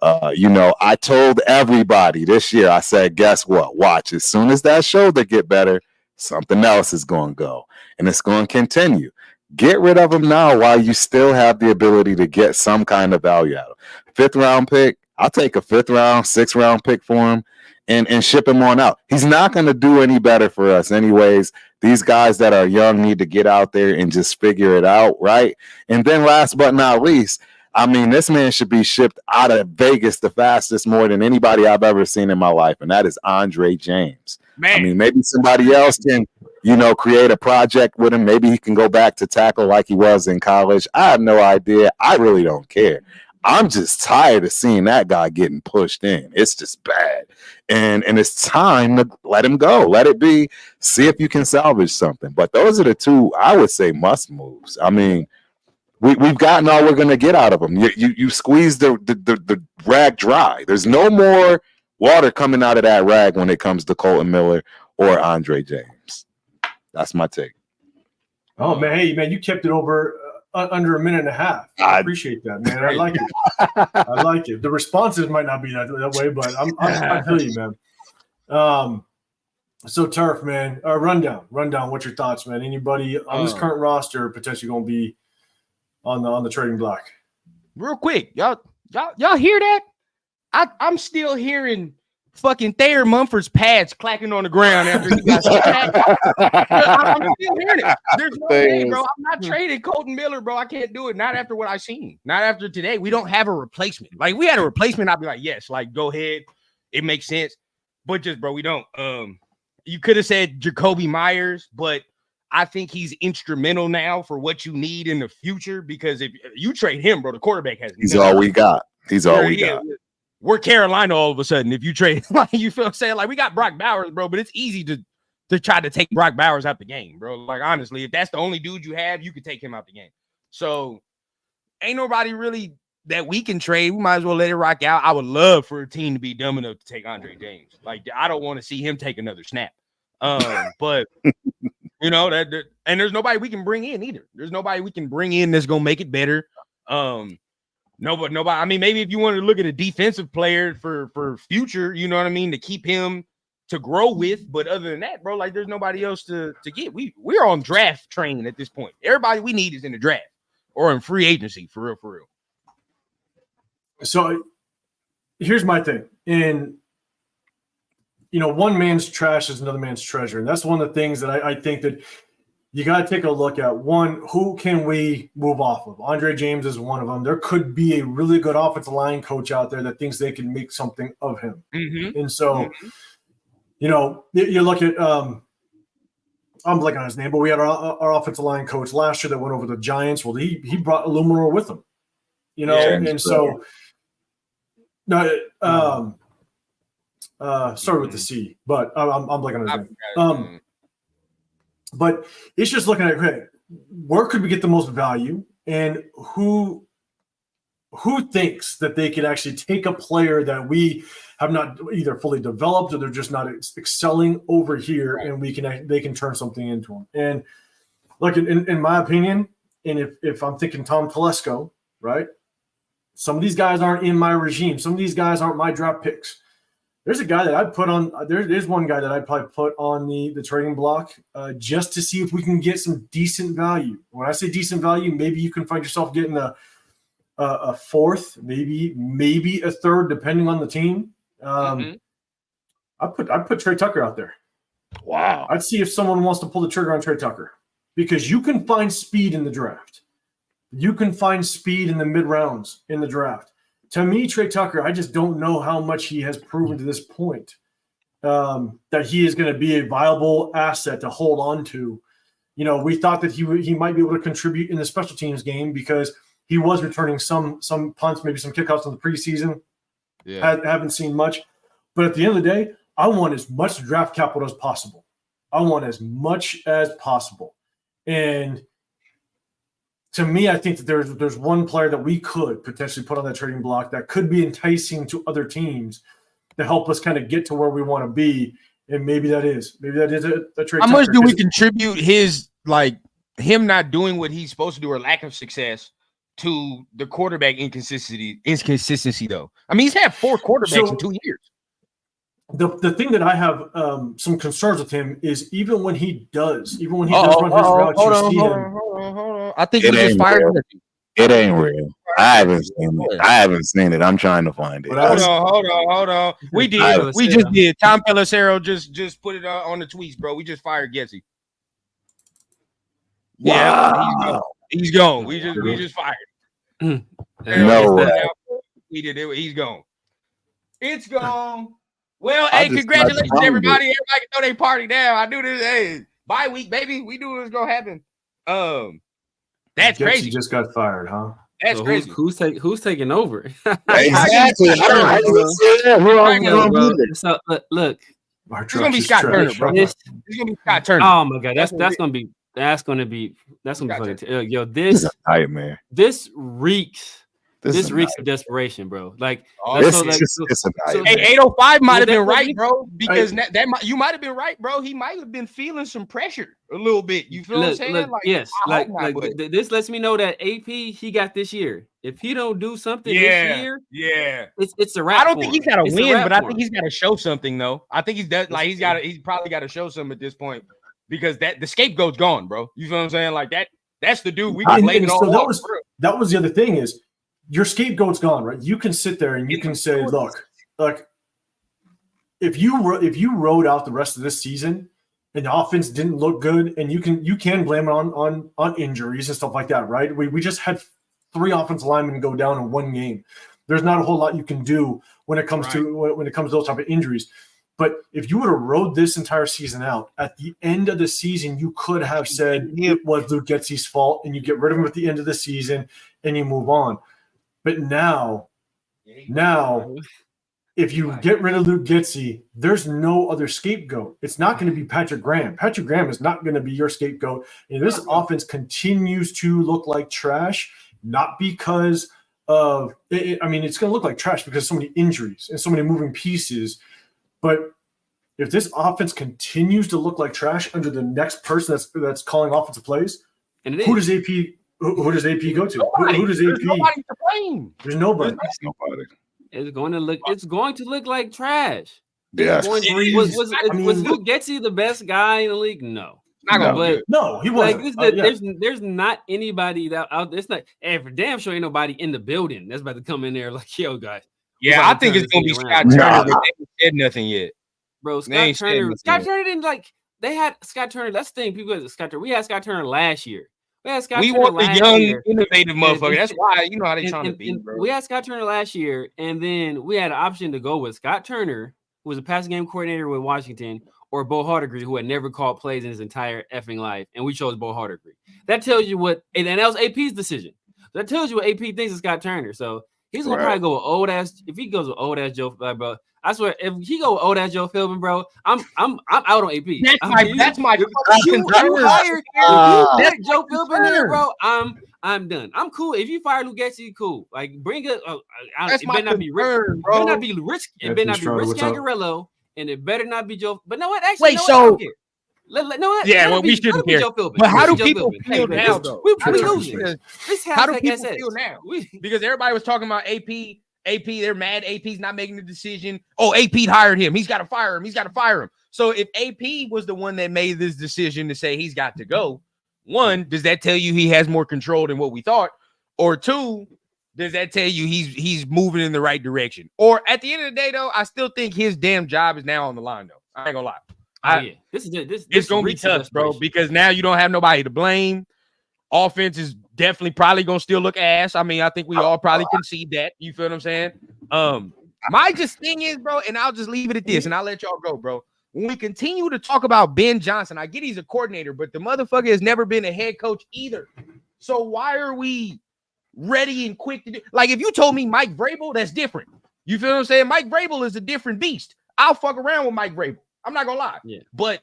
I told everybody this year, I said, guess what? Watch, as soon as that shoulder get better, something else is going to go. And it's going to continue. Get rid of him now while you still have the ability to get some kind of value out of him. 5th round pick, I'll take a 5th round, 6th round pick for him and ship him on out. He's not going to do any better for us anyways. These guys that are young need to get out there and just figure it out, right? And then last but not least, I mean, this man should be shipped out of Vegas the fastest more than anybody I've ever seen in my life, and that is Andre James. Man. I mean, maybe somebody else can, create a project with him. Maybe he can go back to tackle like he was in college. I have no idea. I really don't care. I'm just tired of seeing that guy getting pushed in. It's just bad. And it's time to let him go. Let it be. See if you can salvage something. But those are the two, I would say, must moves. I mean, we've gotten all we're going to get out of him. You squeeze the rag dry. There's no more water coming out of that rag when it comes to Colton Miller or Andre James. That's my take. Oh, man. Hey, man, you kept it over under a minute and a half. I appreciate that, man. I like it. I like it. The responses might not be that way, but I feel you, man. So Turf, man, rundown. What's your thoughts, man? Anybody on this current roster potentially going to be on the trading block? Real quick, y'all hear that? I'm still hearing fucking Thayer Mumford's pads clacking on the ground after he got I'm still hearing it. There's no way, bro. I'm not trading Colton Miller, bro. I can't do it. Not after what I've seen. Not after today. We don't have a replacement. Like, we had a replacement, I'd be like, yes, like, go ahead. It makes sense. But just, bro, we don't. You could have said Jacoby Myers, but I think he's instrumental now for what you need in the future, because if you trade him, bro, the quarterback has. He's all we got. He's all we got. We're Carolina all of a sudden. If you trade, like, you feel saying, like, we got Brock Bowers, bro, but it's easy to try to take Brock Bowers out the game, bro. Like, honestly, if that's the only dude you have, you could take him out the game. So ain't nobody really that we can trade. We might as well let it rock out. I would love for a team to be dumb enough to take Andre James. Like, I don't want to see him take another snap. But that and there's nobody we can bring in either. There's nobody we can bring in that's gonna make it better. Nobody. I mean, maybe if you want to look at a defensive player for future, you know what I mean, to keep him to grow with. But other than that, bro, like, there's nobody else to get. We're on draft train at this point. Everybody we need is in the draft or in free agency, for real. So here's my thing. And one man's trash is another man's treasure. And that's one of the things that I think that you got to take a look at. One, who can we move off of? Andre James is one of them. There could be a really good offensive line coach out there that thinks they can make something of him. Mm-hmm. And so, you look at I'm blanking on his name, but we had our offensive line coach last year that went over the Giants. Well, he brought Illuminor with him, and so started with the C, but I'm blanking on his name. But it's just looking at, hey, where could we get the most value, and who thinks that they could actually take a player that we have not either fully developed or they're just not excelling over here, and they can turn something into them. And look, in my opinion, and if I'm thinking Tom Telesco, right, some of these guys aren't in my regime. Some of these guys aren't my draft picks. There's a guy that I'd put on. There's one guy that I'd probably put on the trading block just to see if we can get some decent value. When I say decent value, maybe you can find yourself getting a fourth, maybe a third, depending on the team. I'd put Trey Tucker out there. Wow. I'd see if someone wants to pull the trigger on Trey Tucker, because you can find speed in the draft. You can find speed in the mid rounds in the draft. To me, Trey Tucker, I just don't know how much he has proven to this point that he is going to be a viable asset to hold on to. We thought that he might be able to contribute in the special teams game because he was returning some punts, maybe some kickoffs in the preseason. Yeah. Haven't seen much. But at the end of the day, I want as much draft capital as possible. And to me, I think that there's one player that we could potentially put on that trading block that could be enticing to other teams to help us kind of get to where we want to be. And maybe that is a trade. How much do we contribute him not doing what he's supposed to do or lack of success to the quarterback inconsistency though? I mean, he's had 4 quarterbacks in 2 years. The thing that I have some concerns with him is even when he does run his routes, hold on. I think he just fired him. It ain't real. I haven't seen it. I'm trying to find it. Hold on. We just did. Tom Pelissero just put it on the tweets, bro. We just fired Getsy. Wow. Yeah, he's gone. We just fired. No way. He did it. He's gone. It's gone. Well, I hey, just congratulations, got everybody. Everybody can throw their party down. I do this. Hey, bye week, baby. We knew it was gonna happen. That's Getsy crazy. just got fired, huh? That's So crazy. who's taking over? Exactly. So look, Our It's gonna be truck's Scott trash. Turner, bro. this, It's gonna be Scott Turner. oh my god, that's That's gonna be fucking yo. This is a nightmare. This reeks. This is a reeks of desperation, bro. Like, Oh, It's so, like, just so- it's a so- nightmare. Hey, 805 might have Well, been that- right, bro. Because you might have been right, bro. He might have been feeling some pressure a little bit. You feel what I'm saying? Like, yes, I hope not, but- this lets me know that AP he got this year. If he don't do something this year, yeah. it's a wrap. I don't for think him. he's got to It's a win, wrap but I for think him. he's got to show something, though. I think he's probably got to show something at this point because the scapegoat's gone, bro. You feel what I'm saying? Like that's the dude we can blame it all on. That was the other thing is your scapegoat's gone, right? You can sit there and you can say, look, if you rode out the rest of this season and the offense didn't look good, and you can blame it on injuries and stuff like that, right? We just had 3 offensive linemen go down in 1 game. There's not a whole lot you can do when it comes to those type of injuries. But if you would have rode this entire season out, at the end of the season, you could have said it was Luke Getsy's fault, and you get rid of him at the end of the season and you move on. But now, if you get rid of Luke Getsy, there's no other scapegoat. It's not going to be Patrick Graham. Patrick Graham is not going to be your scapegoat. And this offense continues to look like trash, not because of it's going to look like trash because of so many injuries and so many moving pieces. But if this offense continues to look like trash under the next person that's calling offensive plays, and who does AP go to? Who does AP? There's nobody to blame. There's nobody. There's nobody. It's going to look like trash. Yes. Was Luke Getsy the best guy in the league? No. Not gonna be good. No, he wasn't. There's not anybody that out. It's not. And for damn sure, ain't nobody in the building that's about to come in there like, yo, guys. Yeah, I think it's gonna be Scott Turner, but they haven't said nothing yet. Bro, Scott Turner didn't like. They had Scott Turner. That's the thing. People had Scott Turner. We had Scott Turner last year. We want the young, innovative motherfucker. That's why you know how they trying to be, bro. We had Scott Turner last year, and then we had an option to go with Scott Turner, who was a passing game coordinator with Washington, or Bo Hardegree, who had never called plays in his entire effing life, and we chose Bo Hardegree. That tells you what, and that was AP's decision. That tells you what AP thinks of Scott Turner. So he's gonna probably go with old ass. If he goes with old ass Joe, bro, I swear, if he go with old ass Joe Philbin, bro, I'm out on AP. That's my concern. If you Joe Philbin there, bro, I'm done. I'm cool. If you fire Luke Getsy, cool. Like bring it. That's my concern, bro. It better not be Rich. It better not be Rich Gangarello, and it better not be Joe. But no, what? Actually, wait. So yeah, well, we shouldn't care. But how do people feel now, though? We losing. How do people feel now? Because everybody was talking about AP. They're mad. AP's not making the decision. Oh, AP hired him. He's got to fire him. So if AP was the one that made this decision to say he's got to go, one, does that tell you he has more control than what we thought? Or two, does that tell you he's moving in the right direction? Or at the end of the day, though, I still think his damn job is now on the line, though. I ain't gonna lie. It's gonna be tough, bro, because now you don't have nobody to blame. Offense is definitely probably gonna still look ass. I mean, I think we all probably concede that. You feel what I'm saying? My just thing is, bro, and I'll just leave it at this, and I'll let y'all go, bro. When we continue to talk about Ben Johnson, I get he's a coordinator, but the motherfucker has never been a head coach either. So why are we ready and quick to do? Like, if you told me Mike Vrabel, that's different. You feel what I'm saying? Mike Vrabel is a different beast. I'll fuck around with Mike Vrabel. I'm not gonna lie. Yeah. But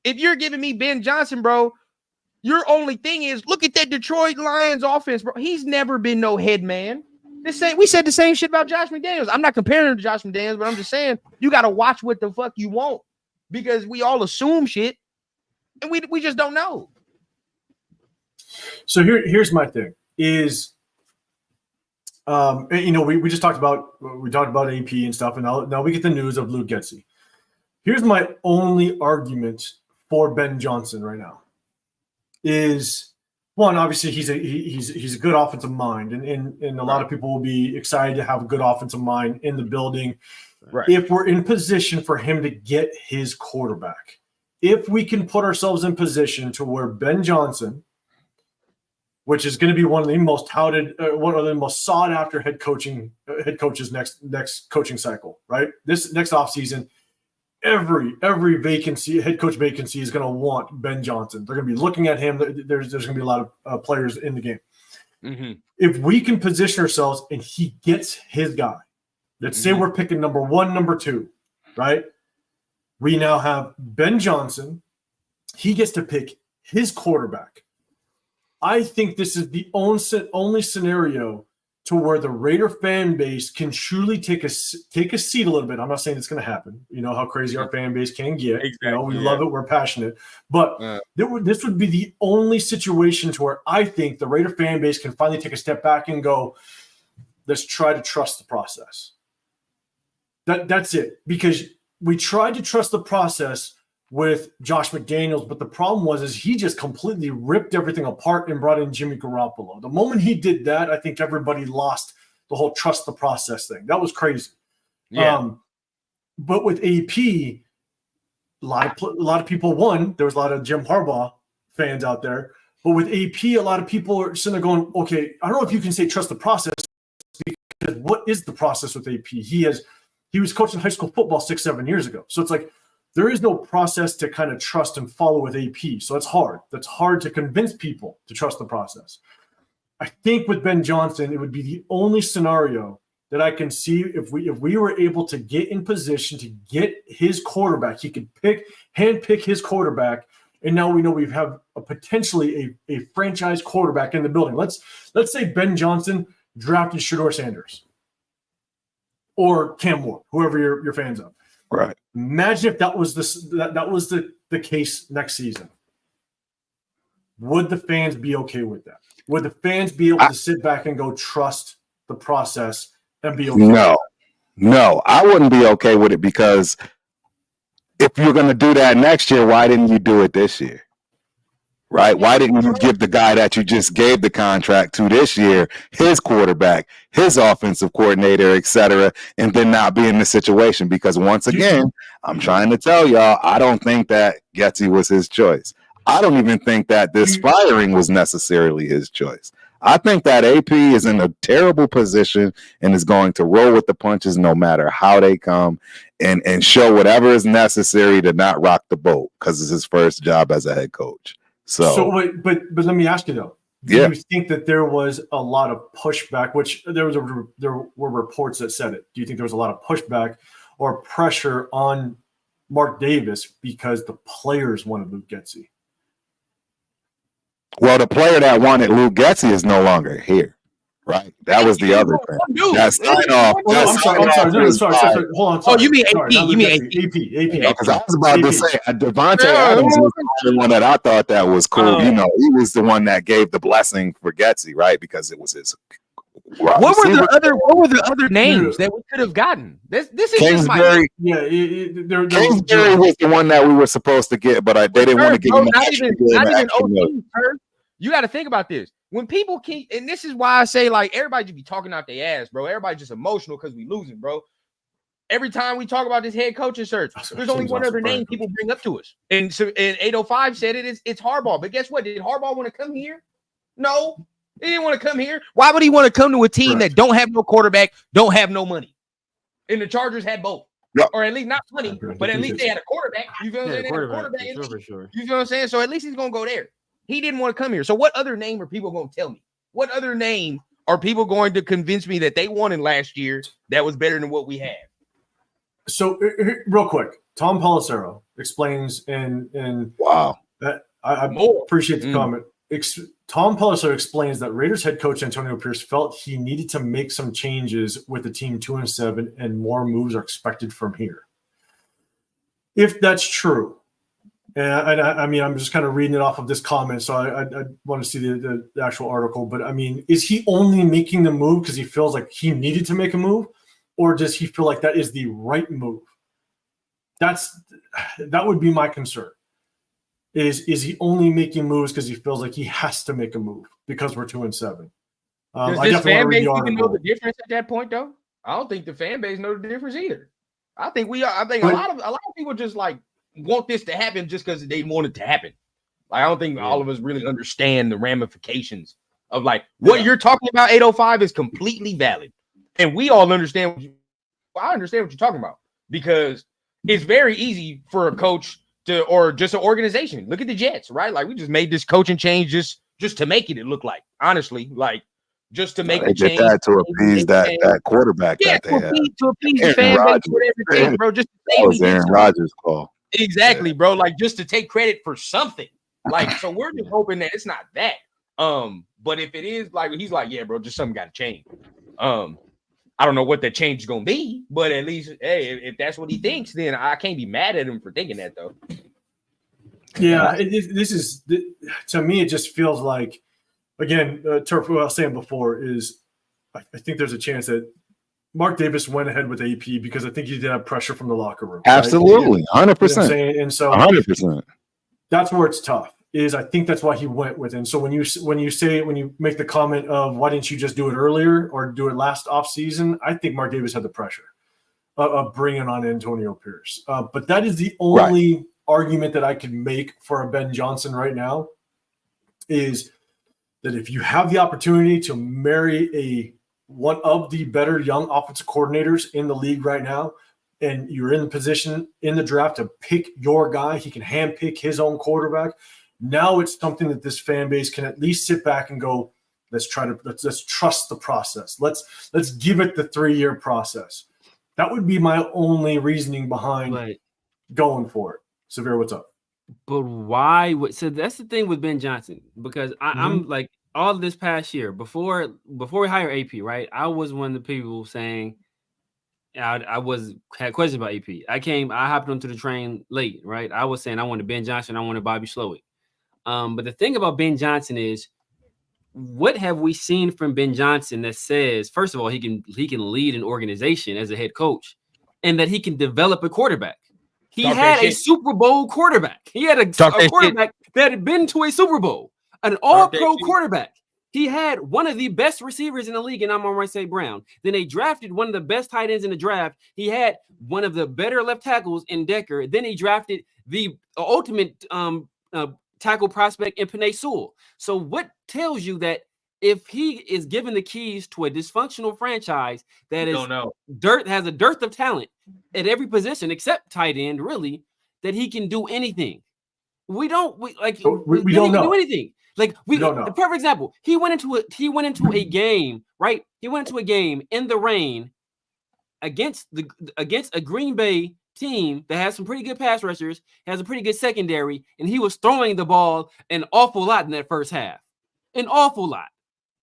if you're giving me Ben Johnson, bro, your only thing is look at that Detroit Lions offense, bro. He's never been no head man. We said the same shit about Josh McDaniels. I'm not comparing him to Josh McDaniels, but I'm just saying you got to watch what the fuck you want because we all assume shit and we just don't know. So here's my thing is, we just talked about AP and stuff, and now we get the news of Luke Getsy. Here's my only argument for Ben Johnson right now. Is one, obviously he's a good offensive mind, and a lot of people will be excited to have a good offensive mind in the building. Right. If we're in position for him to get his quarterback, if we can put ourselves in position to where Ben Johnson which is going to be one of the most touted, one of the most sought after head coaches next coaching cycle, right? This next offseason, every vacancy, head coach vacancy is going to want Ben Johnson. They're going to be looking at him. There's going to be a lot of players in the game. Mm-hmm. If we can position ourselves and he gets his guy, let's say we're picking number 1, number 2, right? We now have Ben Johnson. He gets to pick his quarterback. I think this is the only scenario to where the Raider fan base can truly take a seat a little bit. I'm not saying it's going to happen. You know how crazy our fan base can get. Exactly, you know, we love it. We're passionate. But this would be the only situation to where I think the Raider fan base can finally take a step back and go, let's try to trust the process. That's it. Because we tried to trust the process with Josh McDaniels, but the problem is he just completely ripped everything apart and brought in Jimmy Garoppolo. The moment he did that, I think everybody lost the whole trust the process thing. That was crazy. Yeah. But with AP, a lot of people won. There was a lot of Jim Harbaugh fans out there. But with AP, a lot of people are sitting there going, okay, I don't know if you can say trust the process, because what is the process with AP? He was coaching high school football 6-7 years ago. So it's like, there is no process to kind of trust and follow with AP. So it's hard. That's hard to convince people to trust the process. I think with Ben Johnson, it would be the only scenario that I can see if we were able to get in position to get his quarterback. He could handpick his quarterback, and now we know we have potentially a franchise quarterback in the building. Let's say Ben Johnson drafted Shedeur Sanders or Cam Moore, whoever you're fans of. Right. Imagine if that was the case next season. Would the fans be okay with that? Would the fans be able to sit back and go trust the process and be okay? No, I wouldn't be okay with it, because if you're going to do that next year, why didn't you do it this year? Right? Why didn't you give the guy that you just gave the contract to this year his quarterback, his offensive coordinator, etc., and then not be in this situation? Because once again, I'm trying to tell y'all, I don't think that Getsy was his choice. I don't even think that this firing was necessarily his choice. I think that AP is in a terrible position and is going to roll with the punches no matter how they come, and show whatever is necessary to not rock the boat, because it's his first job as a head coach. So wait, but let me ask you though. Do you think that there was a lot of pushback? Which there were reports that said it. Do you think there was a lot of pushback or pressure on Mark Davis because the players wanted Luke Getsy? Well, the player that wanted Luke Getsy is no longer here. Right, that was the other thing. That's sign off. I'm sorry. Hold on. Sorry. Oh, you mean AP? You mean AP? Because I was about to say Devontae Adams was the one that I thought that was cool. You know, he was the one that gave the blessing for Getsy, right? Because it was his. What were the other names that we could have gotten? This is Kingsbury. Kingsbury was the one that we were supposed to get, but they didn't want to give him not even OT. You got to think about this. When people keep, and this is why I say, like, everybody just be talking out their ass, bro. Everybody just emotional because we losing, bro. Every time we talk about this head coaching search, there's only one other name people bring up to us. And so, and 805 said it's Harbaugh. But guess what? Did Harbaugh want to come here? No, he didn't want to come here. Why would he want to come to a team that don't have no quarterback, don't have no money? And the Chargers had both. Yep. Or at least not money, but at least they had a quarterback. You feel what I'm saying? For sure. You feel what I'm saying? So at least he's going to go there. He didn't want to come here. So what other name are people going to tell me? What other name are people going to convince me that they wanted last year that was better than what we had? So real quick, Tom Pelissero explains and wow. I appreciate the comment. Tom Pelissero explains that Raiders head coach Antonio Pierce felt he needed to make some changes with the team 2-7 and more moves are expected from here. If that's true, and I mean, I'm just kind of reading it off of this comment, so I want to see the actual article. But I mean, is he only making the move because he feels like he needed to make a move, or does he feel like that is the right move? That would be my concern. Is he only making moves because he feels like he has to make a move because we're 2-7? Does this fan base even know the difference at that point, though? I don't think the fan base know the difference either. I think a lot of people just like want this to happen just because they want it to happen. Like, I don't think all of us really understand the ramifications of like what you're talking about. 805 is completely valid, and we all understand. I understand what you're talking about because it's very easy for a coach or just an organization. Look at the Jets, right? Like we just made this coaching change just to make it look like, honestly, like just to make They the did change. that to appease that quarterback that they had. To appease the Aaron fan base, Rodgers. whatever it takes, bro. Just to say That we was did Aaron something. Rodgers' call. Exactly, bro. Like just to take credit for something. Like, so we're just hoping that it's not that. But if it is, like he's like, yeah, bro, just something got to change. I don't know what that change is gonna be, but at least, hey, if that's what he thinks, then I can't be mad at him for thinking that, though. Yeah, this is to me. It just feels like, again, Turf. What I was saying before is, I think there's a chance that Mark Davis went ahead with AP because I think he did have pressure from the locker room. Absolutely, 100%. And so 100%. That's where it's tough. I think that's why he went with it. So when you make the comment of why didn't you just do it earlier or do it last offseason, I think Mark Davis had the pressure of bringing on Antonio Pierce. But that is the only argument that I could make for a Ben Johnson right now is that if you have the opportunity to marry one of the better young offensive coordinators in the league right now, and you're in the position in the draft to pick your guy, he can handpick his own quarterback. Now it's something that this fan base can at least sit back and go, let's trust the process. Let's give it the 3-year process. That would be my only reasoning behind going for it. Severe, what's up? But why so that's the thing with Ben Johnson, because I'm like all of this past year before we hire AP, right? I was one of the people saying I had questions about AP. I hopped onto the train late, right? I was saying I wanted Ben Johnson, I wanted Bobby Slowick. But the thing about Ben Johnson is, what have we seen from Ben Johnson that says, first of all, he can lead an organization as a head coach, and that he can develop a quarterback. He had a Super Bowl quarterback. He had a quarterback that had been to a Super Bowl, an all-pro quarterback. He had one of the best receivers in the league, and I'm on St. Brown. Then they drafted one of the best tight ends in the draft. He had one of the better left tackles in Decker. Then he drafted the ultimate tackle prospect in Penei Sewell. So what tells you that if he is given the keys to a dysfunctional franchise that has a dearth of talent at every position except tight end, really, that he can do anything? We don't know. Do anything. Like we don't know. The perfect example, he went into a game, right? He went into a game in the rain against a Green Bay team that has some pretty good pass rushers, has a pretty good secondary, and he was throwing the ball an awful lot in that first half. An awful lot.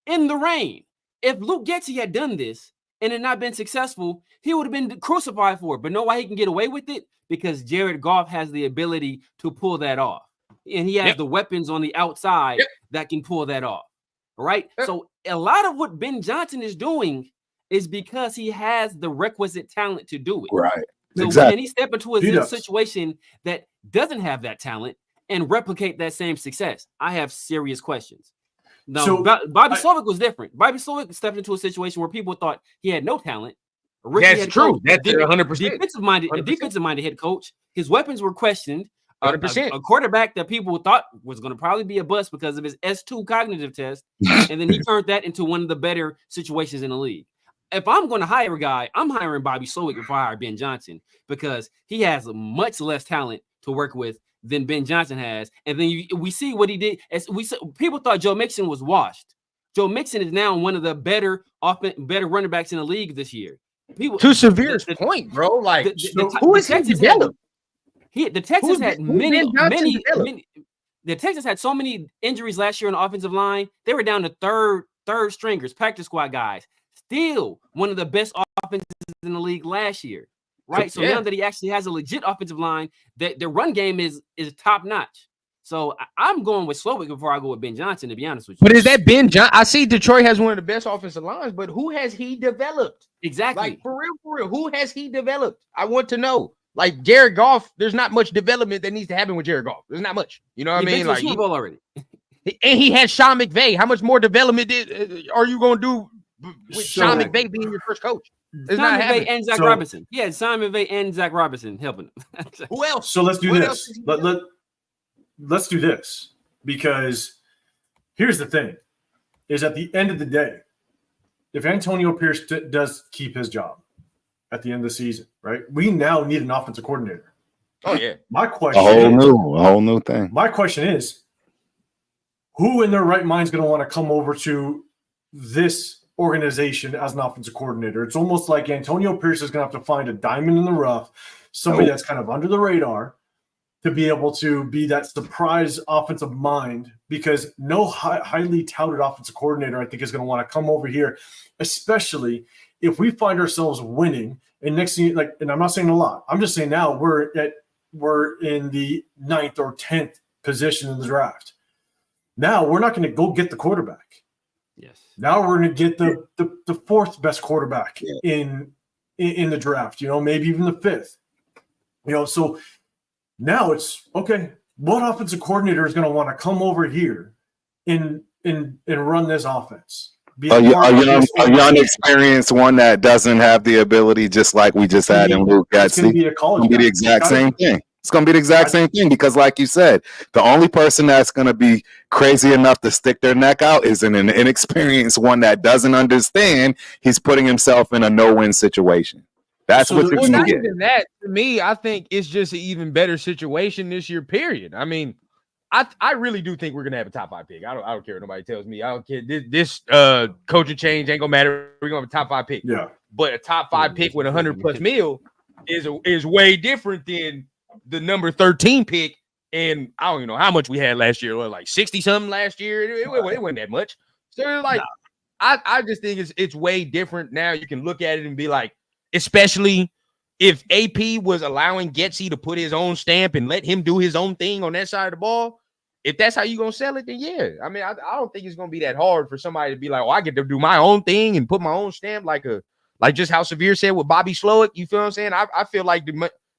In the rain. If Luke Getsy had done this and had not been successful, he would have been crucified for it. But know why he can get away with it? Because Jared Goff has the ability to pull that off. And he has the weapons on the outside that can pull that off. All right? So a lot of what Ben Johnson is doing is because he has the requisite talent to do it. Right. So when he step into a situation that doesn't have that talent and replicate that same success, I have serious questions. Now, Bobby Slowick was different. Bobby Slowick stepped into a situation where people thought he had no talent. That's true. That's 100%. Defensive-minded head coach. His weapons were questioned. 100%. A quarterback that people thought was going to probably be a bust because of his S2 cognitive test, and then he turned that into one of the better situations in the league. If I'm going to hire a guy, I'm hiring Bobby Slowick before I hire Ben Johnson because he has much less talent to work with than Ben Johnson has. And then we see what he did. People thought Joe Mixon was washed. Joe Mixon is now one of the better running backs in the league this year. To Severe's point, bro. Like, who is he developed? The Texans had the Texans had so many injuries last year on the offensive line. They were down to third stringers, practice squad guys. Still one of the best offenses in the league last year, right? So now that he actually has a legit offensive line, the run game is top notch. So I'm going with Slowick before I go with Ben Johnson, to be honest with you. But is that Ben Johnson? I see Detroit has one of the best offensive lines, but who has he developed? Exactly. Like, for real, who has he developed? I want to know. Like, Jared Goff, there's not much development that needs to happen with Jared Goff. There's not much. You know what I mean? Like, Super Bowl already. And he has Sean McVay. How much more development are you going to do with Sean McVay being your first coach? It's Sean McVay and Zach Robinson. Yeah, Sean McVay and Zach Robinson helping him. Who else? So let's do this. Let's do this, because here's the thing. is at the end of the day, if Antonio Pierce does keep his job at the end of the season, right, we now need an offensive coordinator. Oh, yeah. My question a whole new thing. My question is, who in their right mind is going to want to come over to this organization as an offensive coordinator? It's almost like Antonio Pierce is going to have to find a diamond in the rough, somebody that's kind of under the radar, to be able to be that surprise offensive mind, because no highly touted offensive coordinator, I think, is going to want to come over here, especially if we find ourselves winning. And next thing, like, and I'm not saying a lot, I'm just saying now we're in the 9th or 10th position in the draft. Now we're not going to go get the quarterback. Yes. Now we're going to get the 4th best quarterback in the draft, maybe even the 5th. So now it's okay. What offensive coordinator is going to want to come over here and run this offense? A young, experienced one that doesn't have the ability, just like we just had in Luke Getsy. It's going to be a college. It's going to be the exact same thing. It's going to be the exact same thing because, like you said, the only person that's going to be crazy enough to stick their neck out is an inexperienced one that doesn't understand he's putting himself in a no-win situation. That's what you're going to get. Even that, to me, I think it's just an even better situation this year, period. I mean, I really do think we're going to have a top 5 pick. I don't care what nobody tells me. I don't care. This coaching change ain't going to matter. We're going to have a top 5 pick. Yeah. But a top 5 pick with 100+ mil is way different than the number 13 pick. And I don't even know how much we had last year. Like 60-something last year. It wasn't that much. So, like, I just think it's way different now. You can look at it and be like, especially if AP was allowing Getsy to put his own stamp and let him do his own thing on that side of the ball, if that's how you're going to sell it, then yeah. I mean, I don't think it's going to be that hard for somebody to be like, I get to do my own thing and put my own stamp like just how Severe said with Bobby Slowick. You feel what I'm saying? I feel like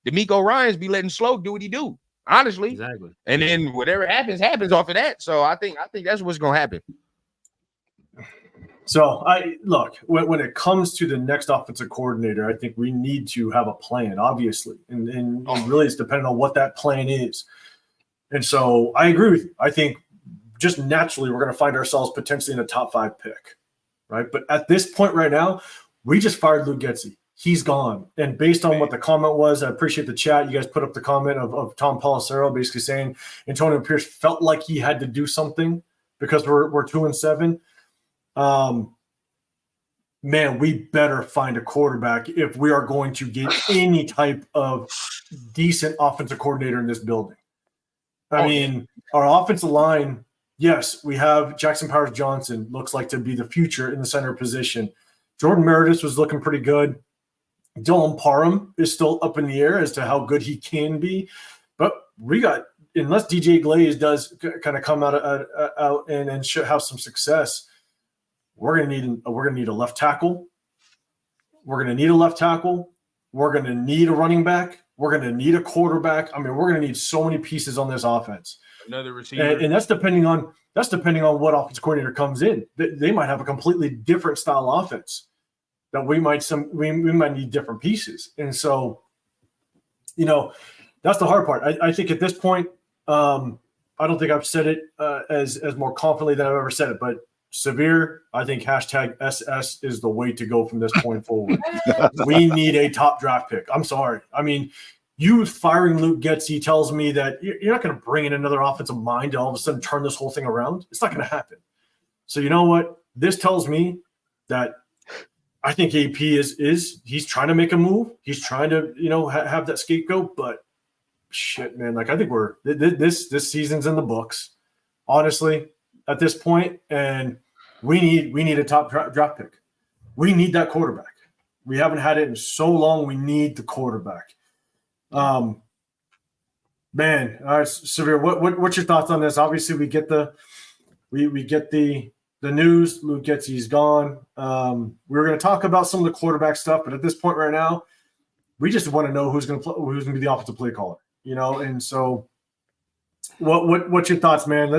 D'Amico Ryans be letting Slowick do what he do, honestly. Exactly. And then whatever happens off of that. So I think that's what's going to happen. So when it comes to the next offensive coordinator, I think we need to have a plan, obviously, and really it's depending on what that plan is. And so I agree with you. I think just naturally we're going to find ourselves potentially in a top 5 pick, right? But at this point right now, we just fired Luke Getsy. He's gone. And based on what the comment was, I appreciate the chat. You guys put up the comment of Tom Pelissero basically saying Antonio Pierce felt like he had to do something because we're 2-7. Man, we better find a quarterback if we are going to get any type of decent offensive coordinator in this building. I mean, our offensive line, yes, we have Jackson Powers Johnson, looks like to be the future in the center position. Jordan Meredith was looking pretty good. Dylan Parham is still up in the air as to how good he can be. But we got, unless DJ Glaze does kind of come out and have some success, we're gonna need a left tackle. We're gonna need a left tackle. We're gonna need a running back. We're gonna need a quarterback. I mean, we're gonna need so many pieces on this offense. Another receiver, and that's depending on what offense coordinator comes in. They might have a completely different style offense that we might need different pieces. And so, that's the hard part. I think at this point, I don't think I've said it as more confidently than I've ever said it, but Severe, I think #SS is the way to go from this point forward. We need a top draft pick. I'm sorry. I mean, you firing Luke Getsy tells me that you're not going to bring in another offensive mind to all of a sudden turn this whole thing around. It's not going to happen. So you know what? This tells me that I think AP he's trying to make a move. He's trying to, have that scapegoat, but shit, man, like I think this season's in the books, honestly, at this point, and we need a top draft pick. We need that quarterback. We haven't had it in so long. We need the quarterback. Man, all right, Severe, what's your thoughts on this? Obviously, we get the news. Luke Getsy's gone. We were going to talk about some of the quarterback stuff, but at this point right now, we just want to know who's going to be the offensive play caller. And so, what's your thoughts, man?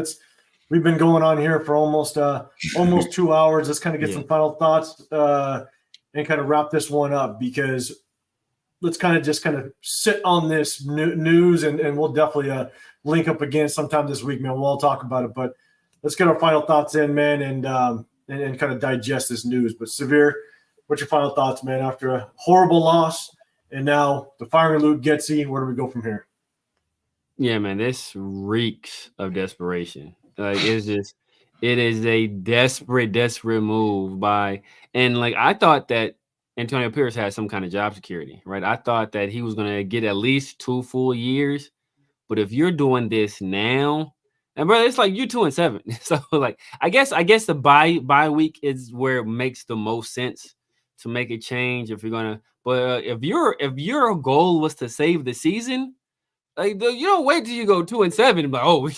We've been going on here for almost 2 hours. Let's kind of get some final thoughts and kind of wrap this one up, because let's kind of sit on this news and we'll definitely link up again sometime this week, man. We'll all talk about it, but let's get our final thoughts in, man, and kind of digest this news. But Severe, what's your final thoughts, man, after a horrible loss and now the firing of Luke Getsy? Where do we go from here? Yeah, man, this reeks of desperation. Like it is a desperate move and like I thought that Antonio Pierce had some kind of job security, right? I thought that he was gonna get at least 2 full years. But if you're doing this now, and brother, it's like you're 2-7. So like I guess the bye week is where it makes the most sense to make a change if you're gonna. But if your goal was to save the season, like you don't wait till you go 2-7 and be like, oh,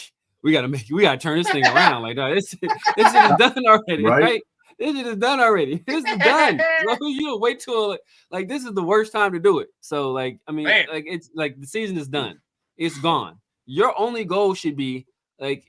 we gotta turn this thing around. Like no, this shit is done already, right? This shit is done already. This is done. So you don't wait till like this is the worst time to do it. So like I mean, like it's like the season is done. It's gone. Your only goal should be like,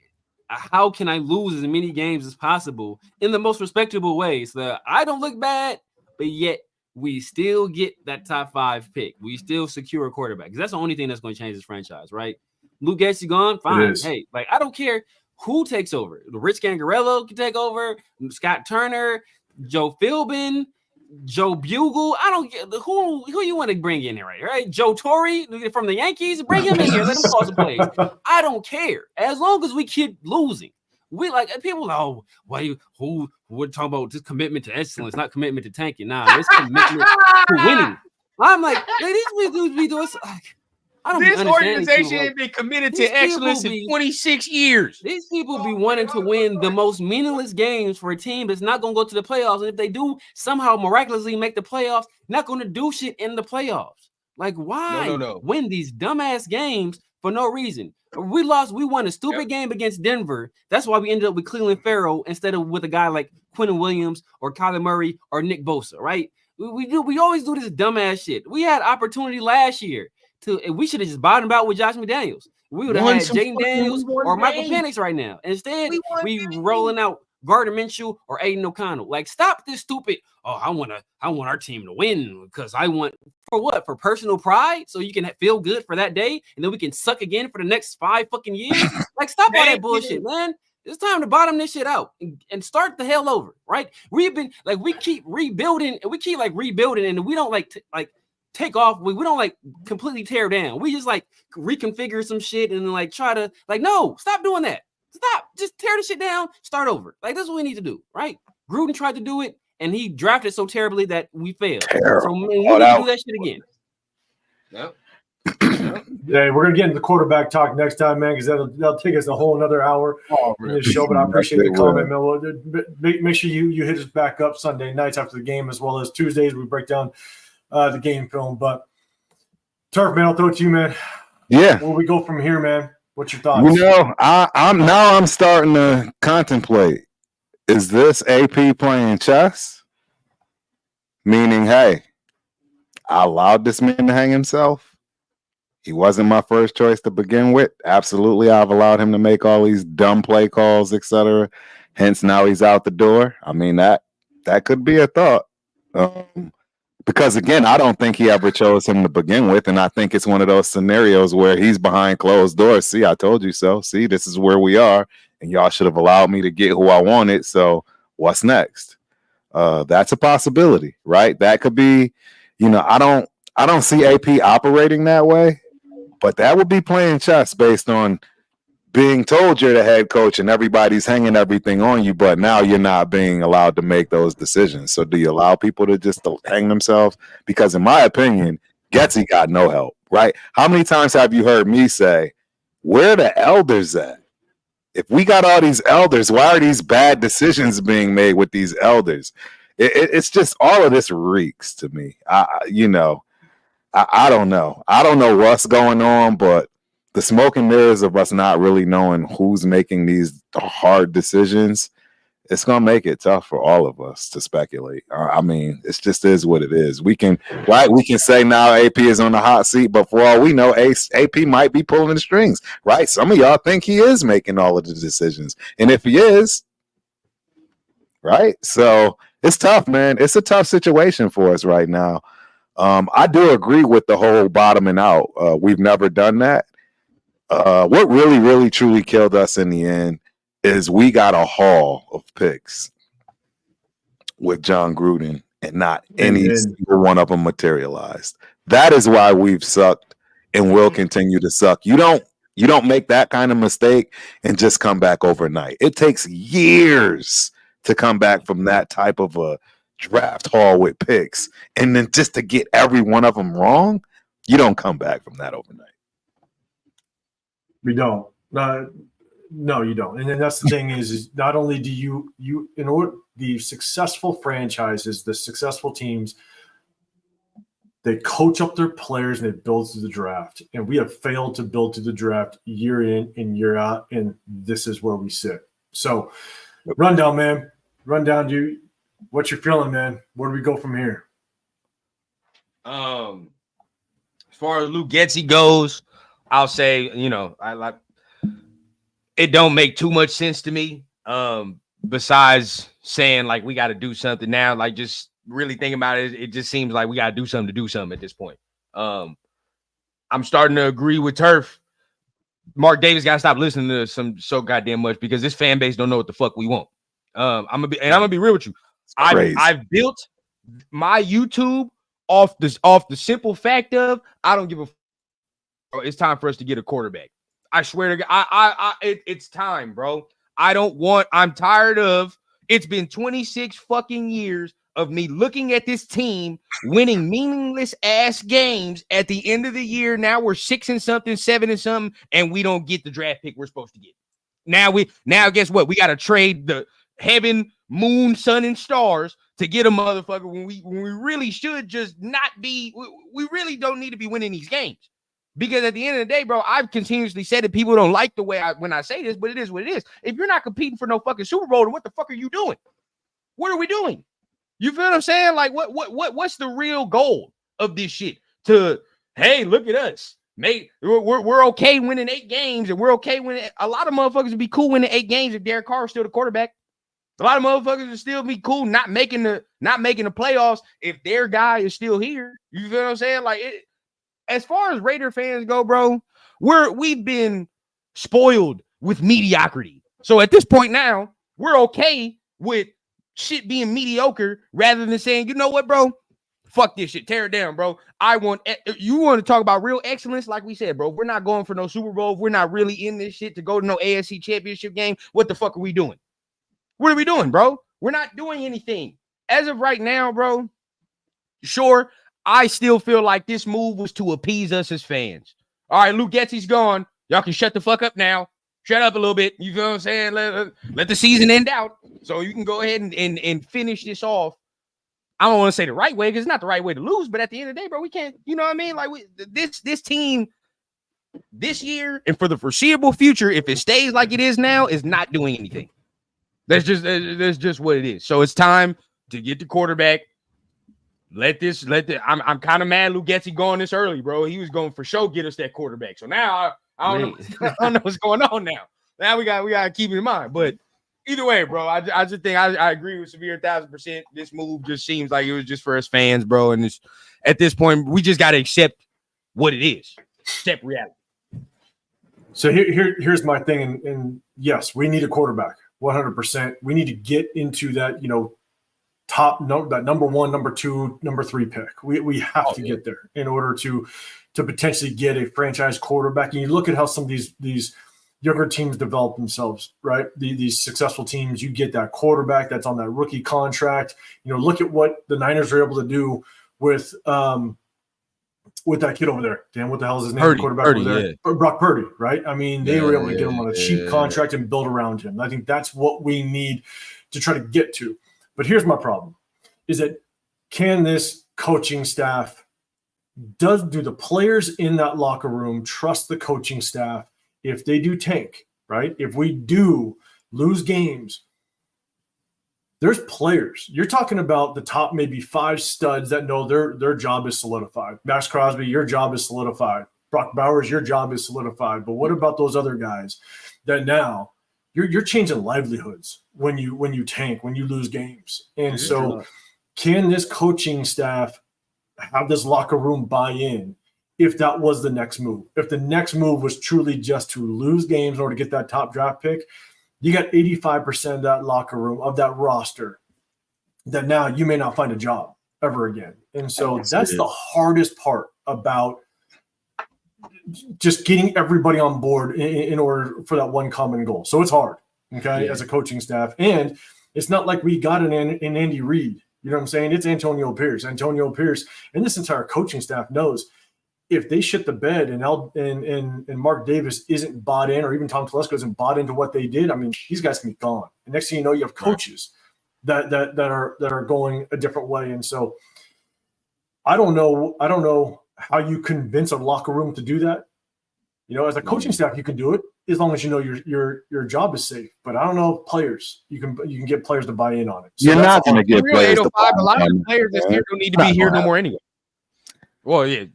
how can I lose as many games as possible in the most respectable way so that I don't look bad, but yet we still get that top 5 pick. We still secure a quarterback. Because that's the only thing that's going to change this franchise, right? Luke Getsy gone, fine. Hey, like I don't care who takes over. Rich Gangarello can take over. Scott Turner, Joe Philbin, Joe Bugle. I don't get who you want to bring in here, right? Joe Torre from the Yankees, bring him in here. Let him call some plays. I don't care as long as we keep losing. We like people. Oh, who we're talking about this commitment to excellence, not commitment to tanking. Nah, it's commitment to winning. I'm like, these dudes be doing. I don't. This organization has been committed to excellence in 26 years. These people be wanting to win the most meaningless games for a team that's not going to go to the playoffs. And if they do somehow miraculously make the playoffs, not going to do shit in the playoffs. Like, why win these dumbass games for no reason? We won a stupid game against Denver. That's why we ended up with Cleveland Farrell instead of with a guy like Quentin Williams or Kyler Murray or Nick Bosa, right? We always do this dumbass shit. We had opportunity last year. We should have just bottomed out with Josh McDaniels. We would have had Jaden Daniels or Michael Penix right now. Instead, we rolling out Gardner Minshew or Aiden O'Connell. Like, stop this stupid. Oh, I want our team to win because I want for what? For personal pride, so you can feel good for that day, and then we can suck again for the next 5 fucking years. Like, stop all that bullshit, man. It's time to bottom this shit out and start the hell over, right? We've been like we keep rebuilding and we keep like rebuilding, and we don't like take off. We don't like completely tear down. We just like reconfigure some shit and like try to like, no, stop doing that. Stop. Just tear the shit down. Start over. Like that's what we need to do, right? Gruden tried to do it and he drafted so terribly that we failed. So we need to do that shit again. Yep. Yeah, we're gonna get into the quarterback talk next time, man, because that'll take us a whole another hour in this show. But I appreciate the comment, man. Well, make sure you hit us back up Sunday nights after the game, as well as Tuesdays we break down the game film. But Turf, man, I'll throw it to you, man. Yeah. Where we go from here, man? What's your thoughts? You know, I'm starting to contemplate. Is this AP playing chess? Meaning, hey, I allowed this man to hang himself. He wasn't my first choice to begin with. Absolutely, I've allowed him to make all these dumb play calls, etc. Hence, now he's out the door. I mean, that could be a thought. Because, again, I don't think he ever chose him to begin with, and I think it's one of those scenarios where he's behind closed doors. See, I told you so. See, this is where we are, and y'all should have allowed me to get who I wanted, so what's next? That's a possibility, right? That could be, I don't see AP operating that way, but that would be playing chess based on being told you're the head coach and everybody's hanging everything on you, but now you're not being allowed to make those decisions. So do you allow people to just hang themselves? Because in my opinion, Getsy got no help, right? How many times have you heard me say, where are the elders at? If we got all these elders, why are these bad decisions being made with these elders? It's just all of this reeks to me. I don't know. I don't know what's going on, but the smoke and mirrors of us not really knowing who's making these hard decisions, it's going to make it tough for all of us to speculate. I mean, it just is what it is. We can say now AP is on the hot seat, but for all we know, AP might be pulling the strings, right? Some of y'all think he is making all of the decisions. And if he is, right? So it's tough, man. It's a tough situation for us right now. I do agree with the whole bottoming out. We've never done that. What really, really, truly killed us in the end is we got a haul of picks with John Gruden, and not any single one of them materialized. That is why we've sucked and will continue to suck. You don't make that kind of mistake and just come back overnight. It takes years to come back from that type of a draft haul with picks, and then just to get every one of them wrong, you don't come back from that overnight. We don't. No, you don't. And then that's the thing is not only do you in order the successful franchises, the successful teams, they coach up their players and they build through the draft. And we have failed to build through the draft year in and year out, and this is where we sit. So, rundown, man. Rundown, dude. What you're feeling, man? Where do we go from here? As far as Luke Getsy goes, I'll say, it don't make too much sense to me. Besides saying like we got to do something now, like just really thinking about it, it just seems like we got to do something at this point. I'm starting to agree with Turf. Mark Davis got to stop listening to some so goddamn much because this fan base don't know what the fuck we want. I'm gonna be real with you. I've built my YouTube off the simple fact of I don't give a. It's time for us to get a quarterback. I swear to God, it's time, bro. I'm tired of. It's been 26 fucking years of me looking at this team winning meaningless ass games at the end of the year. Now we're 6 and something, 7 and something, and we don't get the draft pick we're supposed to get. Now guess what? We got to trade the heaven, moon, sun, and stars to get a motherfucker when we really should just not be. We really don't need to be winning these games. Because at the end of the day, bro, I've continuously said that people don't like the way when I say this, but it is what it is. If you're not competing for no fucking Super Bowl, then what the fuck are you doing? What are we doing? You feel what I'm saying? Like, what's the real goal of this shit? Hey, look at us. We're okay winning 8 games, and we're okay winning. A lot of motherfuckers would be cool winning 8 games if Derek Carr is still the quarterback. A lot of motherfuckers would still be cool not making the playoffs if their guy is still here. You feel what I'm saying? Like it. As far as Raider fans go, bro, we've been spoiled with mediocrity. So at this point now, we're okay with shit being mediocre rather than saying, you know what, bro? Fuck this shit. Tear it down, bro. You want to talk about real excellence? Like we said, bro, we're not going for no Super Bowl. We're not really in this shit to go to no AFC championship game. What the fuck are we doing? What are we doing, bro? We're not doing anything. As of right now, bro, sure, I still feel like this move was to appease us as fans. All right, Luke Getsy's gone. Y'all can shut the fuck up now. Shut up a little bit. You feel what I'm saying? Let the season end out so you can go ahead and finish this off. I don't want to say the right way because it's not the right way to lose, but at the end of the day, bro, we can't, you know what I mean? Like this team this year and for the foreseeable future, if it stays like it is now, is not doing anything. That's just what it is. So it's time to get the quarterback. I'm kind of mad Luke Getsy going this early, bro. He was going for sure get us that quarterback. So now I don't know what's going on now. Now we got to keep it in mind. But either way, bro, I just think I agree with Severe 1,000%. This move just seems like it was just for us fans, bro. And at this point, we just got to accept what it is. Accept reality. So here's my thing. And yes, we need a quarterback, 100%. We need to get into that, that number 1, number 2, number 3 pick. We have to get there in order to potentially get a franchise quarterback. And you look at how some of these younger teams develop themselves, right? These successful teams, you get that quarterback that's on that rookie contract. Look at what the Niners are able to do with that kid over there. Dan, what the hell is his name? Quarterback over there. Yeah. Brock Purdy, right? I mean, they were able to get him on a cheap contract and build around him. I think that's what we need to try to get to. But here's my problem, is that can this coaching staff, do the players in that locker room trust the coaching staff if they do tank, right? If we do lose games, there's players. You're talking about the top maybe 5 studs that know their job is solidified. Max Crosby, your job is solidified. Brock Bowers, your job is solidified. But what about those other guys that now – You're changing livelihoods when you tank, when you lose games. And so can this coaching staff have this locker room buy in if that was the next move? If the next move was truly just to lose games in order to get that top draft pick, you got 85% of that locker room, of that roster, that now you may not find a job ever again. And so that's the hardest part about just getting everybody on board in order for that one common goal. So it's hard, okay, as a coaching staff. And it's not like we got an Andy Reid. You know what I'm saying? It's Antonio Pierce. Antonio Pierce and this entire coaching staff knows if they shit the bed and Mark Davis isn't bought in, or even Tom Telesco isn't bought into what they did, I mean, these guys can be gone. And next thing you know, you have coaches that are going a different way. And so I don't know how you convince a locker room to do that. You know, as a coaching staff, you can do it as long as you know your job is safe. But I don't know if players you can get players to buy in on it. So you're not going to get players to buy in. A lot of the players that's here don't need to be here no more anyway. Well, yeah.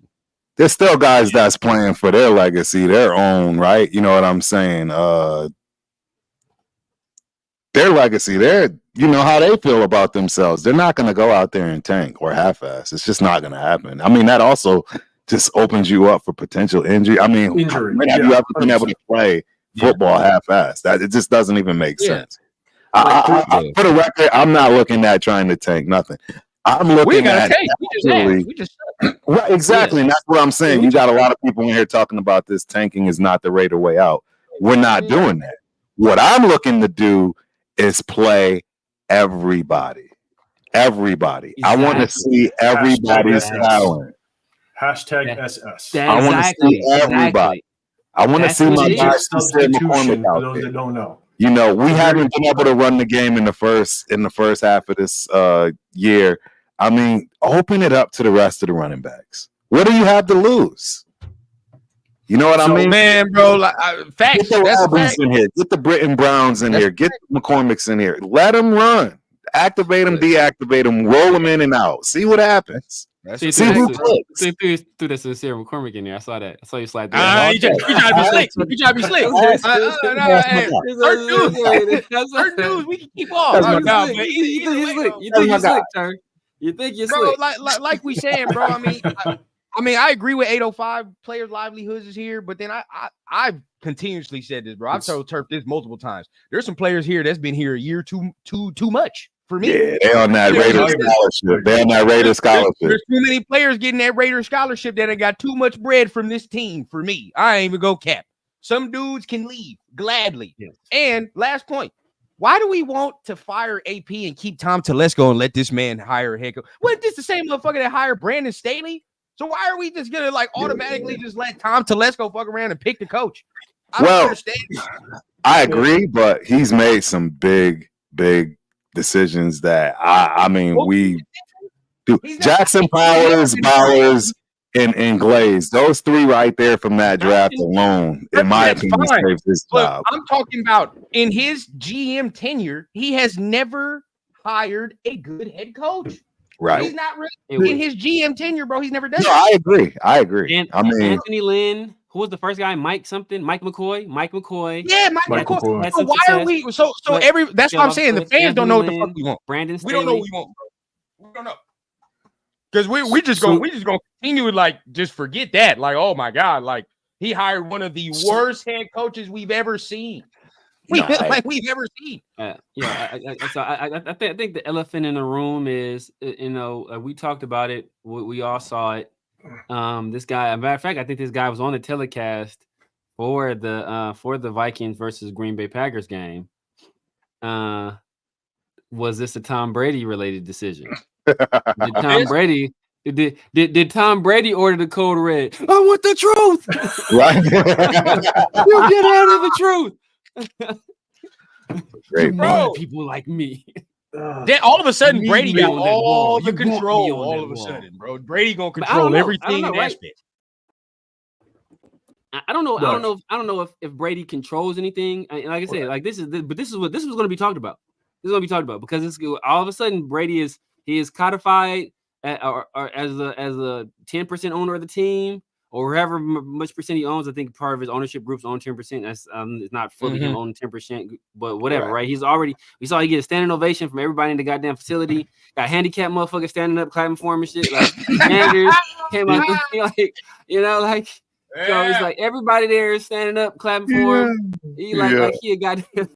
There's still guys that's playing for their legacy, their own, right? You know what I'm saying? Their legacy, you know how they feel about themselves. They're not going to go out there and tank or half-ass. It's just not going to happen. I mean, that also just opens you up for potential injury. I mean, injury. When have you ever been able to play football half-ass? That it just doesn't even make sense. For the record, I'm not looking at trying to tank nothing. I'm looking at tank. We just right, exactly, and that's what I'm saying. You got a lot of people in here talking about this tanking is not the Raider way out. We're not doing that. What I'm looking to do is play everybody. Exactly. I want to see everybody's talent. Hashtag SS. I want to see everybody. I want to see my guys substitution for those that don't know. You know, we haven't been able to run the game in the first half of this year. I mean, open it up to the rest of the running backs. What do you have to lose? You know what I mean? Man, bro, facts. Get the Robbins in here. Get the Britton Browns in here. Get the McCormicks in here. Let them run. Activate them, deactivate them, roll them in and out. See what happens. See who clicks. Threw that sincere McCormick in there. I saw that. I saw you slide that. You try to be slick. You try to be slick. Our dudes, we can keep off. You think you're slick, Turn? You think you're slick? Like we saying, bro. I mean, I agree with 805 players' livelihoods is here, but then I've continuously said this, bro. I've told Turf this multiple times. There's some players here that's been here a year too much for me. Yeah, they're on that Raider scholarship. They're on that Raider scholarship. There's too many players getting that Raider scholarship that have got too much bread from this team for me. I ain't even go cap. Some dudes can leave gladly. Yes. And last point. Why do we want to fire AP and keep Tom Telesco and let this man hire a head coach? What, this the same motherfucker that hired Brandon Staley? So why are we just gonna automatically just let Tom Telesco fuck around and pick the coach? I don't understand. I agree, but he's made some big decisions that I mean we do. Jackson Powers, and Glaze, those three right there from that draft alone, in my opinion, saves his job. I'm talking about in his GM tenure, he has never hired a good head coach. Right. He's not really in his GM tenure, bro. He's never done I agree. I mean, Anthony Lynn, who was the first guy? Mike McCoy. Yeah, Mike McCoy. So why are we so that's what I'm saying. The fans don't know what the fuck we want. Brandon Staley. We don't know what we want, bro. We don't know. Because we just gonna continue to just forget that. Like, oh my God, like he hired one of the worst head coaches we've ever seen. We've ever seen. I think the elephant in the room is, we talked about it. We all saw it. This guy, as a matter of fact, I think this guy was on the telecast for the Vikings versus Green Bay Packers game. Was this a Tom Brady related decision? Did Tom Brady order the code red? I want the truth. Right. You get out of the truth. Great, bro. People like me. Then all of a sudden, Brady got all the control. All of a sudden, bro, Brady gonna control everything in that bit. I don't know. I don't know if Brady controls anything. Like I said, this is what going to be talked about. This is going to be talked about because it's all of a sudden Brady is codified as a 10% owner of the team. Or however much percent he owns. I think part of his ownership group's own 10%. That's it's not fully him owning 10%, but whatever, right? We saw he get a standing ovation from everybody in the goddamn facility. Got handicapped motherfuckers standing up, clapping for him and shit. Like managers came out, so it's like everybody there is standing up, clapping for him. He like he a goddamn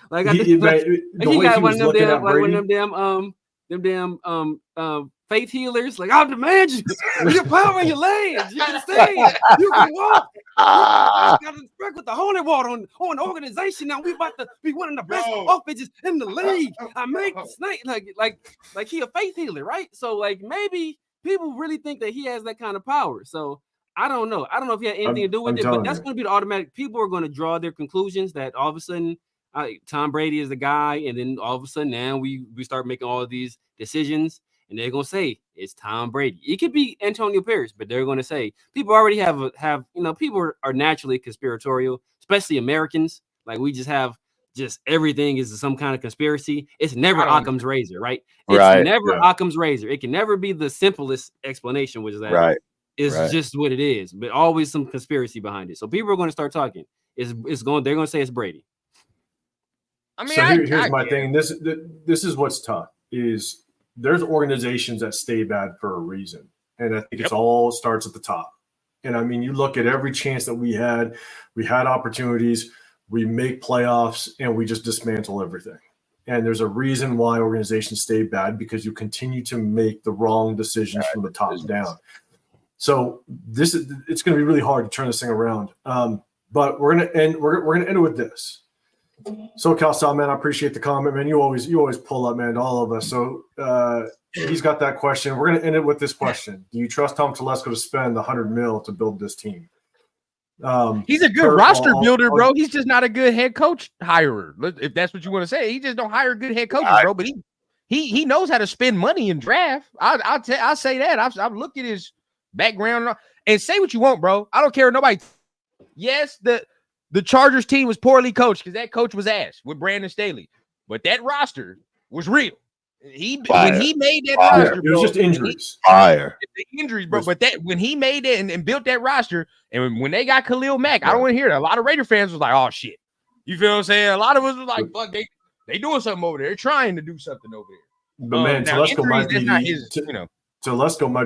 Like he got one of them damn faith healers. Like, I'll demand you. Your power in your legs. You can stand. You can walk. Got to work with the holy water on the organization. Now we about to be one of the best offenses in the league. I make the snake like he a faith healer, right? So like maybe people really think that he has that kind of power. So I don't know. I don't know if he had anything to do with it, but that's going to be the automatic. People are going to draw their conclusions that all of a sudden Tom Brady is the guy, and then all of a sudden now we start making all of these decisions, and they're going to say it's Tom Brady. It could be Antonio Pierce, but they're going to say people already have people are naturally conspiratorial, especially Americans. Like we just have everything is some kind of conspiracy. It's never Occam's razor, right? It's never Occam's razor. It can never be the simplest explanation, which is that it's just what it is, but always some conspiracy behind it. So people are going to start talking. They're going to say it's Brady. I mean, so here's my thing. This is what's tough is there's organizations that stay bad for a reason. And I think it's all starts at the top. And I mean, you look at every chance that we had opportunities, we make playoffs, and we just dismantle everything. And there's a reason why organizations stay bad, because you continue to make the wrong decisions from the top down. So it's going to be really hard to turn this thing around. But we're going to end it with this. SoCal style, man, I appreciate the comment, man. You always pull up, man, to all of us. So he's got that question. We're going to end it with this question. Do you trust Tom Telesco to spend the $100 million to build this team? He's a good roster builder, bro. He's just not a good head coach hirer. If that's what you want to say, he just don't hire good head coaches, bro. But he knows how to spend money in draft. I'll say that. I've looked at his background and say what you want, bro. I don't care nobody. Yes, the Chargers team was poorly coached because that coach was ass with Brandon Staley, but that roster was real. When he made that roster, it was just injuries. Injuries, bro. But when he made it and built that roster, and when they got Khalil Mack, I don't want to hear that. A lot of Raider fans was like, "Oh shit," you feel what I'm saying? A lot of us was like, "Fuck, they doing something over there. They're trying to do something over there." But man, Telesco might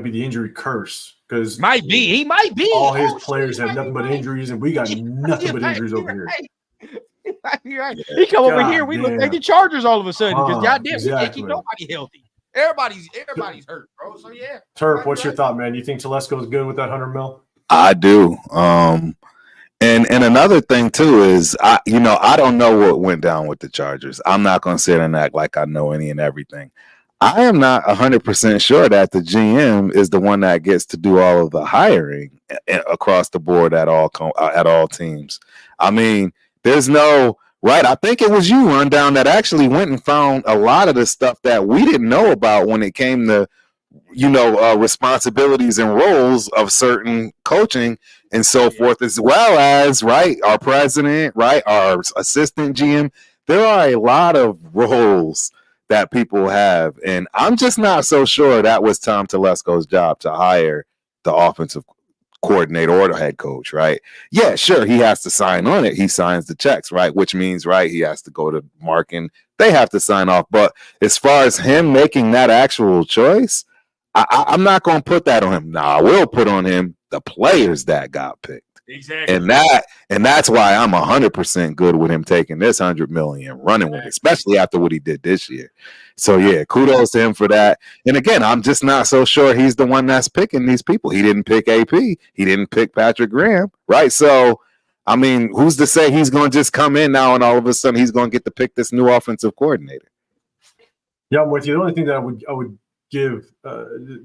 be the injury curse, because he might be. All his players have nothing but injuries, and we got nothing but injuries over here. He come over here, we look like the Chargers all of a sudden, because goddamn, we can't keep nobody healthy. Everybody's hurt, bro. So yeah. Turf, what's your thought, man? You think Telesco is good with that $100 million? I do. And another thing too is I don't know what went down with the Chargers. I'm not going to sit and act like I know any and everything. I am not 100% sure that the GM is the one that gets to do all of the hiring across the board at all teams. I mean, there's no right. I think it was you, Rundown, that actually went and found a lot of the stuff that we didn't know about when it came to, responsibilities and roles of certain coaching and so forth, as well as, our president, our assistant GM. There are a lot of roles that people have, and I'm just not so sure that was Tom Telesco's job to hire the offensive coordinator or the head coach, right? Yeah, sure, he has to sign on it. He signs the checks, right? Which means, he has to go to Mark and they have to sign off. But as far as him making that actual choice, I'm not going to put that on him. I will put on him the players that got picked. Exactly. And that's why I'm 100% good with him taking this $100 million and running with it, especially after what he did this year. So yeah, kudos to him for that. And again, I'm just not so sure he's the one that's picking these people. He didn't pick AP. He didn't pick Patrick Graham, right? So, I mean, who's to say he's going to just come in now and all of a sudden he's going to get to pick this new offensive coordinator? Yeah, I'm with you. The only thing that I would give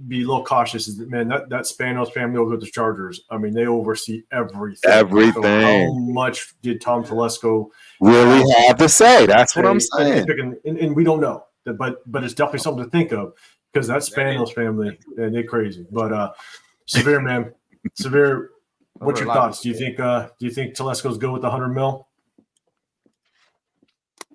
be a little cautious is that, man, that Spanos family over at the Chargers, I mean, they oversee everything. So how much did Tom Telesco really have to say? That's what I'm saying. And we don't know, but it's definitely something to think of, because that Spanos family, man, they're crazy. But Severe, man, what's your thoughts? Do you think Telesco's good with the $100 million?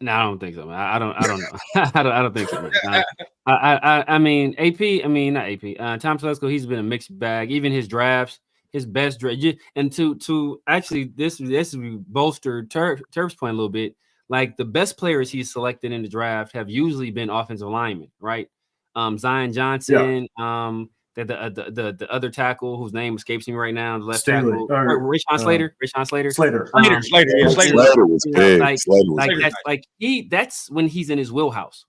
No, I don't think so, man. I don't know. I don't think so, man. I mean, not AP. Tom Telesco, he's been a mixed bag. Even his drafts, his best draft, and to actually this bolstered Turf's point a little bit. Like, the best players he's selected in the draft have usually been offensive linemen, right? Zion Johnson, the other tackle whose name escapes me right now, the left Staley, tackle, or, Rashawn Slater. Slater. Slater. Yeah, Slater was big. like Slater was big. that's like that's when he's in his wheelhouse.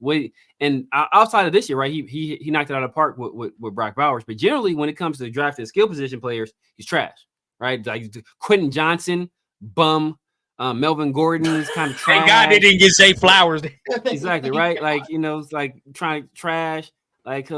And outside of this year, right? He knocked it out of the park with Brock Bowers. But generally, when it comes to drafting skill position players, he's trash, right? Like Quentin Johnson, bum. Melvin Gordon is kind of trash. Thank God they didn't get Zay Flowers. Exactly, right? Like, it's like trying trash. Like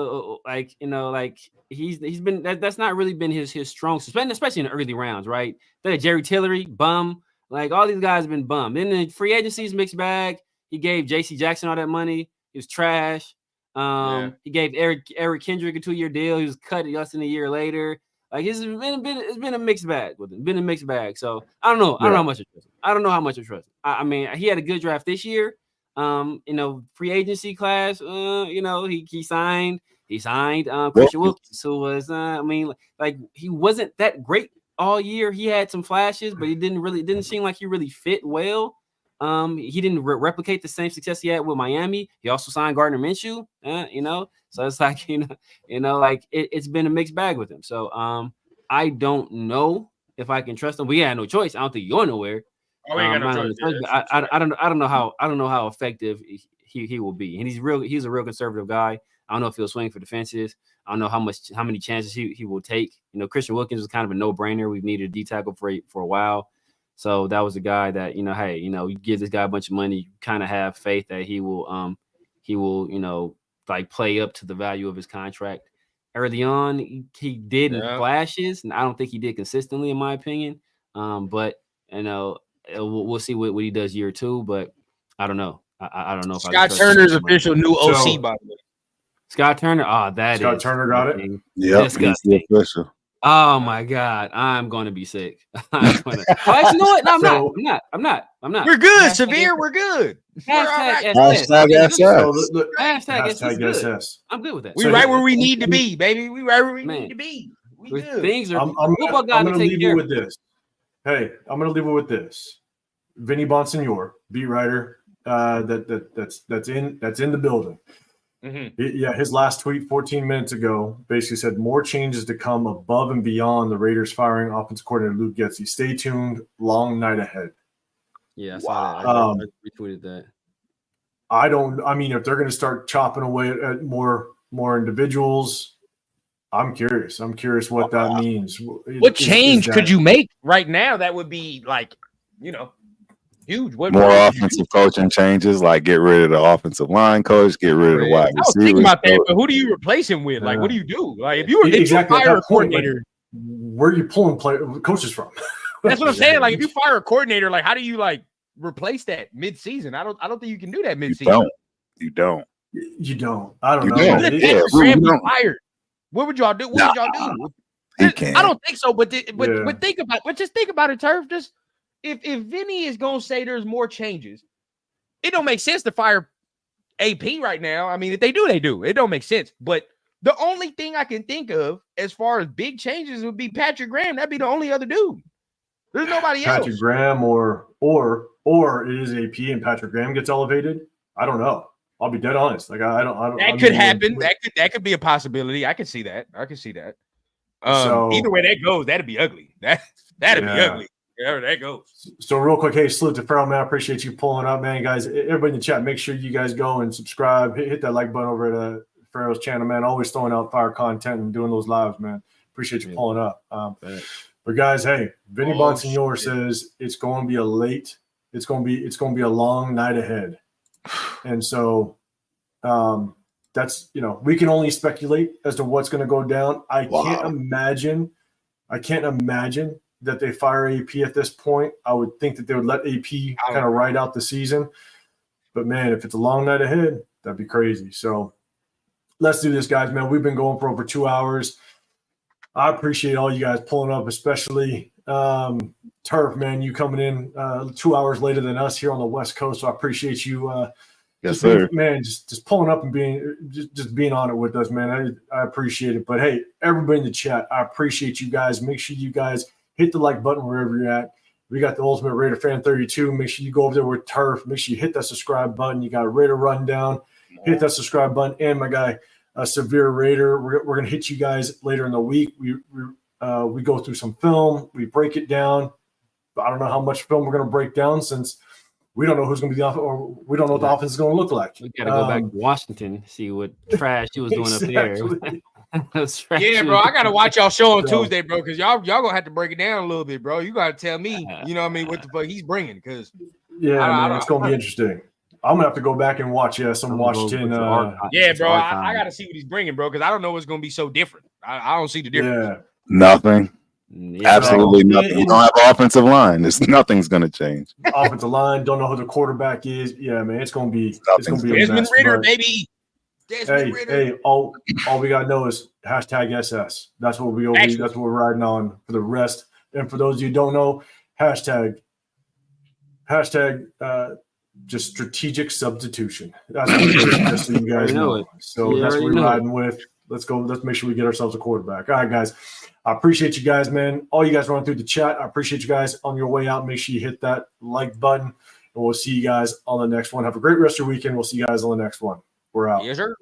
he's been that's not really been his strong suit, especially in the early rounds, right? Then Jerry Tillery, bum. Like all these guys have been bum. Then the free agency's mixed bag. He gave J.C. Jackson all that money. He was trash. He gave Eric Kendrick a 2-year deal. He was cut less than a year later. Like it's been a mixed bag with him. Been a mixed bag. So I don't know. I don't know how much I trust him. I don't know how much I trust him. I mean, he had a good draft this year. Free agency class. He signed Christian Wilkins, who was he wasn't that great all year. He had some flashes, but he didn't seem like he really fit well. He didn't replicate the same success he had with Miami. He also signed Gardner Minshew. So it's like it's been a mixed bag with him. So I don't know if I can trust him. We had no choice. I don't think he's going nowhere. Oh, we ain't got no choice. I don't know how effective he will be. And he's a real conservative guy. I don't know if he'll swing for the fences. I don't know how many chances he will take. Christian Wilkins was kind of a no-brainer. We've needed a D tackle for a while. So that was a guy that, you give this guy a bunch of money, you kind of have faith that he will play up to the value of his contract. Early on, he did flashes, and I don't think he did consistently, in my opinion. But we'll see what he does year 2. But I don't know. I don't know if Scott Turner's official new OC, by the way. Scott Turner. Scott Turner got it. Yeah, he's the official. Oh my God, I'm going to be sick. Actually, you know what? No, I'm not. We're good, Severe. We're good. Hashtag SS. Hashtag SS. I'm good with that. We right where we need to be, baby. We right where we need to be. We good. Things are. I'm going to leave you with this. Hey, I'm going to leave it with this. Vinny Bonsignor, beat writer, that's in the building. Mm-hmm. His last tweet 14 minutes ago basically said more changes to come above and beyond the Raiders firing offensive coordinator Luke Getsy. Stay tuned. Long night ahead. Yeah, I saw that. I retweeted that. If they're going to start chopping away at more individuals, I'm curious. I'm curious what that means. What change could you make right now that would be huge? More offensive coaching changes, like get rid of the offensive line coach, get rid of the wide receivers. I was thinking about that, but who do you replace him with? Like, what do you do? Like, if you fire a coordinator, where are you pulling coaches from? That's what I'm saying. Like, if you fire a coordinator, like, how do you replace that mid-season? I don't think you can do that mid-season. You don't. I don't know. Fired. What would y'all do? What would y'all do? I don't think so. But think about it, Turf. Just if Vinny is gonna say there's more changes, it don't make sense to fire AP right now. I mean, if they do, they do. It don't make sense. But the only thing I can think of as far as big changes would be Patrick Graham. That'd be the only other dude. There's nobody else. Patrick Graham or it is AP and Patrick Graham gets elevated. I don't know. I'll be dead honest. Like I don't. That could happen. That could be a possibility. I could see that. Either way that goes, that'd be ugly. That'd be ugly. Yeah, that goes. So real quick, hey, salute to Pharaoh, man. I appreciate you pulling up, man. Guys, everybody in the chat, make sure you guys go and subscribe. Hit that like button over at Pharaoh's channel, man. Always throwing out fire content and doing those lives, man. Appreciate you pulling up. But guys, hey, Vinny Bonsignor says it's going to be it's going to be a long night ahead. And so that's, we can only speculate as to what's going to go down. I can't imagine that they fire AP at this point. I would think that they would let AP kind of ride out the season. But, man, if it's a long night ahead, that'd be crazy. So let's do this, guys, man. We've been going for over 2 hours. I appreciate all you guys pulling up, especially Turf, man, you coming in 2 hours later than us here on the West Coast. So I appreciate you. Yes, sir. Just pulling up and being on it with us, man. I appreciate it. But, hey, everybody in the chat, I appreciate you guys. Make sure you guys hit the like button wherever you're at. We got the Ultimate Raider Fan 32. Make sure you go over there with Turf. Make sure you hit that subscribe button. You got Raider Rundown. Hit that subscribe button. And my guy, a severe Raider. We're going to hit you guys later in the week. We go through some film. We break it down. I don't know how much film we're going to break down since we don't know who's going to be the offense, or we don't know what the offense is going to look like. We got to go back to Washington, see what trash he was doing up there. Yeah, bro, I got to watch y'all show on Tuesday, bro, because y'all going to have to break it down a little bit, bro. You got to tell me, you know what I mean, what the fuck he's bringing, because it's going to be interesting. I'm going to have to go back and watch some Washington. Yeah, bro, I got to see what he's bringing, bro, because I don't know what's going to be so different. I don't see the difference. Yeah. Nothing. Absolutely nothing. We don't have an offensive line. Nothing's going to change. Offensive line, don't know who the quarterback is. Yeah, man, it's going to be Desmond a mess, Ridder, baby. Hey, all we got to know is #SS. That's what that's what we're riding on for the rest. And for those of you who don't know, hashtag just strategic substitution. That's what it is, just so you guys know. So that's what we're riding with. Let's go. Let's make sure we get ourselves a quarterback. All right, guys. I appreciate you guys, man. All you guys running through the chat. I appreciate you guys on your way out. Make sure you hit that like button, and we'll see you guys on the next one. Have a great rest of your weekend. We'll see you guys on the next one. We're out. Yes, sir.